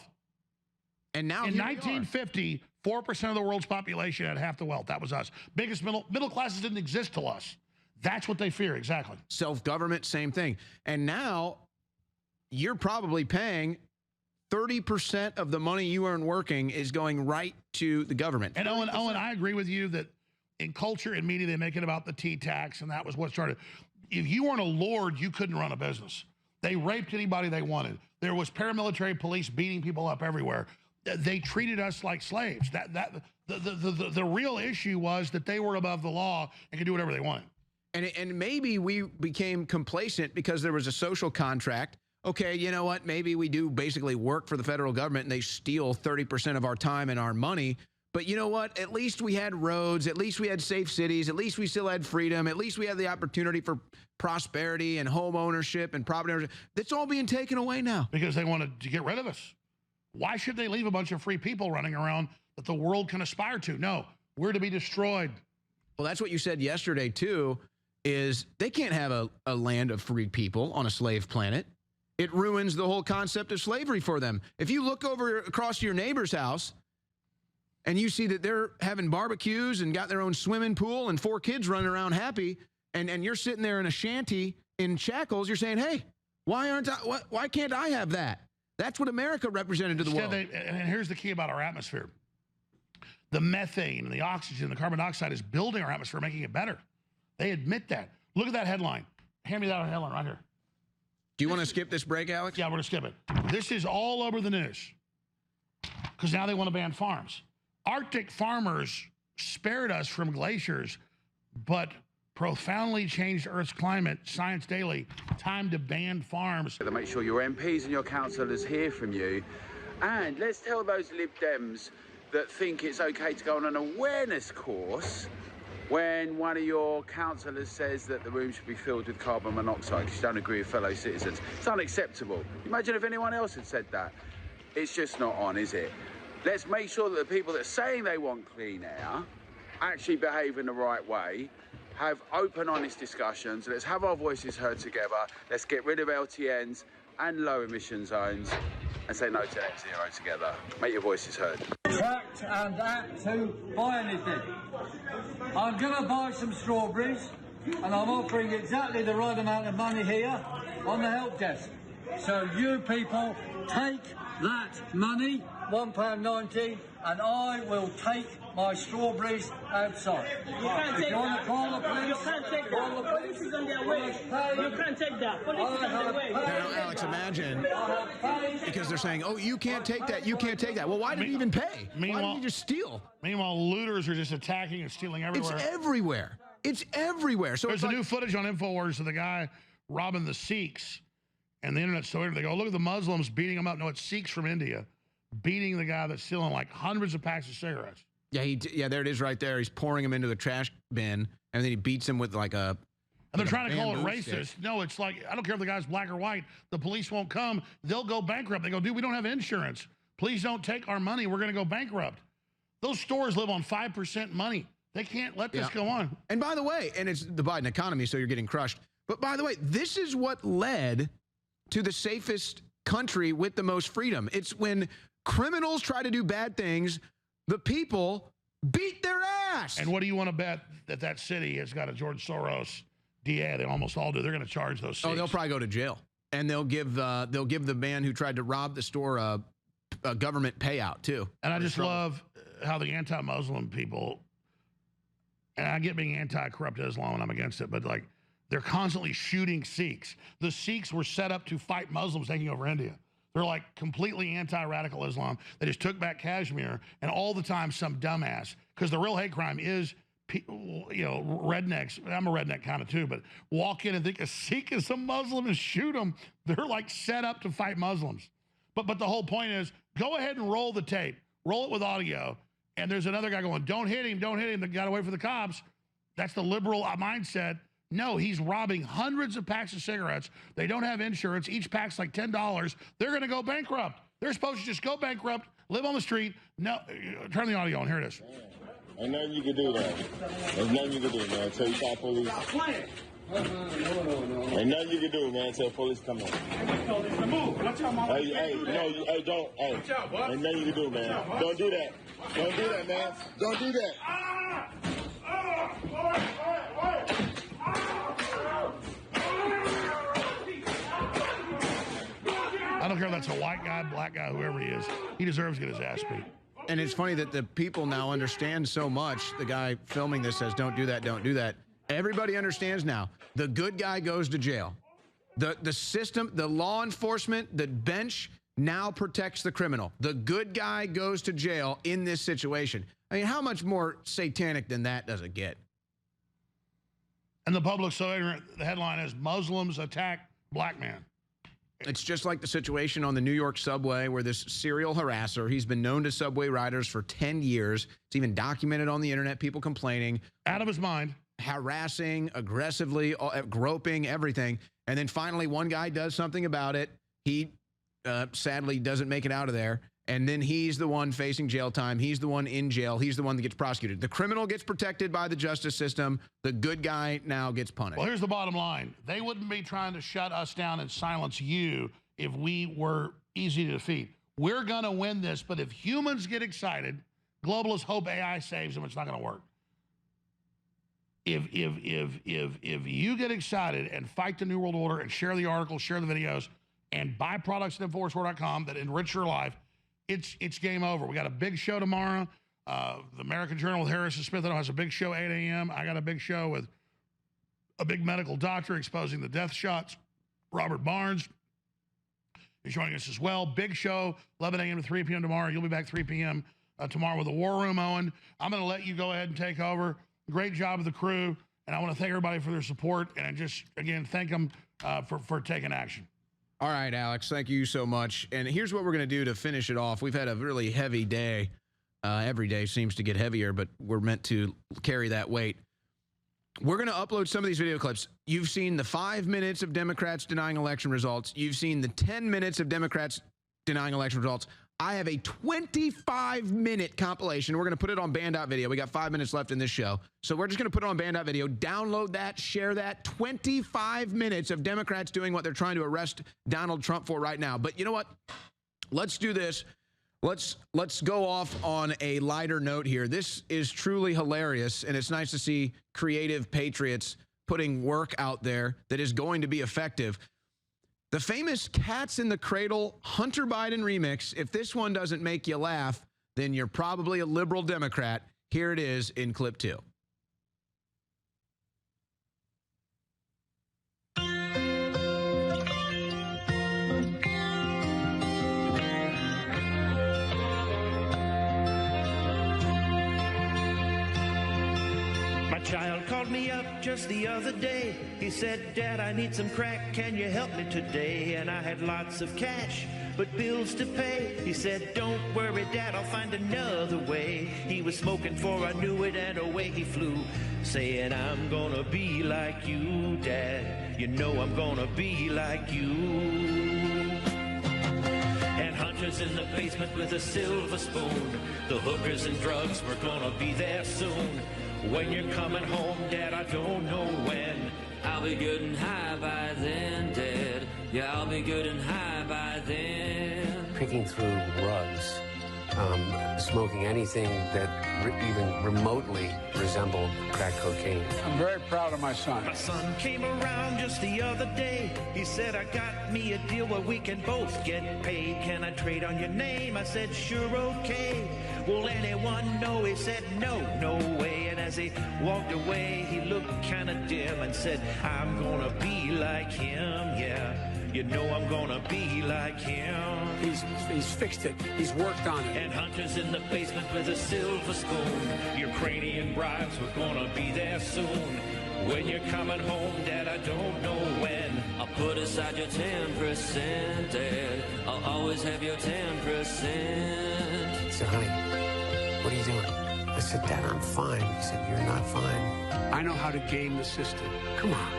And now in 1950, 4% of the world's population had half the wealth. That was us. Biggest middle classes didn't exist till us. That's what they fear, exactly. Self-government, same thing. And now you're probably paying 30% of the money you earn working is going right to the government. And Owen, I agree with you that in culture and media, they make it about the T-tax, and that was what started. If you weren't a lord, you couldn't run a business. They raped anybody they wanted. There was paramilitary police beating people up everywhere. They treated us like slaves. The real issue was that they were above the law and could do whatever they wanted. And maybe we became complacent because there was a social contract. Okay, you know what? Maybe we do basically work for the federal government and they steal 30% of our time and our money. But you know what? At least we had roads. At least we had safe cities. At least we still had freedom. At least we had the opportunity for prosperity and home ownership and property ownership. That's all being taken away now. Because they wanted to get rid of us. Why should they leave a bunch of free people running around that the world can aspire to? No, we're to be destroyed. Well, that's what you said yesterday, too. is they can't have a land of free people on a slave planet. It ruins the whole concept of slavery for them. If you look over across your neighbor's house and you see that they're having barbecues and got their own swimming pool and 4 kids running around happy, and you're sitting there in a shanty in shackles, you're saying, hey, why can't I have that? That's what America represented to the world. And here's the key about our atmosphere. The methane and the oxygen, the carbon dioxide is building our atmosphere, making it better. They admit that. Look at that headline. Hand me that headline right here. Do you want to skip this break, Alex? Yeah, we're going to skip it. This is all over the news because now they want to ban farms. Arctic farmers spared us from glaciers, but profoundly changed Earth's climate. Science Daily, time to ban farms. To make sure your MPs and your councillors hear from you. And let's tell those Lib Dems that think it's okay to go on an awareness course when one of your councillors says that the room should be filled with carbon monoxide because you don't agree with fellow citizens. It's unacceptable. Imagine if anyone else had said that. It's just not on, is it? Let's make sure that the people that are saying they want clean air actually behave in the right way, have open, honest discussions. Let's have our voices heard together. Let's get rid of LTNs and low emission zones and say no to net zero together. Make your voices heard. Tract and act to buy anything. I'm going to buy some strawberries and I'm offering exactly the right amount of money here on the help desk. So you people take that money, £1.90, and I will take my strawberries outside. You can't take that. You can't take that. Police is on their way. You can't take that. Police is on their way. Now, Alex, imagine, because they're saying, oh, you can't take that, you can't take that. Well, why did he even pay? Why did he just steal? Meanwhile, looters are just attacking and stealing everywhere. It's everywhere. It's everywhere. So there's new footage on InfoWars of the guy robbing the Sikhs, and the internet's so they go, look at the Muslims beating them up. No, it's Sikhs from India beating the guy that's stealing like hundreds of packs of cigarettes. Yeah, there it is right there. He's pouring them into the trash bin, and then he beats him with like a... And they're trying to call it racist. No, it's like, I don't care if the guy's black or white. The police won't come. They'll go bankrupt. They go, dude, we don't have insurance. Please don't take our money. We're going to go bankrupt. Those stores live on 5% money. They can't let this go on. And by the way, and it's the Biden economy, so you're getting crushed. But by the way, this is what led to the safest country with the most freedom. It's when criminals try to do bad things, the people beat their ass. And what do you want to bet that that city has got a George Soros DA? They almost all do. They're going to charge those Sikhs. Oh, they'll probably go to jail. And they'll give the man who tried to rob the store a government payout, too. And I just love how the anti-Muslim people, and I get being anti-corrupt Islam and I'm against it, but like they're constantly shooting Sikhs. The Sikhs were set up to fight Muslims taking over India. They're like completely anti-radical Islam. They just took back Kashmir, and all the time some dumbass, because the real hate crime is, you know, rednecks. I'm a redneck kind of too, but walk in and think a Sikh is a Muslim and shoot them. They're like set up to fight Muslims. But the whole point is, go ahead and roll the tape. Roll it with audio. And there's another guy going, don't hit him, don't hit him. They got away for the cops. That's the liberal mindset. No, he's robbing hundreds of packs of cigarettes. They don't have insurance. Each pack's like $10. They're going to go bankrupt. They're supposed to just go bankrupt, live on the street. No, turn the audio on. Here it is. Ain't nothing you can do, though. There's nothing you can do, man, until you call police. Ain't nothing you can do, man, until police come in. Hey, don't. Hey, ain't nothing you can do, man. Don't do that. Don't do that, man. Don't do that. I don't care if that's a white guy, black guy, whoever he is. He deserves to get his ass beat. And it's funny that the people now understand so much. The guy filming this says, don't do that, don't do that. Everybody understands now. The good guy goes to jail. The system, the law enforcement, the bench now protects the criminal. The good guy goes to jail in this situation. I mean, how much more satanic than that does it get? And the public's so ignorant. The headline is Muslims attack black man. It's just like the situation on the New York subway where this serial harasser, he's been known to subway riders for 10 years. It's even documented on the internet, people complaining. Out of his mind. Harassing, aggressively, groping, everything. And then finally one guy does something about it. He sadly doesn't make it out of there. And then he's the one facing jail time. He's the one in jail. He's the one that gets prosecuted. The criminal gets protected by the justice system. The good guy now gets punished. Well, here's the bottom line. They wouldn't be trying to shut us down and silence you if we were easy to defeat. We're going to win this, but if humans get excited, globalists hope AI saves them. It's not going to work. If you get excited and fight the New World Order and share the articles, share the videos, and buy products at InfoWarsWar.com that enrich your life, it's game over. We got a big show tomorrow. The American Journal with Harrison Smith has a big show 8 a.m. I got a big show with a big medical doctor exposing the death shots. Robert Barnes is joining us as well. Big show, 11 a.m. to 3 p.m. tomorrow. You'll be back 3 p.m. Tomorrow with the War Room, Owen. I'm going to let you go ahead and take over. Great job of the crew, and I want to thank everybody for their support, and just, again, thank them for taking action. All right, Alex, thank you so much. And here's what we're going to do to finish it off. We've had a really heavy day. Every day seems to get heavier, but we're meant to carry that weight. We're going to upload some of these video clips. You've seen the 5 minutes of Democrats denying election results. You've seen the 10 minutes of Democrats denying election results. I have a 25-minute compilation. We're going to put it on Band.video. We got 5 minutes left in this show. So we're just going to put it on Band.video. Download that, share that. 25 minutes of Democrats doing what they're trying to arrest Donald Trump for right now. But you know what? Let's do this. Let's go off on a lighter note here. This is truly hilarious, and it's nice to see creative patriots putting work out there that is going to be effective. The famous Cats in the Cradle Hunter Biden remix. If this one doesn't make you laugh, then you're probably a liberal Democrat. Here it is in clip 2. My child called me up just the other day. He said, Dad, I need some crack. Can you help me today? And I had lots of cash, but bills to pay. He said, don't worry, Dad, I'll find another way. He was smoking for I knew it, and away he flew, saying, I'm gonna be like you, Dad. You know I'm gonna be like you. And Hunter's in the basement with a silver spoon. The hookers and drugs were gonna be there soon. When you're coming home, Dad, I don't know when. I'll be good and high by then, Dad. Yeah, I'll be good and high by then. Picking through rugs, smoking anything that even remotely resembled crack cocaine. I'm very proud of my son. My son came around just the other day. He said, I got me a deal where we can both get paid. Can I trade on your name? I said, sure, okay. Will anyone know? He said, no, no way. And as he walked away, he looked kind of dim and said, I'm gonna be like him, yeah. You know I'm gonna be like him. He's fixed it. He's worked on it. And Hunter's in the basement with a silver spoon. Ukrainian bribes were gonna be there soon. When you're coming home, Dad, I don't know when. I'll put aside your 10%, Dad. I'll always have your 10%. He said, honey, what are you doing? I said, Dad, I'm fine. He said, you're not fine. I know how to game the system. Come on.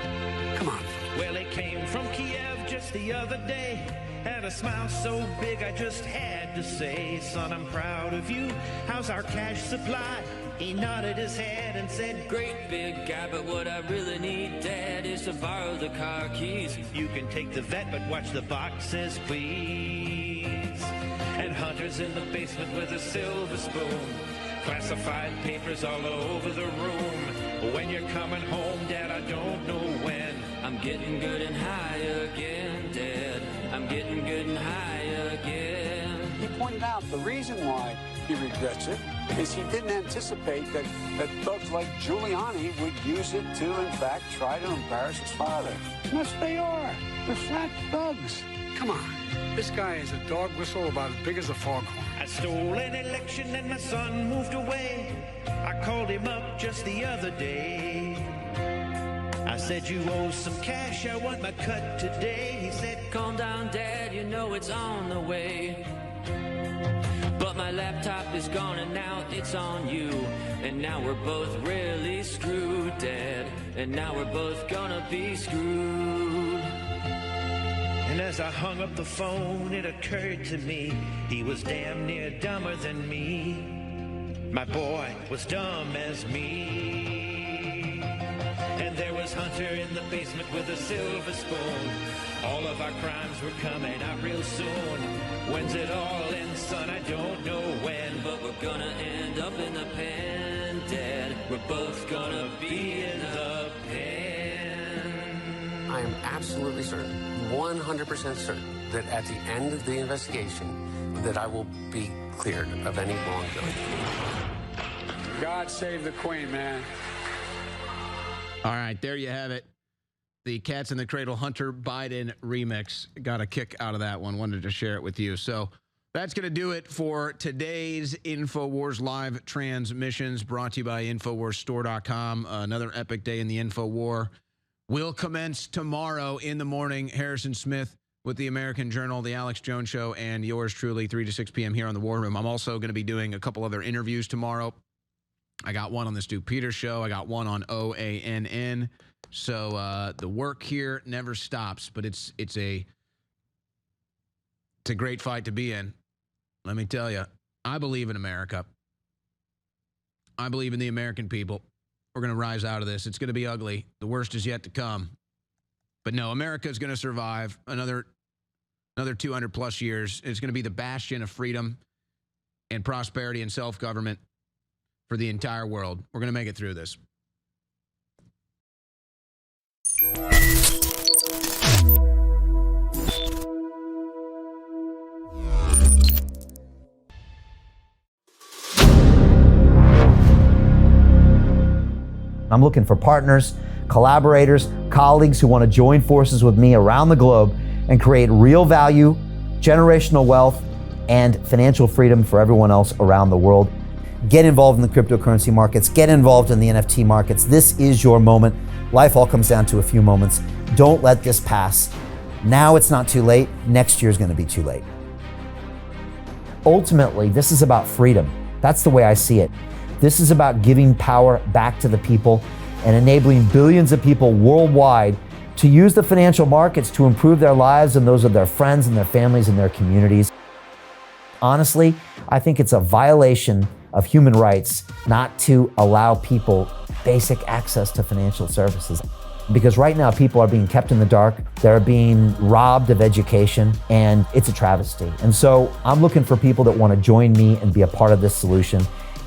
Come on. Well, he came from Kiev just the other day. Had a smile so big I just had to say, son, I'm proud of you. How's our cash supply? He nodded his head and said, great big guy, but what I really need, Dad, is to borrow the car keys. You can take the vet, but watch the boxes, please. And Hunter's in the basement with a silver spoon. Classified papers all over the room. When you're coming home, Dad, I don't know when. I'm getting good and high again, Dad. I'm getting good and high again. He pointed out the reason why he regrets it is he didn't anticipate that thugs like Giuliani would use it to, in fact, try to embarrass his father. Yes, they are. They're flat thugs. Come on. This guy is a dog whistle about as big as a foghorn. I stole an election and my son moved away. I called him up just the other day. I said, you owe some cash, I want my cut today. He said, calm down, Dad, you know it's on the way. But my laptop is gone and now it's on you. And now we're both really screwed, Dad. And now we're both gonna be screwed. And And as I hung up the phone, it occurred to me he was damn near dumber than me. My boy was dumb as me. And there was Hunter in the basement with a silver spoon. All of our crimes were coming out real soon. When's it all end, son? I don't know when, but we're gonna end up in the pen, Dad. We're both gonna be in the pen. I am absolutely certain, 100% certain, that at the end of the investigation, that I will be cleared of any wrongdoing. God save the Queen, man. All right, there you have it. The Cats in the Cradle Hunter Biden remix. Got a kick out of that one. Wanted to share it with you. So that's going to do it for today's InfoWars live transmissions, brought to you by InfoWarsStore.com. Another epic day in the InfoWar will commence tomorrow in the morning. Harrison Smith with the American Journal, the Alex Jones Show, and yours truly, 3 to 6 p.m. here on the War Room. I'm also going to be doing a couple other interviews tomorrow. I got one on the Stu Peters Show. I got one on OANN. So the work here never stops, but it's a great fight to be in. Let me tell you, I believe in America. I believe in the American people. We're going to rise out of this. It's going to be ugly. The worst is yet to come. But no, America is going to survive another 200 plus years. It's going to be the bastion of freedom and prosperity and self-government for the entire world. We're going to make it through this. I'm looking for partners, collaborators, colleagues who want to join forces with me around the globe and create real value, generational wealth, and financial freedom for everyone else around the world. Get involved in the cryptocurrency markets. Get involved in the NFT markets. This is your moment. Life all comes down to a few moments. Don't let this pass. Now it's not too late. Next year is going to be too late. Ultimately, this is about freedom. That's the way I see it. This is about giving power back to the people and enabling billions of people worldwide to use the financial markets to improve their lives and those of their friends and their families and their communities. Honestly, I think it's a violation of human rights not to allow people basic access to financial services. Because right now people are being kept in the dark, they're being robbed of education, and it's a travesty. And so I'm looking for people that want to join me and be a part of this solution.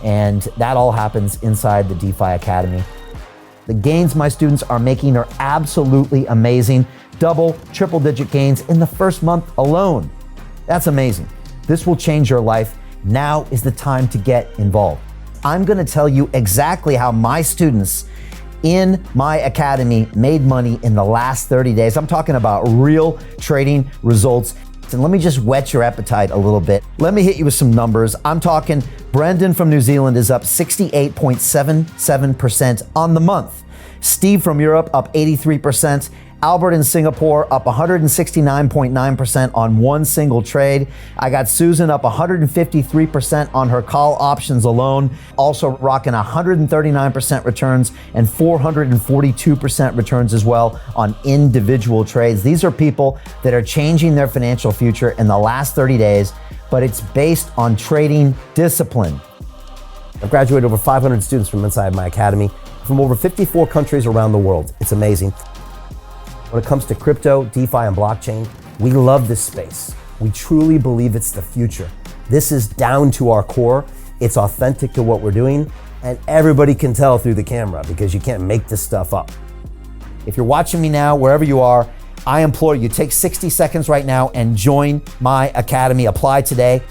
And that all happens inside the DeFi Academy. The gains my students are making are absolutely amazing. Double, triple-digit gains in the first month alone. That's amazing. This will change your life. Now is the time to get involved. I'm going to tell you exactly how my students in my academy made money in the last 30 days. I'm talking about real trading results. And let me just whet your appetite a little bit. Let me hit you with some numbers. I'm talking Brendan from New Zealand is up 68.77% on the month. Steve from Europe up 83%. Albert in Singapore up 169.9% on one single trade. I got Susan up 153% on her call options alone. Also rocking 139% returns and 442% returns as well on individual trades. These are people that are changing their financial future in the last 30 days, but it's based on trading discipline. I've graduated over 500 students from inside my academy from over 54 countries around the world. It's amazing. When it comes to crypto, DeFi, and blockchain, we love this space. We truly believe it's the future. This is down to our core. It's authentic to what we're doing, and everybody can tell through the camera because you can't make this stuff up. If you're watching me now, wherever you are, I implore you, take 60 seconds right now and join my academy. Apply today.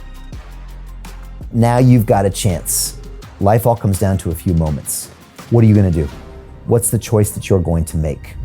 Now you've got a chance. Life all comes down to a few moments. What are you going to do? What's the choice that you're going to make?